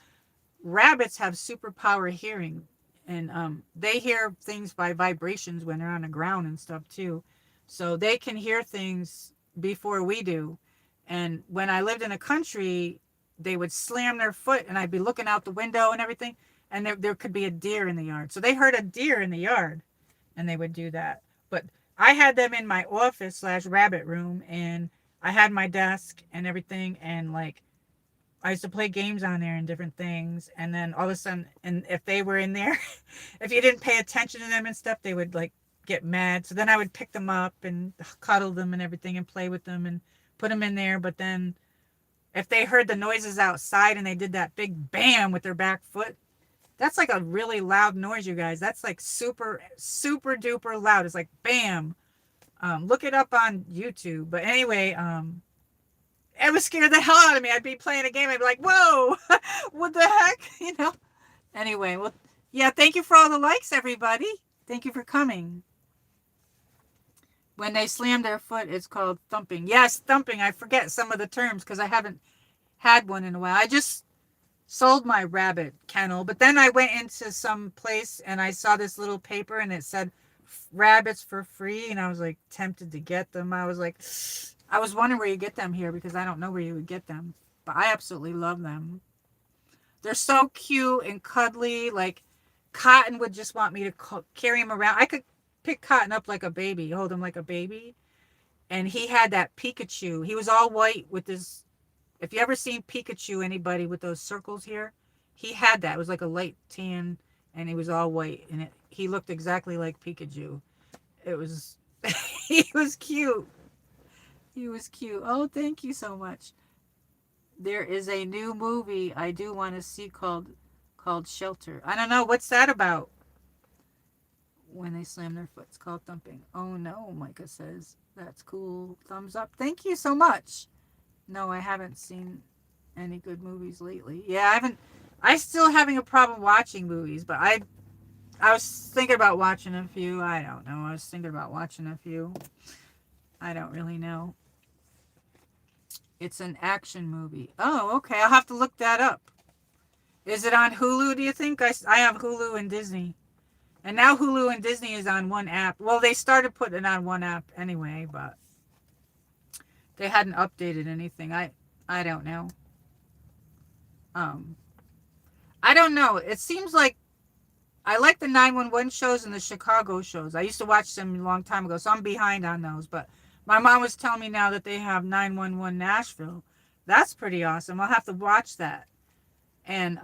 rabbits have superpower hearing, and they hear things by vibrations when they're on the ground and stuff too. So they can hear things before we do. And when I lived in the country, they would slam their foot, and I'd be looking out the window and everything, and there could be a deer in the yard. So they heard a deer in the yard, and they would do that. But I had them in my office / rabbit room, and I had my desk and everything, and like I used to play games on there and different things. And then all of a sudden, and if they were in there, if you didn't pay attention to them and stuff, they would like get mad. So then I would pick them up and cuddle them and everything and play with them and put them in there. But then if they heard the noises outside and they did that big bam with their back foot, that's like a really loud noise, you guys. That's like super, super duper loud. It's like bam. Look it up on YouTube. But anyway, it was scared the hell out of me. I'd be playing a game. I'd be like, whoa, what the heck? You know? Anyway, well, yeah, thank you for all the likes, everybody. Thank you for coming. When they slam their foot, it's called thumping. Yes, thumping. I forget some of the terms because I haven't had one in a while. I just sold my rabbit kennel, but then I went into some place and I saw this little paper and it said rabbits for free, and I was like tempted to get them. I was like, I was wondering where you get them here because I don't know where you would get them, but I absolutely love them. They're so cute and cuddly. Like Cotton would just want me to carry him around. I could pick Cotton up like a baby, hold him like a baby. And he had that Pikachu. He was all white with this. If you ever seen Pikachu, anybody with those circles here, he had that. It was like a light tan, and he was all white, and he looked exactly like Pikachu. It was, he was cute. He was cute. Oh, thank you so much. There is a new movie I do want to see called Shelter. I don't know. What's that about? When they slam their foot, it's called thumping. Oh no, Micah says. That's cool. Thumbs up. Thank you so much. No, I haven't seen any good movies lately. Yeah, I haven't. I still having a problem watching movies, but I was thinking about watching a few. I don't know. I was thinking about watching a few. I don't really know. It's an action movie. Oh, okay. I'll have to look that up. Is it on Hulu, do you think? I have Hulu and Disney. And now Hulu and Disney is on one app. Well, they started putting it on one app anyway, but they hadn't updated anything. I don't know. I don't know. It seems like I like the 911 shows and the Chicago shows. I used to watch them a long time ago, so I'm behind on those. But my mom was telling me now that they have 911 Nashville. That's pretty awesome. I'll have to watch that. And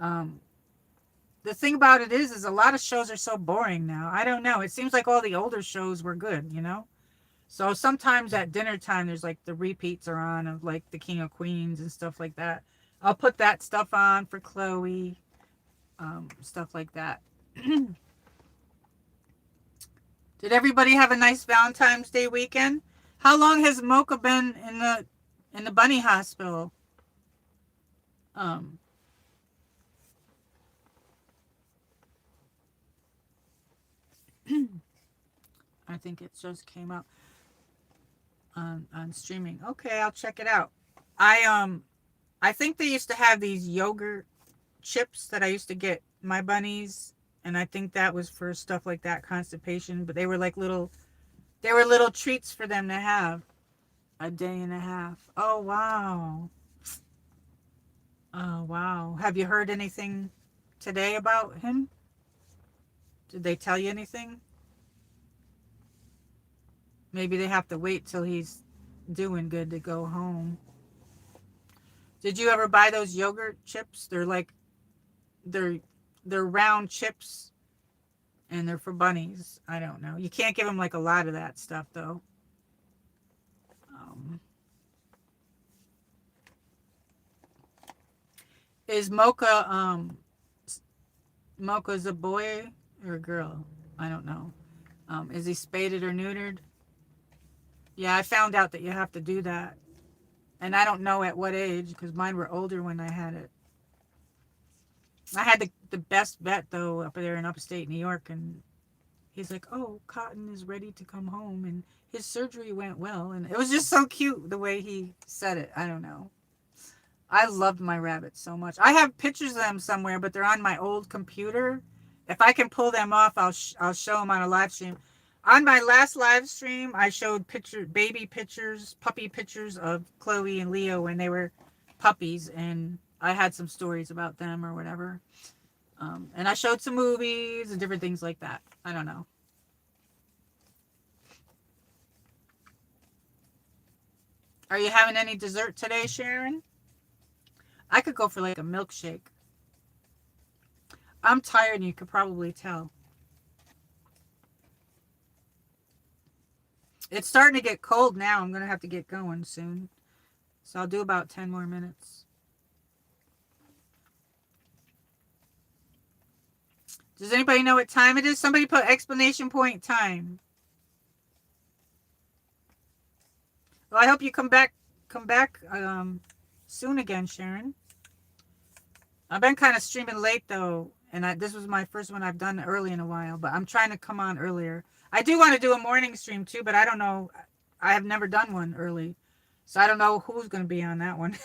the thing about it is a lot of shows are so boring now. I don't know. It seems like all the older shows were good, you know? So sometimes at dinner time, there's like the repeats are on of like the King of Queens and stuff like that. I'll put that stuff on for Chloe, stuff like that. Did everybody have a nice Valentine's Day weekend? How long has Mocha been in the bunny hospital? I think it just came out on streaming. Okay, I'll check it out. I think they used to have these yogurt chips that I used to get my bunnies, and I think that was for stuff like that, constipation, but they were like little treats for them to have a day and a half. Oh wow. Oh wow. Have you heard anything today about him? Did they tell you anything? Maybe they have to wait till he's doing good to go home. Did you ever buy those yogurt chips? They're like, they're round chips, and they're for bunnies. I don't know. You can't give them like a lot of that stuff though. Is Mocha's a boy or a girl? I don't know. Is he spaded or neutered? Yeah, I found out that you have to do that. And I don't know at what age, because mine were older when I had it. I had the best vet, though, up there in upstate New York. And he's like, oh, Cotton is ready to come home. And his surgery went well. And it was just so cute the way he said it. I don't know. I loved my rabbits so much. I have pictures of them somewhere, but they're on my old computer. If I can pull them off, I'll show them on a live stream. On my last live stream, I showed baby pictures, puppy pictures of Chloe and Leo when they were puppies, and I had some stories about them or whatever. And I showed some movies and different things like that. I don't know. Are you having any dessert today, Sharon? I could go for like a milkshake. I'm tired, and you could probably tell. It's starting to get cold now. I'm going to have to get going soon. So I'll do about 10 more minutes. Does anybody know what time it is? Somebody put exclamation point time. Well, I hope you come back soon again, Sharon. I've been kind of streaming late though, and this was my first one I've done early in a while, but I'm trying to come on earlier. I do want to do a morning stream too, but I don't know. I have never done one early, so I don't know who's going to be on that one.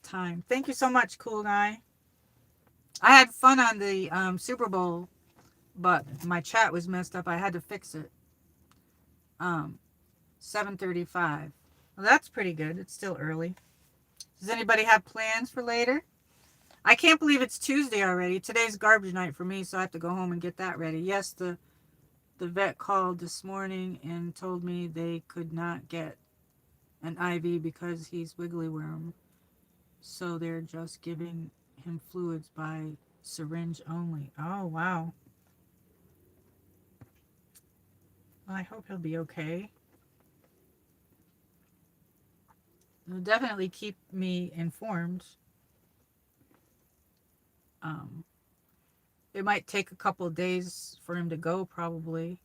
Time. Thank you so much, Cool Guy. I had fun on the Super Bowl, but my chat was messed up. I had to fix it. 7:35. Well, that's pretty good. It's still early. Does anybody have plans for later? I can't believe it's Tuesday already. Today's garbage night for me, so I have to go home and get that ready. Yes, the vet called this morning and told me they could not get an IV because he's wiggly worm. So they're just giving him fluids by syringe only. Oh, wow. Well, I hope he'll be okay. It'll definitely keep me informed. It might take a couple of days for him to go, probably.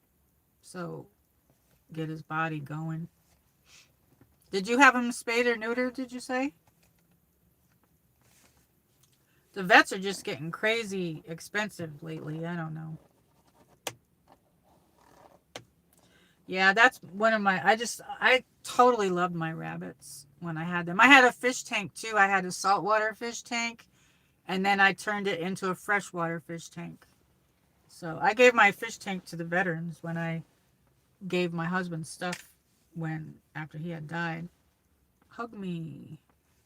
So, get his body going. Did you have him spayed or neutered, did you say? The vets are just getting crazy expensive lately. I don't know. Yeah, that's one of my... I totally loved my rabbits when I had them. I had a fish tank, too. I had a saltwater fish tank. And then I turned it into a freshwater fish tank. So I gave my fish tank to the veterans when I gave my husband stuff after he had died. Hug me.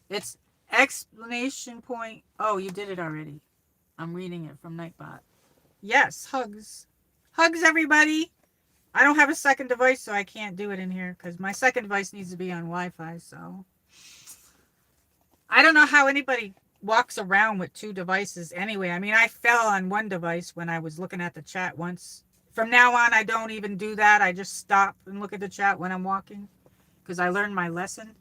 It's explanation point. Oh, you did it already. I'm reading it from Nightbot. Yes, hugs. Hugs, everybody. I don't have a second device, so I can't do it in here because my second device needs to be on Wi-Fi. So I don't know how anybody walks around with two devices anyway. I mean, I fell on one device when I was looking at the chat once. From now on, I don't even do that. I just stop and look at the chat when I'm walking because I learned my lesson.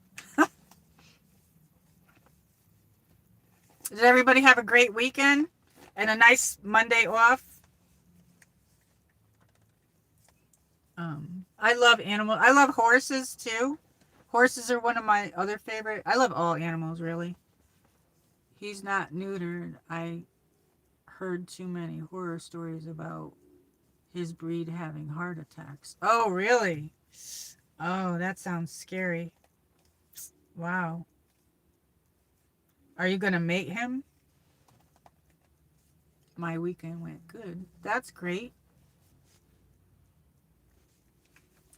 Did everybody have a great weekend and a nice Monday off? I love animals. I love horses too. Horses are one of my other favorite. I love all animals, really. He's not neutered. I heard too many horror stories about his breed having heart attacks. Oh, really? Oh, that sounds scary. Wow. Are you going to mate him? My weekend went good. That's great.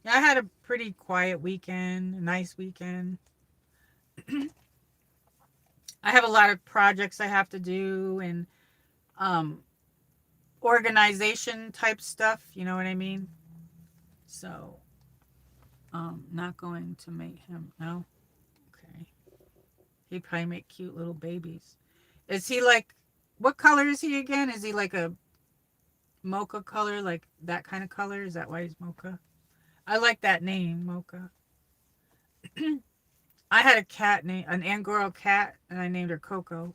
Yeah, I had a pretty quiet weekend, a nice weekend. I have a lot of projects I have to do and organization type stuff, you know what I mean? So, not going to mate him, no? Okay. He'd probably make cute little babies. Is he like, what color is he again? Is he like a mocha color, like that kind of color? Is that why he's mocha? I like that name, mocha. I had a cat named, an Angora cat, and I named her Coco.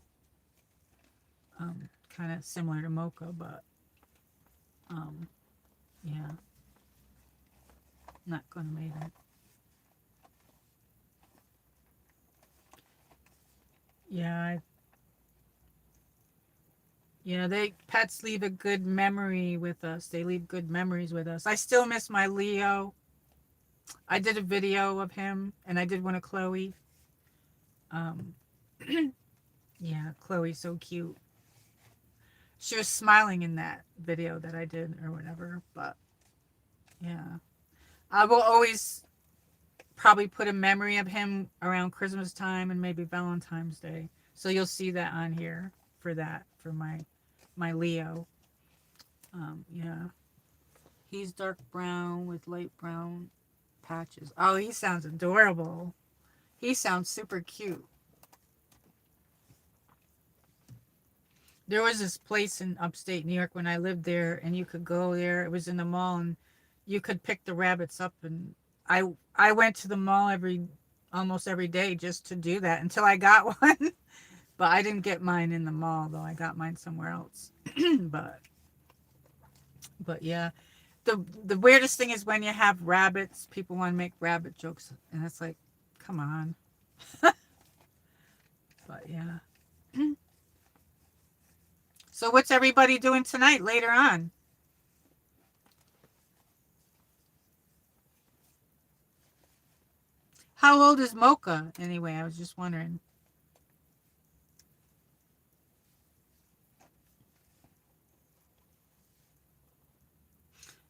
Kind of similar to mocha, but, yeah. Not going to mate her. Yeah, pets leave a good memory with us. They leave good memories with us. I still miss my Leo. I did a video of him, and I did one of Chloe. Yeah, Chloe's so cute. She was smiling in that video that I did or whatever, but yeah. I will always probably put a memory of him around Christmas time and maybe Valentine's Day. So you'll see that on here for that, for my Leo. Yeah. He's dark brown with light brown patches. Oh, he sounds adorable. He sounds super cute. There was this place in upstate New York when I lived there, and you could go there. It was in the mall, and you could pick the rabbits up. And I went to the mall almost every day just to do that until I got one. But I didn't get mine in the mall, though. I got mine somewhere else. but yeah, The weirdest thing is when you have rabbits, people want to make rabbit jokes, and it's like, come on. But yeah. So what's everybody doing tonight later on? How old is Mocha anyway? I was just wondering.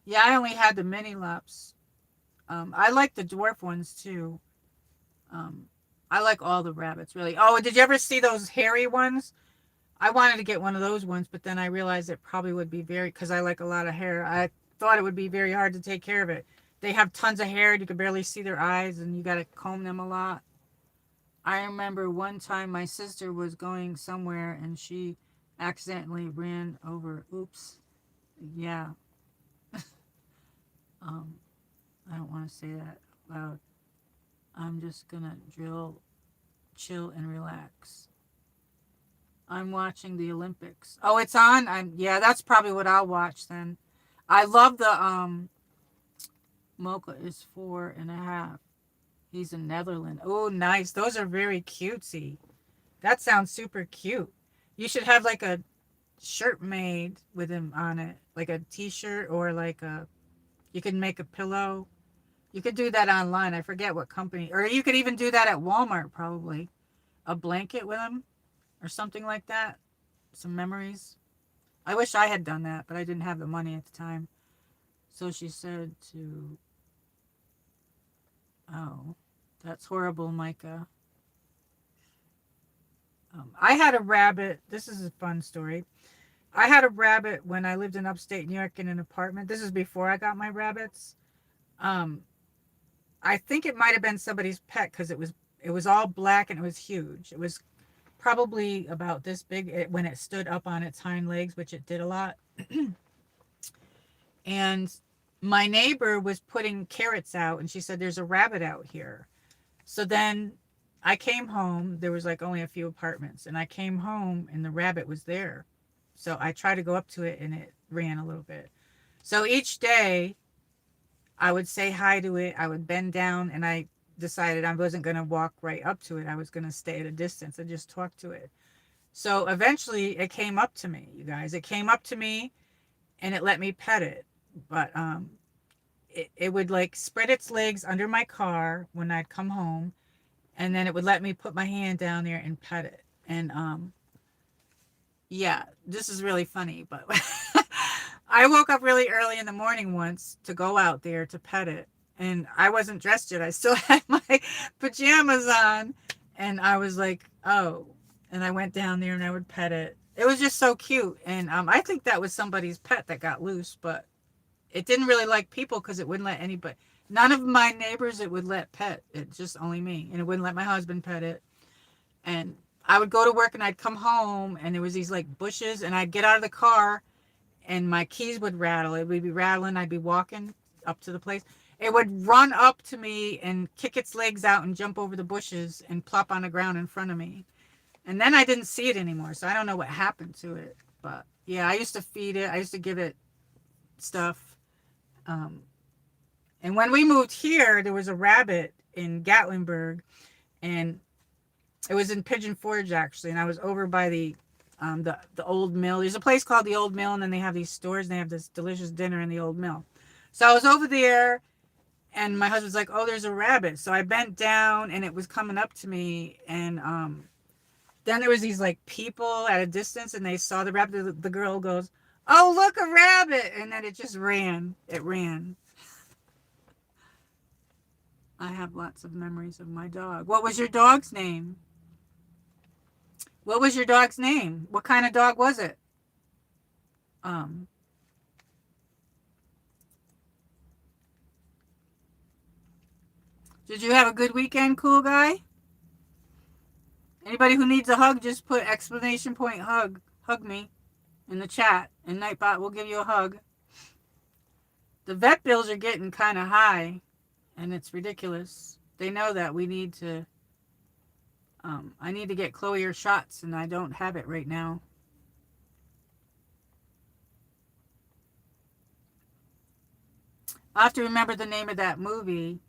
Yeah, I only had the mini lops. I like the dwarf ones too. Um, I like all the rabbits really. Oh, did you ever see those hairy ones? I wanted to get one of those ones, but then I realized it probably would be very, because I like a lot of hair. I thought it would be very hard to take care of it. They have tons of hair. You can barely see their eyes, and you got to comb them a lot. I remember one time my sister was going somewhere, and she accidentally ran over. Oops. Yeah. Um, I don't want to say that loud. I'm just gonna chill, and relax. I'm watching the Olympics. Oh, it's on. Yeah, that's probably what I'll watch then. I love the Mocha is 4.5. He's in Netherlands. Oh, nice. Those are very cutesy. That sounds super cute. You should have like a shirt made with him on it, like a t-shirt or like a. You could make a pillow. You could do that online. I forget what company, or you could even do that at Walmart probably. A blanket with him or something like that. Some memories. I wish I had done that, but I didn't have the money at the time. So she said to, oh, that's horrible, Micah. I had a rabbit. This is a fun story. I had a rabbit when I lived in upstate New York in an apartment. This is before I got my rabbits. Um, I think it might have been somebody's pet because it was all black and it was huge. It was probably about this big when it stood up on its hind legs, which it did a lot. And my neighbor was putting carrots out, and she said, "There's a rabbit out here." So then I came home. There was like only a few apartments, and I came home, and the rabbit was there. So I tried to go up to it, and it ran a little bit. So each day I would say hi to it. I would bend down, and I decided I wasn't going to walk right up to it. I was going to stay at a distance and just talk to it. So eventually it came up to me, you guys. It came up to me and it let me pet it. But it would like spread its legs under my car when I'd come home, and then it would let me put my hand down there and pet it. And yeah, this is really funny, but I woke up really early in the morning once to go out there to pet it, and I wasn't dressed yet. I still had my pajamas on, and I was like, oh, and I went down there and I would pet it. It was just so cute, and I think that was somebody's pet that got loose, but it didn't really like people because it wouldn't let anybody. None of my neighbors it would let pet. It's just only me, and it wouldn't let my husband pet it. And I would go to work and I'd come home and there was these like bushes, and I'd get out of the car and my keys would rattle. It would be rattling. I'd be walking up to the place. It would run up to me and kick its legs out and jump over the bushes and plop on the ground in front of me. And then I didn't see it anymore, so I don't know what happened to it. But yeah, I used to feed it. I used to give it stuff. Um, and when we moved here, there was a rabbit in Gatlinburg, and it was in Pigeon Forge actually. And I was over by the old mill. There's a place called the Old Mill, and then they have these stores, and they have this delicious dinner in the Old Mill. So I was over there, and my husband's like, "Oh, there's a rabbit." So I bent down, and it was coming up to me, and then there was these like people at a distance, and they saw the rabbit. The girl goes, "Oh, look, a rabbit!" And then it just ran. It ran. I have lots of memories of my dog. What was your dog's name? What was your dog's name? What kind of dog was it? Um, did you have a good weekend, cool guy? Anybody who needs a hug, just put exclamation point hug. Hug me in the chat, and Nightbot will give you a hug. The vet bills are getting kind of high, and it's ridiculous. They know that we need to. I need to get Chloe her shots, and I don't have it right now. I have to remember the name of that movie.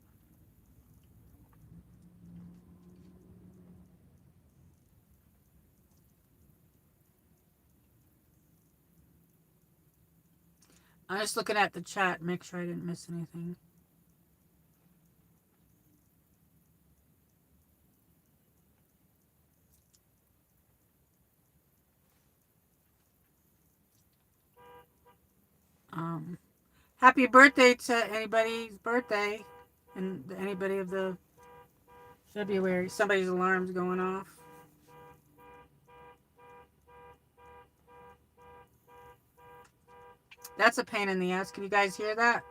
I'm just looking at the chat, make sure I didn't miss anything. Happy birthday to anybody's birthday, and anybody of the February. Somebody's alarm's going off. That's a pain in the ass. Can you guys hear that?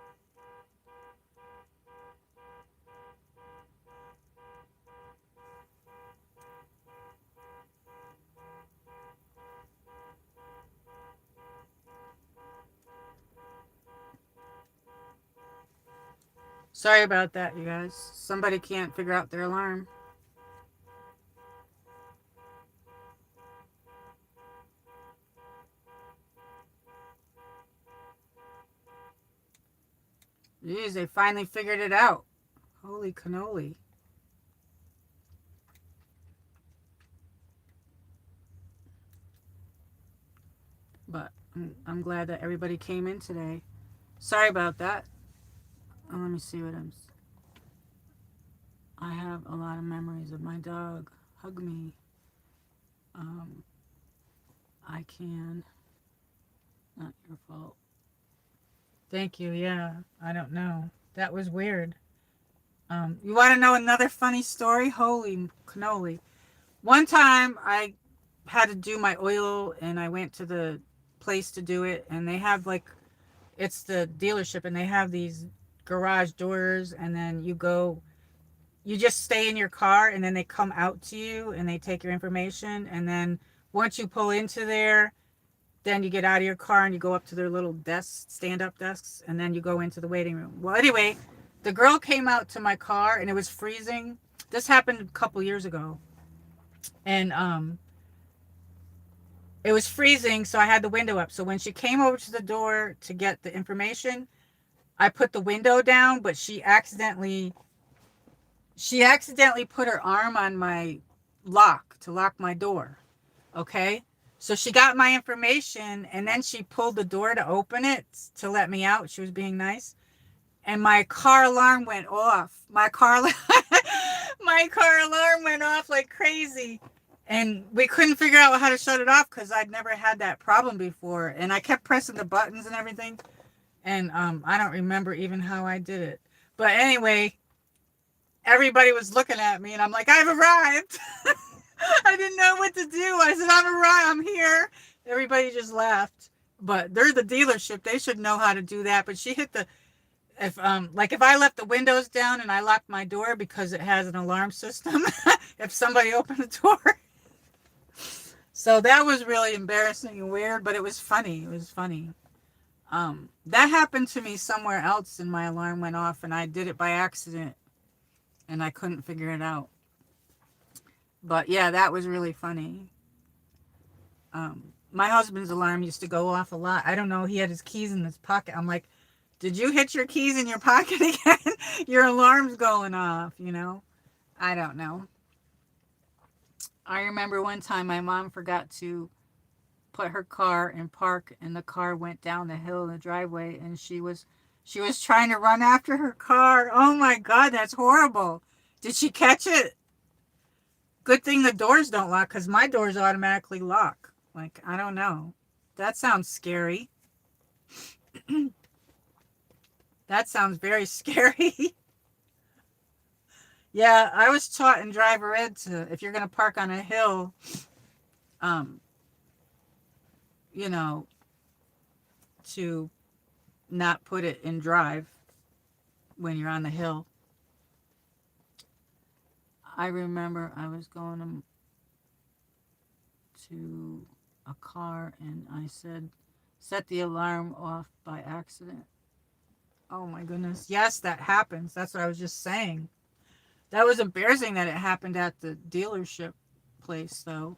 Sorry about that, you guys. Somebody can't figure out their alarm. Jeez, they finally figured it out. Holy cannoli. But I'm glad that everybody came in today. Sorry about that. Let me see what I have a lot of memories of my dog. Hug me. I can. Not your fault. Thank you. Yeah, I don't know. That was weird. You want to know another funny story? Holy cannoli. One time I had to do my oil and I went to the place to do it, and they have like, it's the dealership, and they have these garage doors, and then you just stay in your car, and then they come out to you and they take your information, and then once you pull into there, then you get out of your car and you go up to their little desks, stand-up desks, and then you go into the waiting room. Well, anyway, the girl came out to my car and it was freezing. This happened a couple years ago. And it was freezing, so I had the window up. So when she came over to the door to get the information, I put the window down, but she accidentally put her arm on my lock to lock my door. Okay? So she got my information, and then she pulled the door to open it to let me out. She was being nice. And my car alarm went off. My car alarm went off like crazy. And we couldn't figure out how to shut it off because I'd never had that problem before. And I kept pressing the buttons and everything. And I don't remember even how I did it. But anyway, everybody was looking at me, and I'm like, I've arrived. I didn't know what to do. I said, I'm arrived. I'm here. Everybody just laughed. But they're the dealership. They should know how to do that. But she hit if I left the windows down and I locked my door because it has an alarm system, if somebody opened the door. So that was really embarrassing and weird, but it was funny. It was funny. That happened to me somewhere else, and my alarm went off, and I did it by accident, and I couldn't figure it out. But yeah, that was really funny. My husband's alarm used to go off a lot. I don't know. He had his keys in his pocket. I'm like, did you hit your keys in your pocket again? Your alarm's going off, you know? I don't know. I remember one time my mom forgot to put her car in park, and the car went down the hill in the driveway, and she was trying to run after her car. Oh my God, that's horrible. Did she catch it? Good thing the doors don't lock, because my doors automatically lock. Like, I don't know. That sounds scary. That sounds very scary. Yeah, I was taught in driver ed to, if you're going to park on a hill, to not put it in drive when you're on the hill. I remember I was going to a car, and I said, set the alarm off by accident. Oh my goodness. Yes, that happens. That's what I was just saying. That was embarrassing that it happened at the dealership place, though.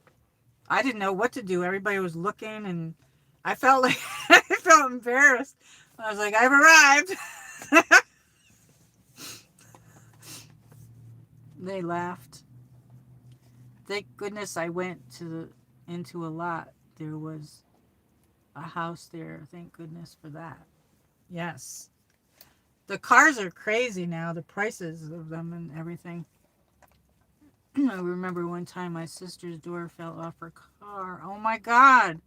I didn't know what to do. Everybody was looking, and I felt like I felt embarrassed. I was like, I've arrived. They laughed. Thank goodness I went into a lot. There was a house there. Thank goodness for that. Yes. The cars are crazy now, the prices of them and everything. I remember one time my sister's door fell off her car. Oh my God.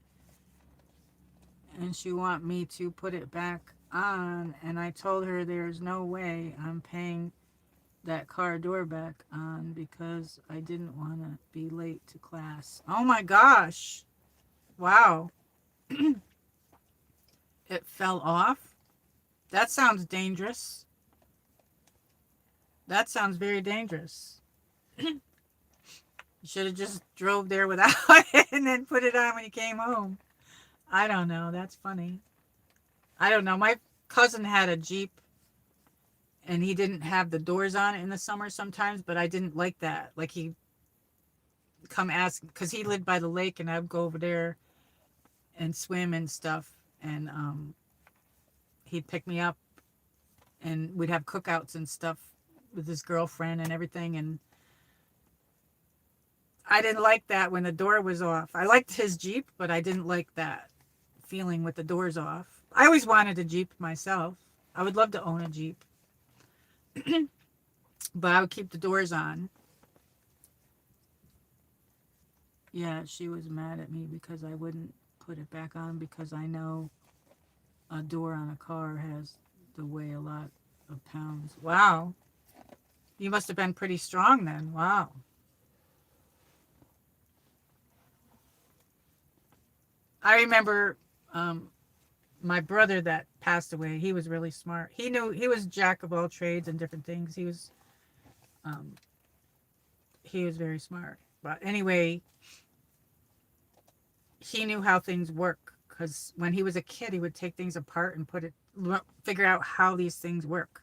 And she want me to put it back on. And I told her there's no way I'm paying that car door back on because I didn't want to be late to class. Oh my gosh. Wow. It fell off? That sounds dangerous. That sounds very dangerous. You should have just drove there without it and then put it on when you came home. I don't know. That's funny. I don't know. My cousin had a Jeep and he didn't have the doors on it in the summer sometimes, but I didn't like that. Like he come ask because he lived by the lake and I'd go over there and swim and stuff, and he'd pick me up and we'd have cookouts and stuff with his girlfriend and everything, and I didn't like that when the door was off. I liked his Jeep, but I didn't like that feeling with the doors off. I always wanted a Jeep myself. I would love to own a Jeep. But I would keep the doors on. Yeah, she was mad at me because I wouldn't put it back on because I know a door on a car has to weigh a lot of pounds. Wow. You must have been pretty strong then. Wow. I remember my brother that passed away. He was really smart. He knew, he was jack of all trades and different things. Um, he was very smart. But anyway, he knew how things work because when he was a kid, he would take things apart and figure out how these things work.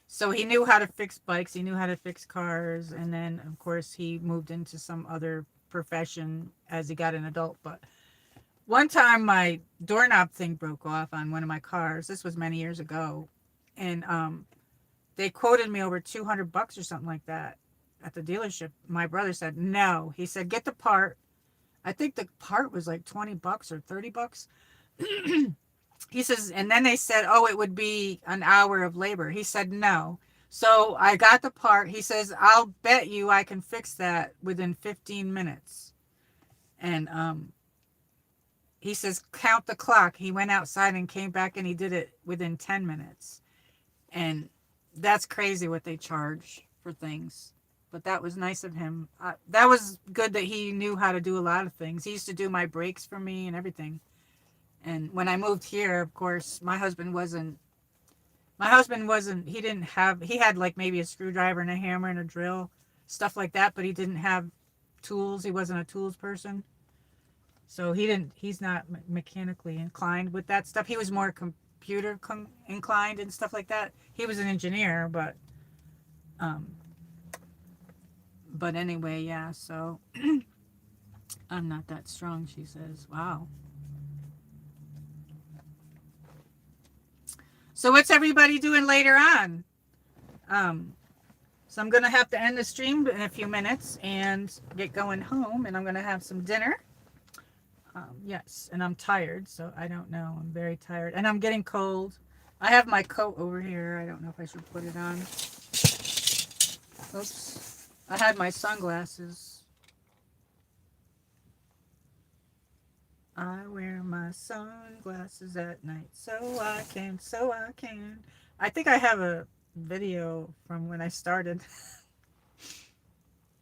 So he knew how to fix bikes. He knew how to fix cars. And then, of course, he moved into some other profession as he got an adult. But one time my doorknob thing broke off on one of my cars. This was many years ago. And they quoted me over $200 or something like that at the dealership. My brother said, no. He said, get the part. I think the part was like $20 or $30. He says, and then they said, oh, it would be an hour of labor. He said, no. So I got the part. He says, I'll bet you I can fix that within 15 minutes. And he says, count the clock. He went outside and came back and he did it within 10 minutes. And that's crazy what they charge for things. But that was nice of him. That was good that he knew how to do a lot of things. He used to do my brakes for me and everything. And when I moved here, of course, he had like maybe a screwdriver and a hammer and a drill, stuff like that, but he didn't have tools. He wasn't a tools person. So he's not mechanically inclined with that stuff. He was more computer inclined and stuff like that. He was an engineer, but anyway, yeah, so I'm not that strong, she says. Wow. So what's everybody doing later on? So I'm going to have to end the stream in a few minutes and get going home, and I'm going to have some dinner. Yes, and I'm tired, so I don't know. I'm very tired, and I'm getting cold. I have my coat over here. I don't know if I should put it on. Oops. I had my sunglasses. I wear my sunglasses at night so I can. I think I have a video from when I started.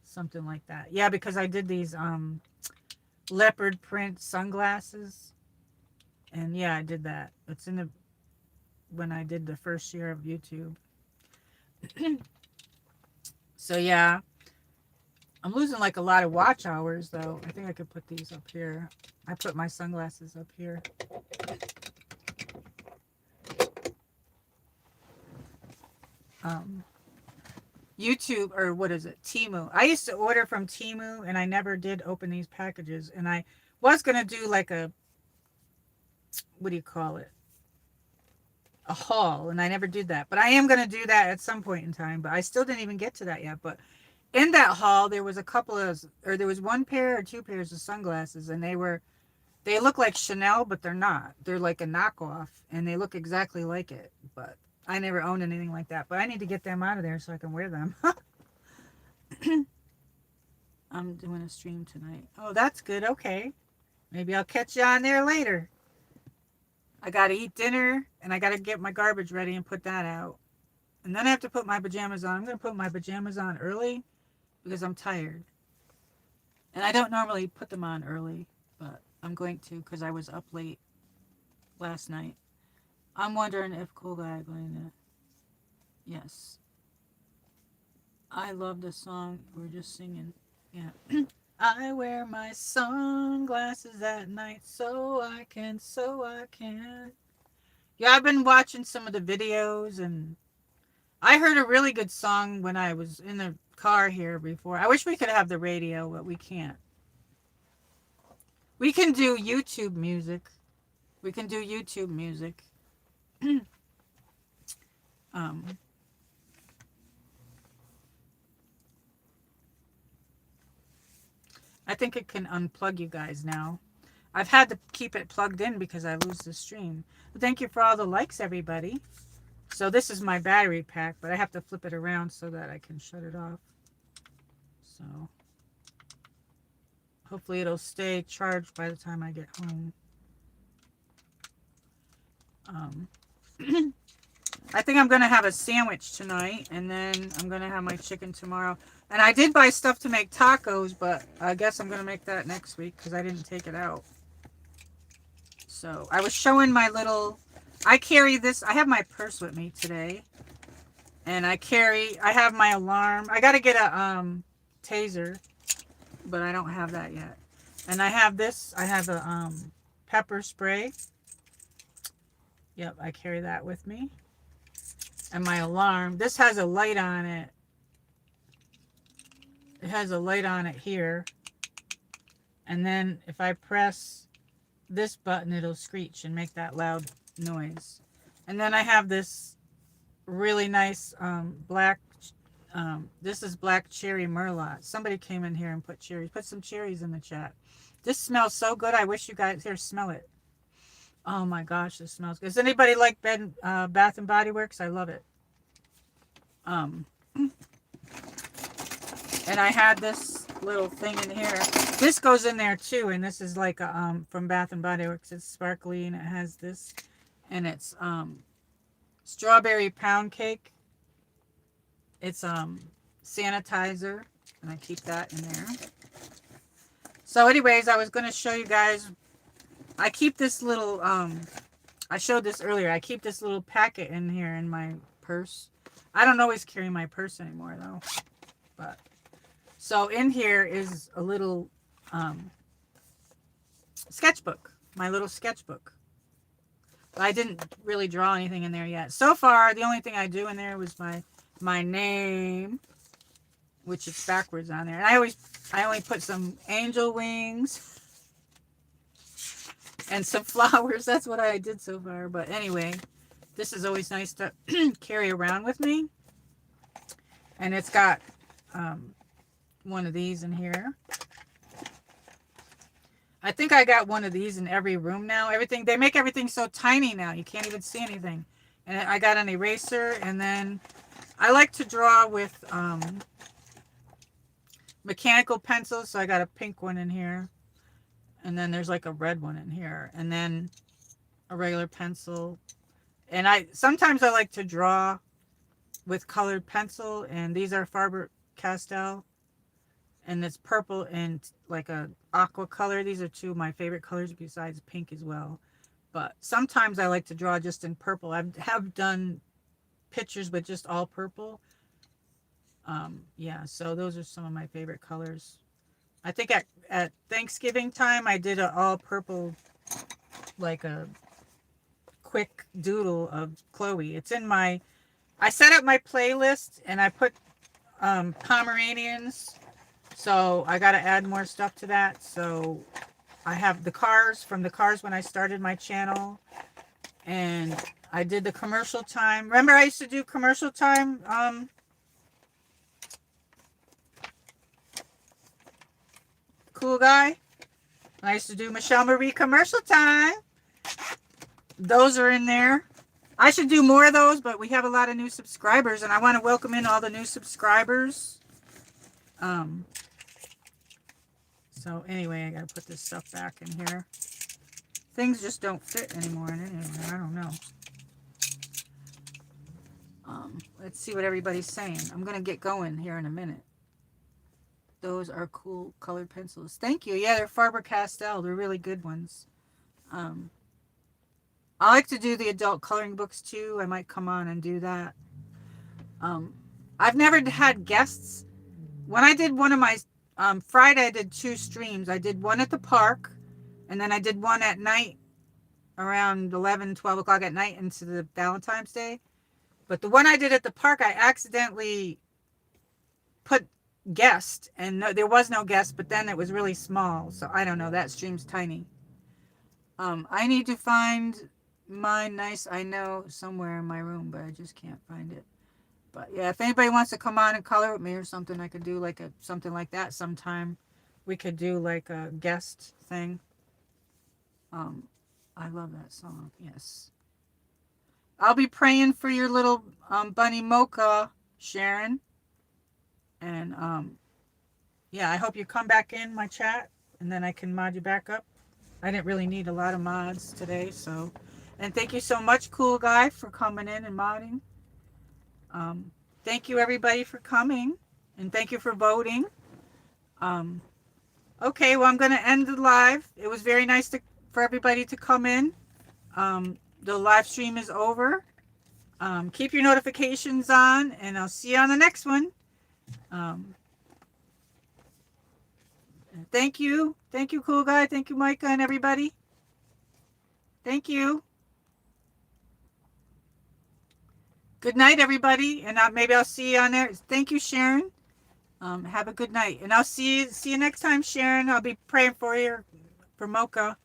Something like that. Yeah, because I did these leopard print sunglasses. And yeah, I did that. It's when I did the first year of YouTube. So yeah, I'm losing like a lot of watch hours though. I think I could put these up here. I put my sunglasses up here. YouTube, or what is it? Temu. I used to order from Temu and I never did open these packages. And I was going to do like a, what do you call it? a haul, and I never did that. But I am going to do that at some point in time, but I still didn't even get to that yet. But in that haul, there was a couple of, or there was one pair or two pairs of sunglasses, and they look like Chanel, but they're not. They're like a knockoff, and they look exactly like it. But I never owned anything like that. But I need to get them out of there so I can wear them. I'm doing a stream tonight. Oh, that's good. Okay. Maybe I'll catch you on there later. I got to eat dinner, and I got to get my garbage ready and put that out. And then I have to put my pajamas on. I'm going to put my pajamas on early because I'm tired. And I don't normally put them on early, but I'm going to because I was up late last night. I'm wondering if Cool Guy going to... Yes. I love the song. We're just singing. Yeah. I wear my sunglasses at night so I can. Yeah, I've been watching some of the videos, and I heard a really good song when I was in the car here before. I wish we could have the radio, but we can't. We can do YouTube music. I think it can unplug you guys now. I've had to keep it plugged in because I lose the stream. But thank you for all the likes, everybody. So this is my battery pack, but I have to flip it around so that I can shut it off. So hopefully it'll stay charged by the time I get home. I think I'm going to have a sandwich tonight, and then I'm going to have my chicken tomorrow. And I did buy stuff to make tacos, but I guess I'm going to make that next week because I didn't take it out. So I was showing my little... I carry this... I have my purse with me today. And I have my alarm. I got to get a taser, but I don't have that yet. And I have this. I have a pepper spray. Yep, I carry that with me. And my alarm. This has a light on it. It has a light on it here. And then if I press this button, it'll screech and make that loud noise. And then I have this really nice black, this is black cherry merlot. Somebody came in here and put cherries. Put some cherries in the chat. This smells so good. I wish you guys, here, smell it. Oh my gosh, this smells good. Does anybody like Bath and Body Works? I love it. And I had this little thing in here. This goes in there too, and this is like a, from Bath and Body Works. It's sparkly, and it has this, and it's strawberry pound cake. It's sanitizer, and I keep that in there. So anyways, I was going to show you guys. I keep this little, I showed this earlier. I keep this little packet in here in my purse. I don't always carry my purse anymore, though. But so in here is a little sketchbook. My little sketchbook. But I didn't really draw anything in there yet. So far, the only thing I do in there was my name, which is backwards on there. And I only put some angel wings and some flowers. That's what I did so far. But anyway, this is always nice to carry around with me. And it's got one of these in here. I think I got one of these in every room now. They make everything so tiny now. You can't even see anything. And I got an eraser. And then I like to draw with mechanical pencils. So I got a pink one in here. And then there's like a red one in here. And then a regular pencil. And sometimes I like to draw with colored pencil. And these are Faber-Castell. And it's purple and like a aqua color. These are two of my favorite colors besides pink as well. But sometimes I like to draw just in purple. I have done pictures with just all purple. Yeah, so those are some of my favorite colors. I think at Thanksgiving time, I did an all purple, like a quick doodle of Chloe. It's in I set up my playlist and I put Pomeranians. So I got to add more stuff to that. So I have the cars from the cars when I started my channel. And I did the commercial time. Remember I used to do commercial time? Cool guy. I used to do MichelleMarie commercial time. Those are in there. I should do more of those, but we have a lot of new subscribers, and I want to welcome in all the new subscribers. So anyway, I got to put this stuff back in here. Things just don't fit anymore in anyway. I don't know. Let's see what everybody's saying. I'm going to get going here in a minute. Those are cool colored pencils. Thank you. Yeah, they're Faber-Castell. They're really good ones. I like to do the adult coloring books too. I might come on and do that. I've never had guests. When I did one of my Friday, I did 2 streams. I did one at the park, and then I did one at night around 11, 12 o'clock at night into the Valentine's Day. But the one I did at the park, I accidentally put guest, and no, there was no guest, but then it was really small. So I don't know. That stream's tiny. I need to find mine nice. I know somewhere in my room, but I just can't find it. But yeah, if anybody wants to come on and color with me or something, I could do like something like that sometime. We could do like a guest thing. I love that song. Yes. I'll be praying for your little bunny Mocha, Sharon. And yeah, I hope you come back in my chat, and then I can mod you back up. I didn't really need a lot of mods today, so. And thank you so much, cool guy, for coming in and modding. Thank you everybody for coming, and thank you for voting. Okay, well, I'm going to end the live. It was very nice for everybody to come in. The live stream is over. Keep your notifications on, and I'll see you on the next one. Thank you. Thank you, cool guy. Thank you, Micah, and everybody. Thank you. Good night, everybody, and maybe I'll see you on there. Thank you, Sharon. Have a good night, and I'll see you next time, Sharon. I'll be praying for you, for Mocha.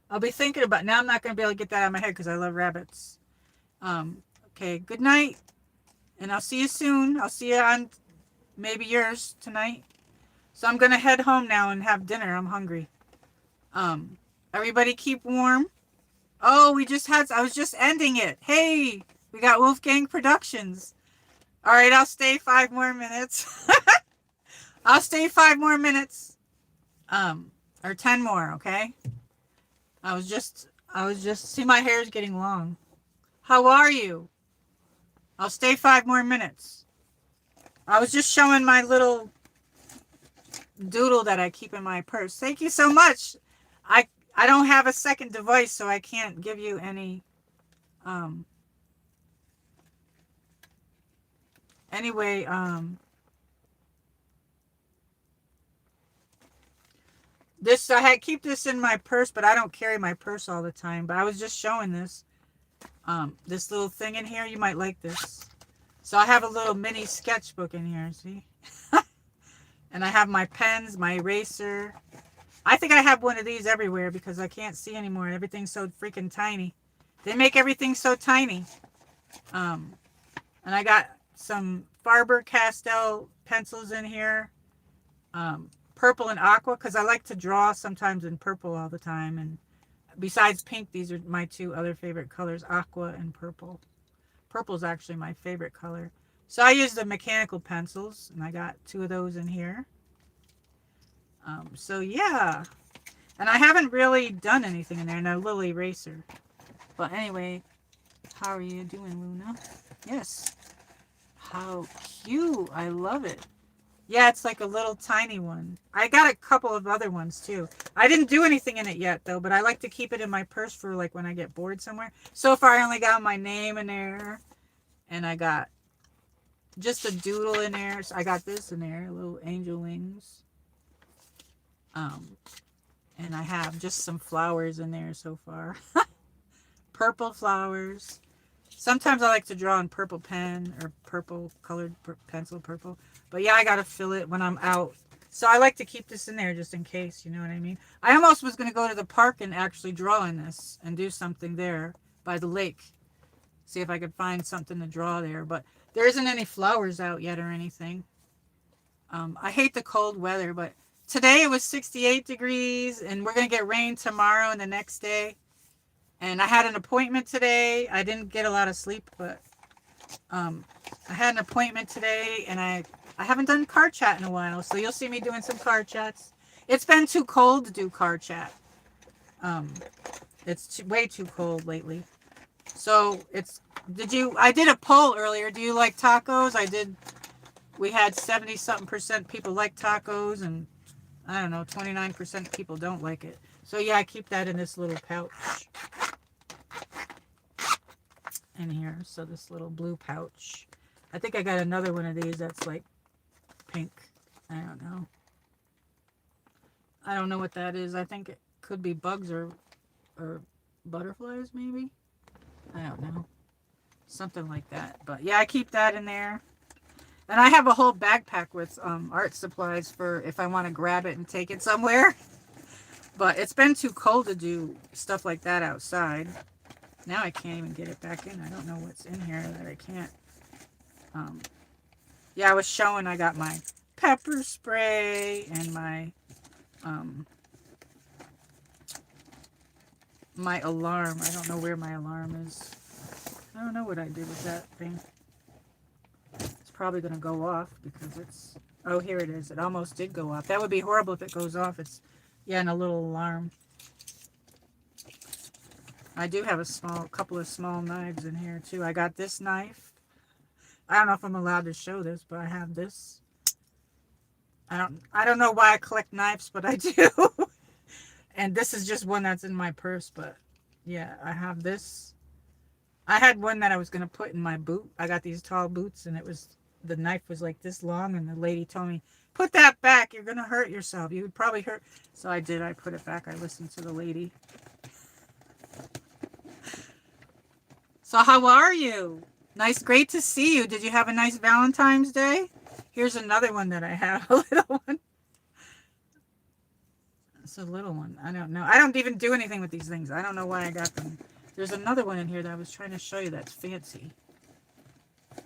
I'll be thinking about. Now I'm not going to be able to get that out of my head because I love rabbits. Okay, good night, and I'll see you soon. I'll see you on maybe yours tonight. So I'm going to head home now and have dinner. I'm hungry. Everybody keep warm. Oh, I was just ending it. Hey, we got Wolfgang Productions. All right, I'll stay 5 more minutes. I'll stay 5 more minutes. Or 10 more, okay? I was just, see, my hair's getting long. How are you? I'll stay 5 more minutes. I was just showing my little doodle that I keep in my purse. Thank you so much. I don't have a second device, so I can't give you any, anyway, I keep this in my purse, but I don't carry my purse all the time. But I was just showing this little thing in here. You might like this. So I have a little mini sketchbook in here, see? And I have my pens, my eraser. I think I have one of these everywhere because I can't see anymore. Everything's so freaking tiny. They make everything so tiny. And I got some Faber-Castell pencils in here. Purple and aqua, because I like to draw sometimes in purple all the time. And besides pink, these are my 2 other favorite colors, aqua and purple. Purple is actually my favorite color. So I use the mechanical pencils, and I got 2 of those in here. So yeah, and I haven't really done anything in there, and a little eraser. But anyway, how are you doing, Luna? Yes. How cute. I love it. Yeah, it's like a little tiny one. I got a couple of other ones too. I didn't do anything in it yet though, but I like to keep it in my purse for like when I get bored somewhere. So far I only got my name in there, and I got just a doodle in there. So I got this in there, little angel wings. And I have just some flowers in there so far. Purple flowers. Sometimes I like to draw in purple pen or purple colored pencil, purple. But yeah, I got to fill it when I'm out. So I like to keep this in there just in case, you know what I mean? I almost was going to go to the park and actually draw in this and do something there by the lake. See if I could find something to draw there. But there isn't any flowers out yet or anything. I hate the cold weather, but today it was 68 degrees, and we're going to get rain tomorrow and the next day. And I had an appointment today. I didn't get a lot of sleep, but I had an appointment today, and I haven't done car chat in a while, so you'll see me doing some car chats. It's been too cold to do car chat. It's way too cold lately. So I did a poll earlier. Do you like tacos? We had 70-something% people like tacos, and I don't know, 29% people don't like it. So yeah, I keep that in this little pouch in here. So this little blue pouch. I think I got another one of these that's like pink. I don't know. I don't know what that is. I think it could be bugs or butterflies maybe. I don't know. Something like that. But yeah, I keep that in there. And I have a whole backpack with art supplies for if I want to grab it and take it somewhere. But it's been too cold to do stuff like that outside. Now I can't even get it back in. I don't know what's in here that I can't. Yeah, I was showing I got my pepper spray and my my alarm. I don't know where my alarm is. I don't know what I did with that thing. It's probably going to go off because it's... Oh, here it is. It almost did go off. That would be horrible if it goes off. It's, yeah, and a little alarm. I do have a couple of small knives in here too. I got this knife. I don't know if I'm allowed to show this, but I have this. I don't know why I collect knives, but I do. And this is just one that's in my purse, but yeah, I have this. I had one that I was going to put in my boot. I got these tall boots, and the knife was like this long, and the lady told me, put that back. You're going to hurt yourself. You would probably hurt. So I did. I put it back. I listened to the lady. So how are you? Nice. Great to see you. Did you have a nice Valentine's Day? Here's another one that I have. A little one. It's a little one. I don't know. I don't even do anything with these things. I don't know why I got them. There's another one in here that I was trying to show you that's fancy.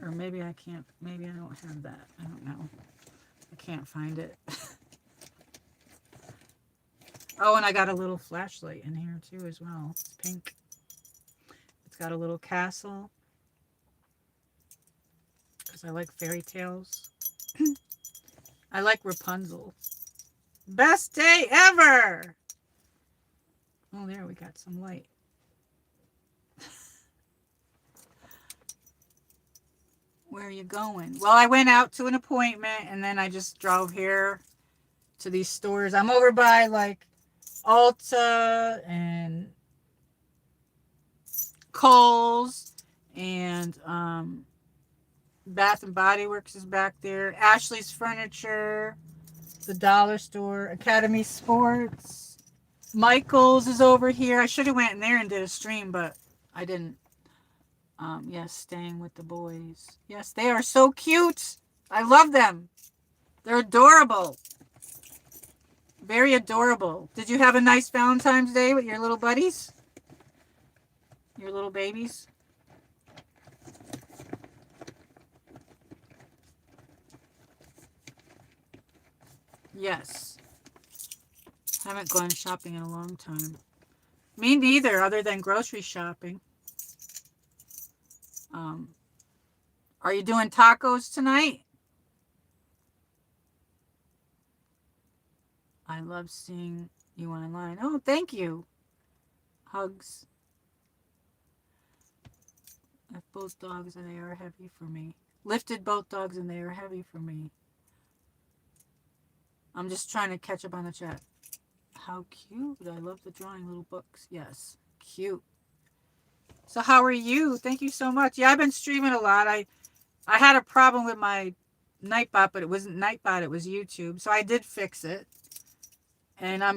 Or maybe I can't. Maybe I don't have that. I don't know. I can't find it. Oh, and I got a little flashlight in here too as well. It's pink. It's got a little castle. Because I like fairy tales. I like Rapunzel. Best day ever! Oh, there we got some light. Where are you going? Well, I went out to an appointment, and then I just drove here to these stores. I'm over by, like, Ulta and Kohl's, and Bath and Body Works is back there. Ashley's Furniture, the dollar store, Academy Sports. Michael's is over here. I should have went in there and did a stream, but I didn't. Yes, staying with the boys. Yes, they are so cute. I love them. They're adorable. Very adorable. Did you have a nice Valentine's Day with your little buddies? Your little babies? Yes. Haven't gone shopping in a long time. Me neither, other than grocery shopping. Are you doing tacos tonight? I love seeing you online. Oh, thank you. Hugs. I have both dogs and they are heavy for me. Lifted both dogs and they are heavy for me. I'm just trying to catch up on the chat. How cute. I love the drawing little books. Yes. Cute. So how are you? Thank you so much. Yeah, I've been streaming a lot. I had a problem with my Nightbot, but it wasn't Nightbot, it was YouTube. So I did fix it. And I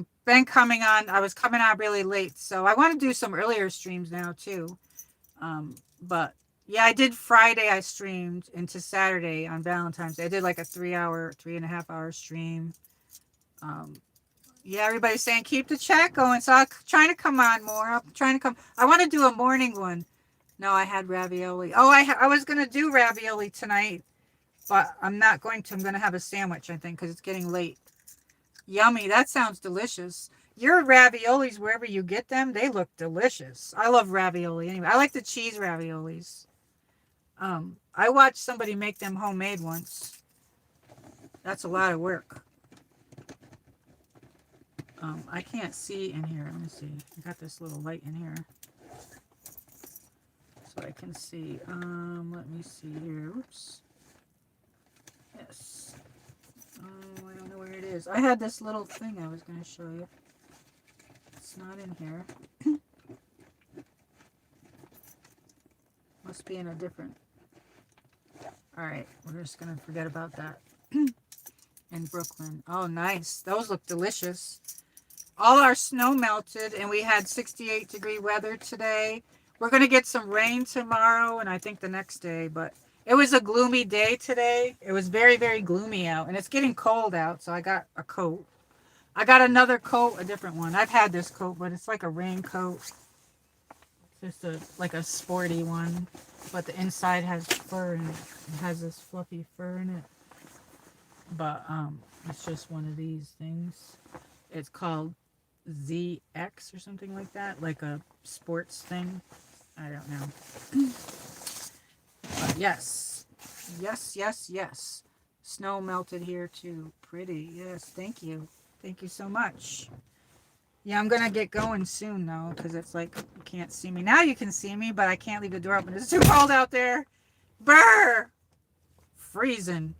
was coming on really late. So I want to do some earlier streams now too. But yeah, I did Friday. I streamed into Saturday on Valentine's Day. I did like a 3.5 hour stream. Yeah, everybody's saying keep the chat going. So I'm trying to come on more. I want to do a morning one. No, I had ravioli. Oh, I was going to do ravioli tonight, but I'm not going to. I'm going to have a sandwich, I think, because it's getting late. Yummy. That sounds delicious. Your raviolis, wherever you get them, they look delicious. I love ravioli anyway. I like the cheese raviolis. I watched somebody make them homemade once. That's a lot of work. I can't see in here. Let me see. I got this little light in here, so I can see. Let me see here. Oops. Yes. Oh, I don't know where it is. I had this little thing I was going to show you. It's not in here. Must be in a different. All right, we're just going to forget about that. In Brooklyn. Oh, nice. Those look delicious. All our snow melted, and we had 68-degree weather today. We're going to get some rain tomorrow, and I think the next day, but it was a gloomy day today. It was very, very gloomy out, and it's getting cold out, so I got a coat. I got another coat, a different one. I've had this coat, but it's like a raincoat. It's just like a sporty one, but the inside has fur in it. It has this fluffy fur in it. But it's just one of these things. It's called ZX or something like that, like a sports thing. I don't know. But yes. Yes, yes, yes. Snow melted here too. Pretty. Yes, thank you. Thank you so much. Yeah, I'm going to get going soon, though, because it's like you can't see me. Now you can see me, but I can't leave the door open. It's too cold out there. Brr! Freezing.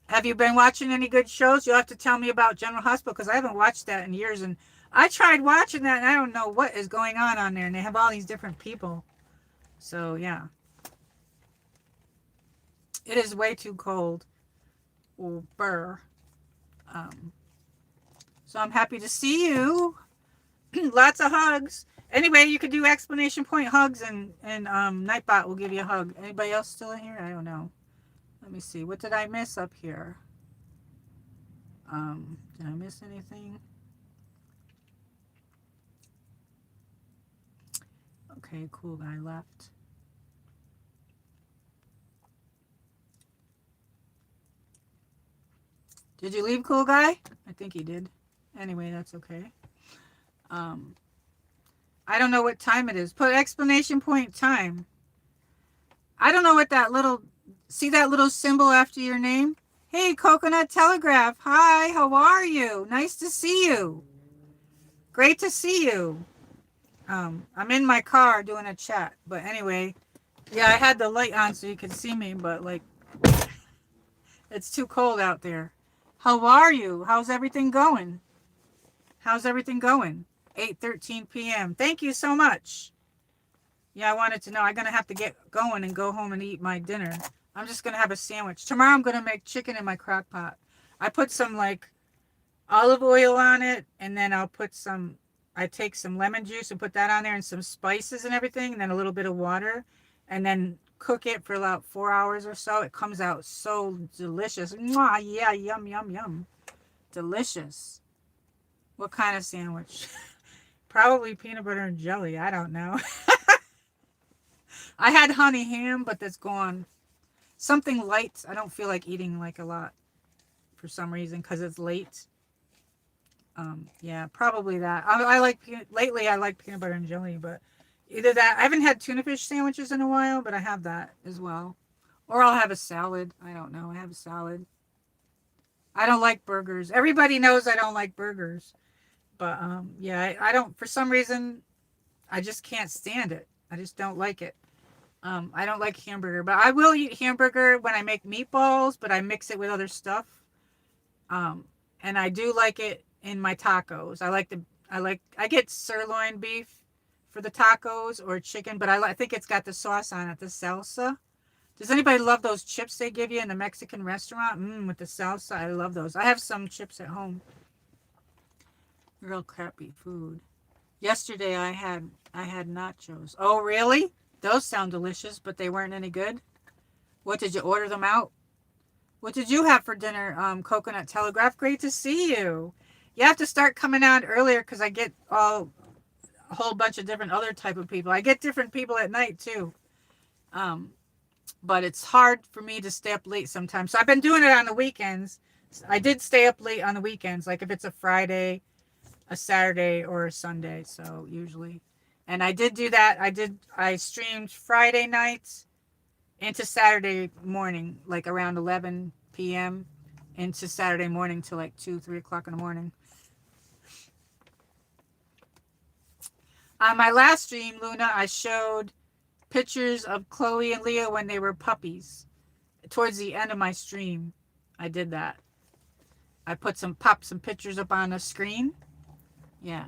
Have you been watching any good shows? You'll have to tell me about General Hospital, because I haven't watched that in years. And I tried watching that, and I don't know what is going on there. And they have all these different people. So, yeah. It is way too cold. Oh, brr. So I'm happy to see you. Lots of hugs. Anyway, you could do exclamation point hugs, and Nightbot will give you a hug. Anybody else still in here? I don't know. Let me see. What did I miss up here? Did I miss anything? Okay, cool guy left. Did you leave, cool guy? I think he did. Anyway, that's okay. I don't know what time it is. Put exclamation point time. I don't know what that little, see that little symbol after your name? Hey, Coconut Telegraph. Hi, how are you? Nice to see you. Great to see you. I'm in my car doing a chat. But anyway, yeah, I had the light on so you could see me, but like, it's too cold out there. How are you? How's everything going? How's everything going? 8:13 p.m. Thank you so much. Yeah, I wanted to know. I'm going to have to get going and go home and eat my dinner. I'm just going to have a sandwich. Tomorrow I'm going to make chicken in my crock pot. I put some like olive oil on it, and then I'll put some, I take some lemon juice and put that on there and some spices and everything, and then a little bit of water, and then cook it for about 4 hours or so. It comes out so delicious. Mwah, yeah, yum, yum, yum. Delicious. What kind of sandwich? Probably peanut butter and jelly. I don't know. I had honey ham, but that's gone. Something light. I don't feel like eating like a lot for some reason because it's late. Yeah, probably that. I like, lately I like peanut butter and jelly, but either that. I haven't had tuna fish sandwiches in a while, but I have that as well. Or I'll have a salad. I don't know. I have a salad. I don't like burgers. Everybody knows I don't like burgers. But yeah, I don't, for some reason, I just can't stand it. I just don't like it. I don't like hamburger, but I will eat hamburger when I make meatballs, but I mix it with other stuff. And I do like it in my tacos. I get sirloin beef for the tacos or chicken, but I think it's got the sauce on it, the salsa. Does anybody love those chips they give you in the Mexican restaurant? With the salsa, I love those. I have some chips at home. Real crappy food. Yesterday I had nachos. Oh, really? Those sound delicious, but they weren't any good. What, did you order them out? What did you have for dinner, Coconut Telegraph? Great to see you. You have to start coming out earlier because I get all a whole bunch of different other type of people. I get different people at night too. But it's hard for me to stay up late sometimes. So I've been doing it on the weekends. I did stay up late on the weekends, like if it's a Friday, a Saturday, or a Sunday. So usually, and I did do that. I streamed Friday nights into Saturday morning, like around 11 p.m. into Saturday morning till like 2, 3 o'clock in the morning. On my last stream, Luna, I showed pictures of Chloe and Leah when they were puppies. Towards the end of my stream, I did that. I popped some pictures up on the screen. Yeah.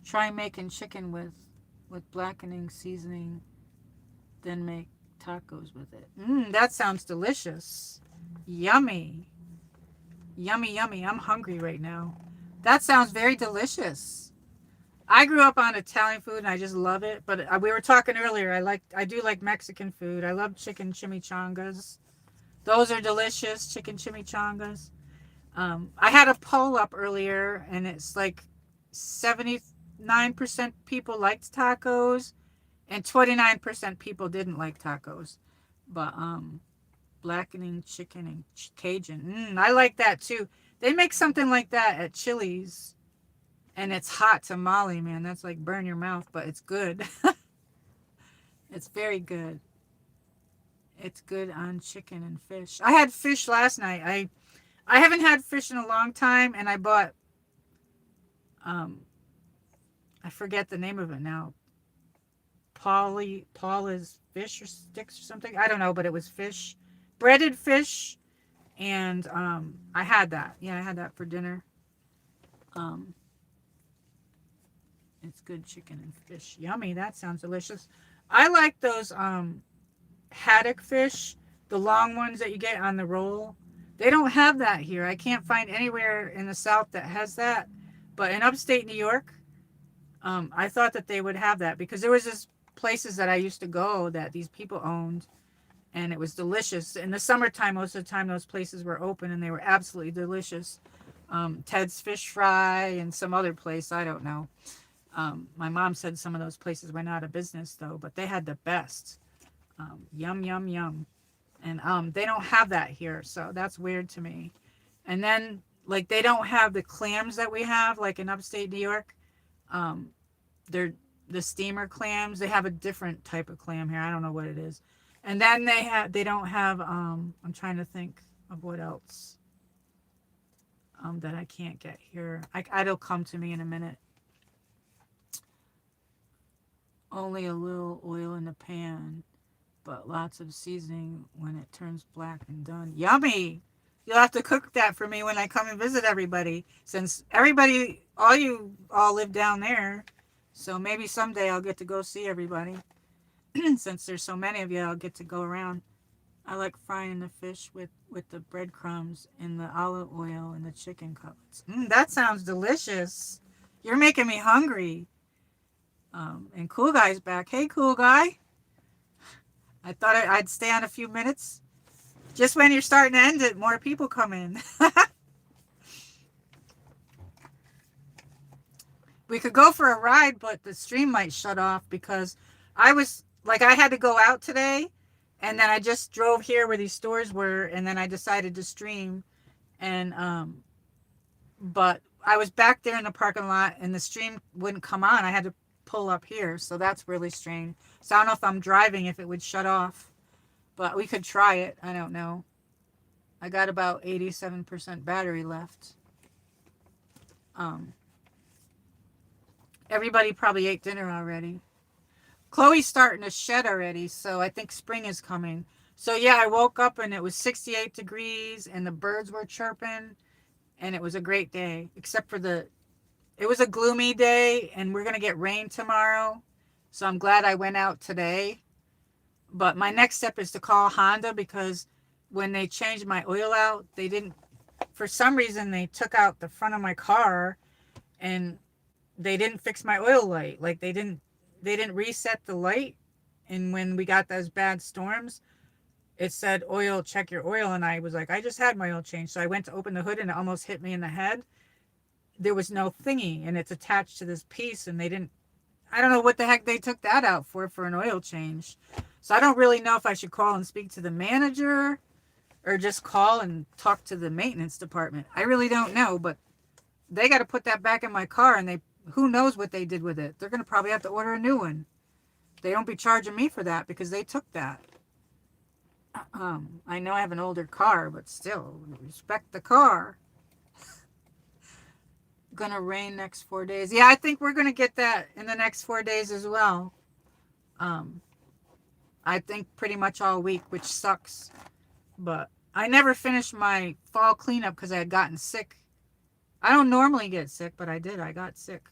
Try making chicken with blackening seasoning, then make tacos with it. That sounds delicious. Yummy. Yummy, yummy. I'm hungry right now. That sounds very delicious. I grew up on Italian food and I just love it. But we were talking earlier. I do like Mexican food. I love chicken chimichangas. Those are delicious. Chicken chimichangas. I had a poll up earlier and it's like 79% people liked tacos and 29% people didn't like tacos. But blackening chicken and Cajun. I like that too. They make something like that at Chili's. And it's hot tamale, man. That's like burn your mouth, but it's good. It's very good. It's good on chicken and fish. I had fish last night. I haven't had fish in a long time, and I bought, I forget the name of it now. Paula's fish or sticks or something. I don't know, but it was fish. Breaded fish. And I had that. Yeah, I had that for dinner. It's good chicken and fish. Yummy. That sounds delicious. I like those haddock fish, the long ones that you get on the roll. They don't have that here. I can't find anywhere in the South that has that. But in upstate New York, I thought that they would have that because there was this places that I used to go that these people owned, and it was delicious. In the summertime, most of the time, those places were open, and they were absolutely delicious. Ted's Fish Fry and some other place, I don't know. My mom said some of those places went out of business though, but they had the best. Yum, yum, yum. And they don't have that here, so that's weird to me. And then, like, they don't have the clams that we have, like in upstate New York. They're the steamer clams. They have a different type of clam here. I don't know what it is. And then they don't have, I'm trying to think of what else that I can't get here. It'll come to me in a minute. Only a little oil in the pan, but lots of seasoning when it turns black and done. Yummy! You'll have to cook that for me when I come and visit everybody, since you all live down there. So maybe someday I'll get to go see everybody. Since there's so many of you, I'll get to go around. I like frying the fish with the breadcrumbs and the olive oil and the chicken cutlets. That sounds delicious. You're making me hungry. And Cool Guy's back. Hey, Cool Guy. I thought I'd stay on a few minutes. Just when you're starting to end it, more people come in. We could go for a ride, but the stream might shut off because I had to go out today, and then I just drove here where these stores were, and then I decided to stream. And but I was back there in the parking lot, and the stream wouldn't come on. I had to pull up here, so that's really strange. So I don't know if I'm driving, if it would shut off, but we could try it. I don't know. I got about 87% battery left. Everybody probably ate dinner already. Chloe's starting to shed already, so I think spring is coming. So yeah, I woke up and it was 68 degrees and the birds were chirping, and it was a great day, except for it was a gloomy day, and we're going to get rain tomorrow. So I'm glad I went out today. But my next step is to call Honda, because when they changed my oil out, for some reason, they took out the front of my car, and they didn't fix my oil light. Like they didn't reset the light. And when we got those bad storms, it said check your oil. And I was like, I just had my oil changed. So I went to open the hood and it almost hit me in the head. there was no thingy, and it's attached to this piece, and they didn't, I don't know what the heck they took that out for an oil change. So I don't really know if I should call and speak to the manager or just call and talk to the maintenance department. I really don't know, but they got to put that back in my car, and who knows what they did with it. They're going to probably have to order a new one. They don't be charging me for that because they took that. I know I have an older car, but still, respect the car. Gonna rain next 4 days. Yeah, I think we're gonna get that in the next 4 days as well. I think pretty much all week, which sucks. But I never finished my fall cleanup because I had gotten sick. I don't normally get sick, but I did. I got sick,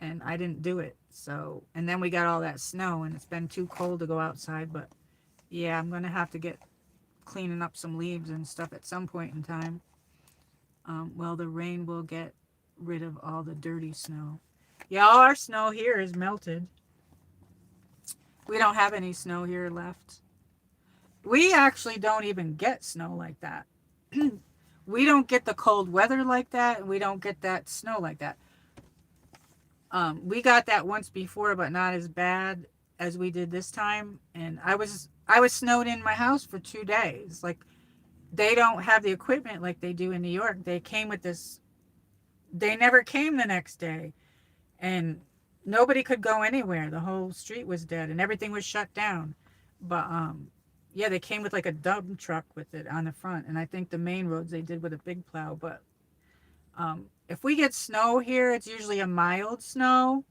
and I didn't do it. So, and then we got all that snow, and it's been too cold to go outside. But yeah, I'm gonna have to get cleaning up some leaves and stuff at some point in time. Well, the rain will get rid of all the dirty snow. Yeah, all our snow here is melted. We don't have any snow here left. We actually don't even get snow like that. We don't get the cold weather like that, and we don't get that snow like that. We got that once before, but not as bad as we did this time. And I was snowed in my house for 2 days. Like, they don't have the equipment like they do in New York. They came with this. They never came the next day, and nobody could go anywhere. The whole street was dead, and everything was shut down. But yeah, they came with like a dump truck with it on the front, and I think the main roads they did with a big plow. But if we get snow here, it's usually a mild snow.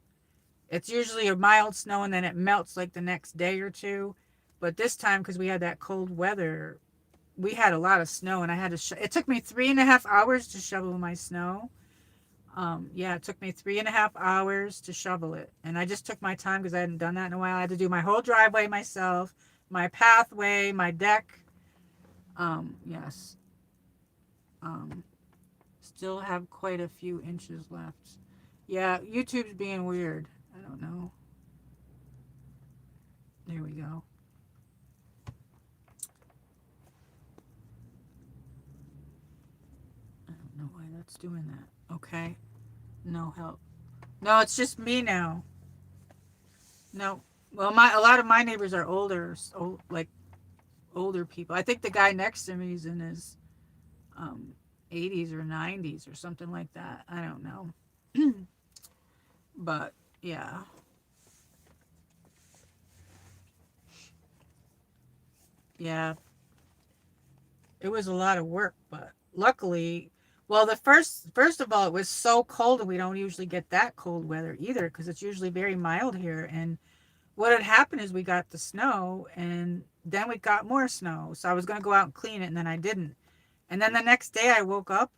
It's usually a mild snow, and then it melts like the next day or two. But this time, because we had that cold weather, we had a lot of snow, and I had to. It took me 3.5 hours to shovel my snow. Yeah, it took me 3.5 hours to shovel it. And I just took my time because I hadn't done that in a while. I had to do my whole driveway myself, my pathway, my deck. Yes. Still have quite a few inches left. Yeah, YouTube's being weird. I don't know. There we go. I don't know why that's doing that. Okay. No help. No, it's just me now. No. Well, a lot of my neighbors are older, like older people. I think the guy next to me is in his 80s or 90s or something like that. I don't know. But yeah. Yeah. It was a lot of work, but luckily, well, the first of all, it was so cold, and we don't usually get that cold weather either, because it's usually very mild here. And what had happened is we got the snow, and then we got more snow. So I was going to go out and clean it, and then I didn't. And then the next day I woke up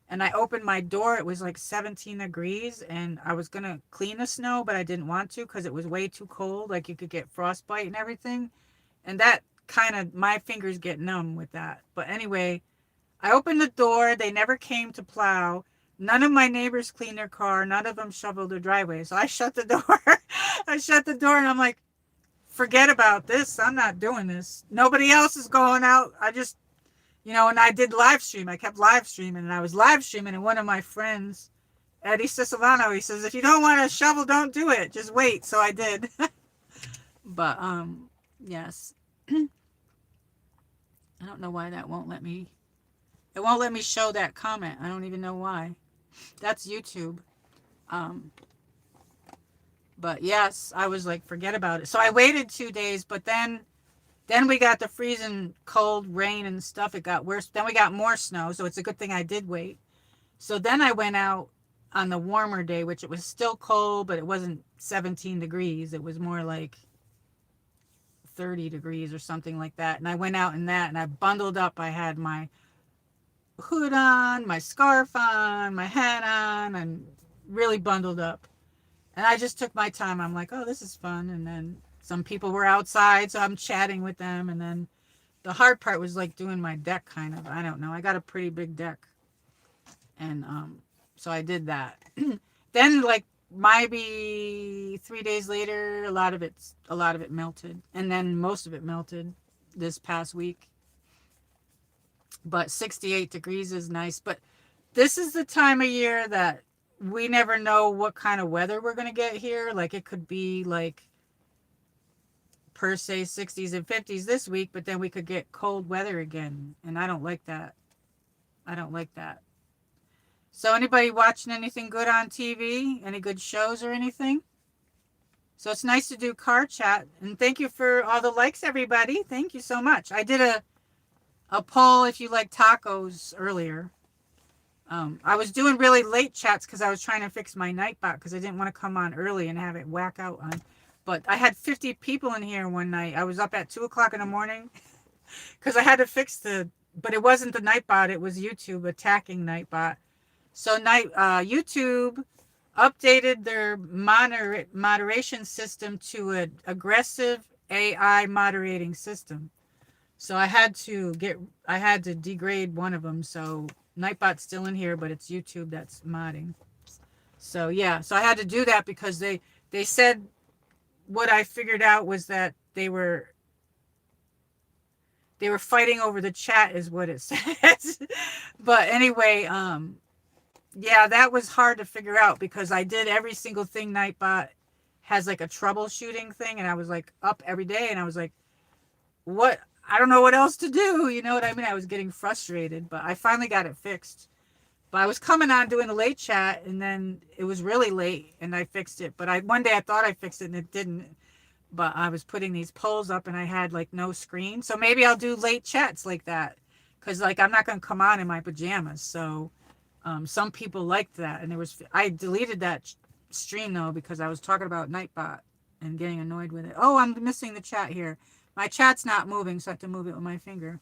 and I opened my door. It was like 17 degrees, and I was going to clean the snow, but I didn't want to because it was way too cold. Like, you could get frostbite and everything. And that kind of, my fingers get numb with that. But anyway, I opened the door. They never came to plow. None of my neighbors cleaned their car. None of them shoveled their driveway. So I shut the door. I shut the door, and I'm like, forget about this. I'm not doing this. Nobody else is going out. I just, and I did live stream. I kept live streaming, and I was live streaming, and one of my friends, Eddie Siciliano, he says, if you don't want to shovel, don't do it. Just wait. So I did. But, yes. I don't know why that won't let me. It won't let me show that comment. I don't even know why. That's YouTube. But yes, I was like, forget about it. So I waited 2 days, but then we got the freezing cold rain and stuff. It got worse. Then we got more snow. So it's a good thing I did wait. So then I went out on the warmer day, which it was still cold, but it wasn't 17 degrees. It was more like 30 degrees or something like that. And I went out in that, and I bundled up. I had my hood on, my scarf on, my hat on, and really bundled up. And I just took my time. I'm like, oh, this is fun. And then some people were outside, so I'm chatting with them. And then the hard part was like doing my deck, kind of. I don't know. I got a pretty big deck. And so I did that. Then, like, maybe 3 days later, a lot of it melted. And then most of it melted this past week. But 68 degrees is nice. But this is the time of year that we never know what kind of weather we're going to get here. Like it could be like per se 60s and 50s this week, but then we could get cold weather again. And I don't like that. I don't like that. So anybody watching anything good on TV? Any good shows or anything? So it's nice to do car chat. And thank you for all the likes, everybody. Thank you so much. I did a poll if you like tacos earlier. I was doing really late chats because I was trying to fix my Nightbot because I didn't want to come on early and have it whack out on. But I had 50 people in here one night. I was up at 2 o'clock in the morning because I had to fix but it wasn't the Nightbot. It was YouTube attacking Nightbot. So YouTube updated their moderation system to an aggressive AI moderating system. So I had to degrade one of them. So Nightbot's still in here, but it's YouTube that's modding. So yeah, so I had to do that because they said what I figured out was that they were fighting over the chat is what it says. But anyway, yeah, that was hard to figure out because I did every single thing Nightbot has like a troubleshooting thing, and I was like up every day and I was like, what? I don't know what else to do. You know what I mean? I was getting frustrated, but I finally got it fixed. But I was coming on doing a late chat, and then it was really late, and I fixed it. But one day I thought I fixed it, and it didn't. But I was putting these polls up, and I had like no screen. So maybe I'll do late chats like that, because like I'm not going to come on in my pajamas. So some people liked that, and I deleted that stream though because I was talking about Nightbot and getting annoyed with it. Oh, I'm missing the chat here. My chat's not moving, so I have to move it with my finger.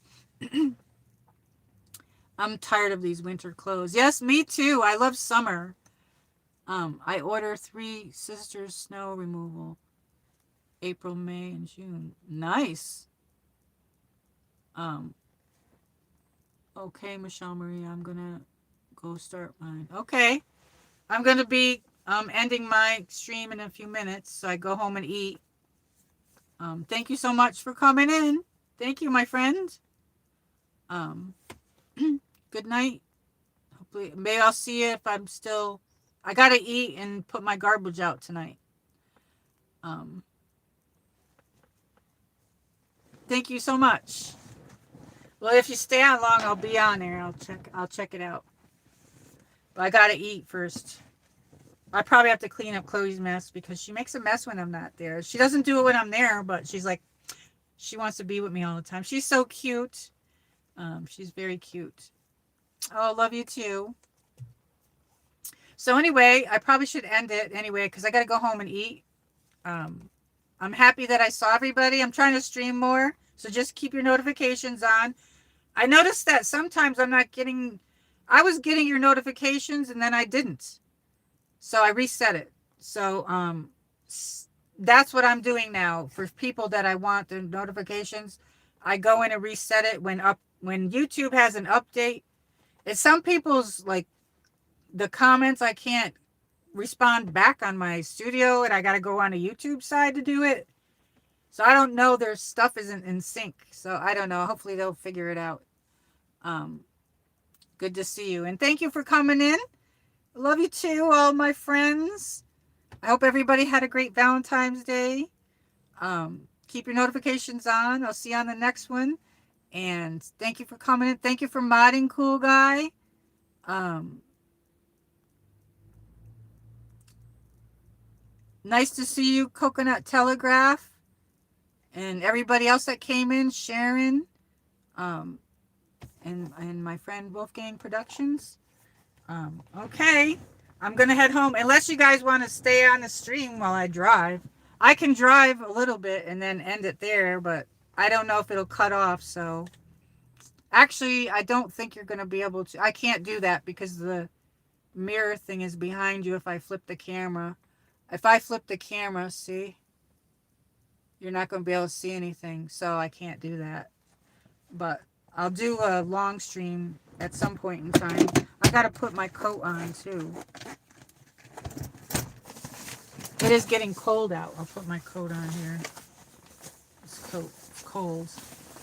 I'm tired of these winter clothes. Yes, me too. I love summer. I order 3 sisters snow removal. April, May, and June. Nice. Okay, MichelleMarie, I'm gonna go start mine. Okay. I'm gonna be ending my stream in a few minutes, so I go home and eat. Thank you so much for coming in. Thank you, my friend. Good night. Hopefully, maybe I'll see you if I'm still. I gotta eat and put my garbage out tonight. Thank you so much. Well, if you stay on long, I'll be on there. I'll check it out. But I gotta eat first. I probably have to clean up Chloe's mess because she makes a mess when I'm not there. She doesn't do it when I'm there, but she's like, she wants to be with me all the time. She's so cute. She's very cute. Oh, love you too. So anyway, I probably should end it anyway because I got to go home and eat. I'm happy that I saw everybody. I'm trying to stream more, so just keep your notifications on. I noticed that sometimes I'm not getting. I was getting your notifications and then I didn't. So I reset it. So that's what I'm doing now for people that I want the notifications. I go in and reset it when YouTube has an update. It's some people's like the comments I can't respond back on my studio, and I got to go on a YouTube side to do it. So I don't know. Their stuff isn't in sync. So I don't know. Hopefully they'll figure it out. Good to see you, and thank you for coming in. Love you too, all my friends. I hope everybody had a great Valentine's Day. Keep your notifications on. I'll see you on the next one. And thank you for coming in. Thank you for modding, cool guy. Nice to see you, Coconut Telegraph. And everybody else that came in, Sharon. And my friend Wolfgang Productions. Okay, I'm gonna head home unless you guys want to stay on the stream while I drive. I can drive a little bit and then end it there, but I don't know if it'll cut off. So actually, I don't think you're gonna be able to. I can't do that because the mirror thing is behind you if I flip the camera. If I flip the camera, see, you're not gonna be able to see anything, so I can't do that. But I'll do a long stream at some point in time. I gotta put my coat on too. It is getting cold out. I'll put my coat on here. This coat, it's cold.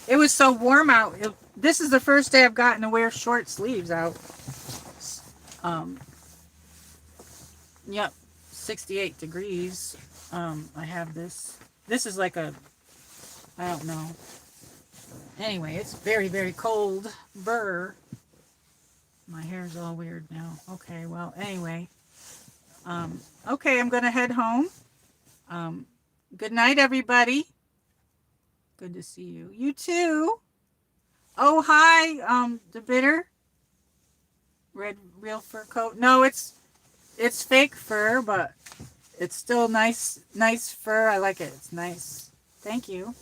It was so warm out. This is the first day I've gotten to wear short sleeves out. Yep, 68 degrees. I have this. This is like a, I don't know. Anyway, it's very, very cold. Brr. My hair's all weird now. Okay, well, anyway. Okay, I'm going to head home. Good night, everybody. Good to see you. You too. Oh, hi, the bitter. Red real fur coat. No, it's fake fur, but it's still nice fur. I like it. It's nice. Thank you.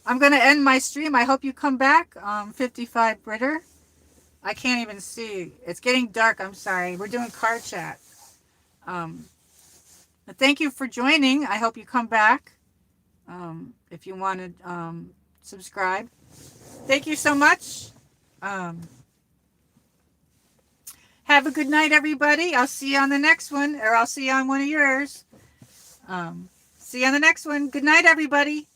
I'm going to end my stream. I hope you come back. 55 Britter. I can't even see. It's getting dark. I'm sorry. We're doing car chat. But thank you for joining. I hope you come back. If you want to subscribe. Thank you so much. Have a good night, everybody. I'll see you on the next one, or I'll see you on one of yours. See you on the next one. Good night, everybody.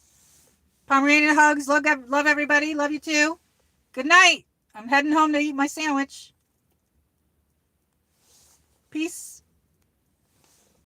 Pomeranian hugs. Love everybody. Love you too. Good night. I'm heading home to eat my sandwich. Peace.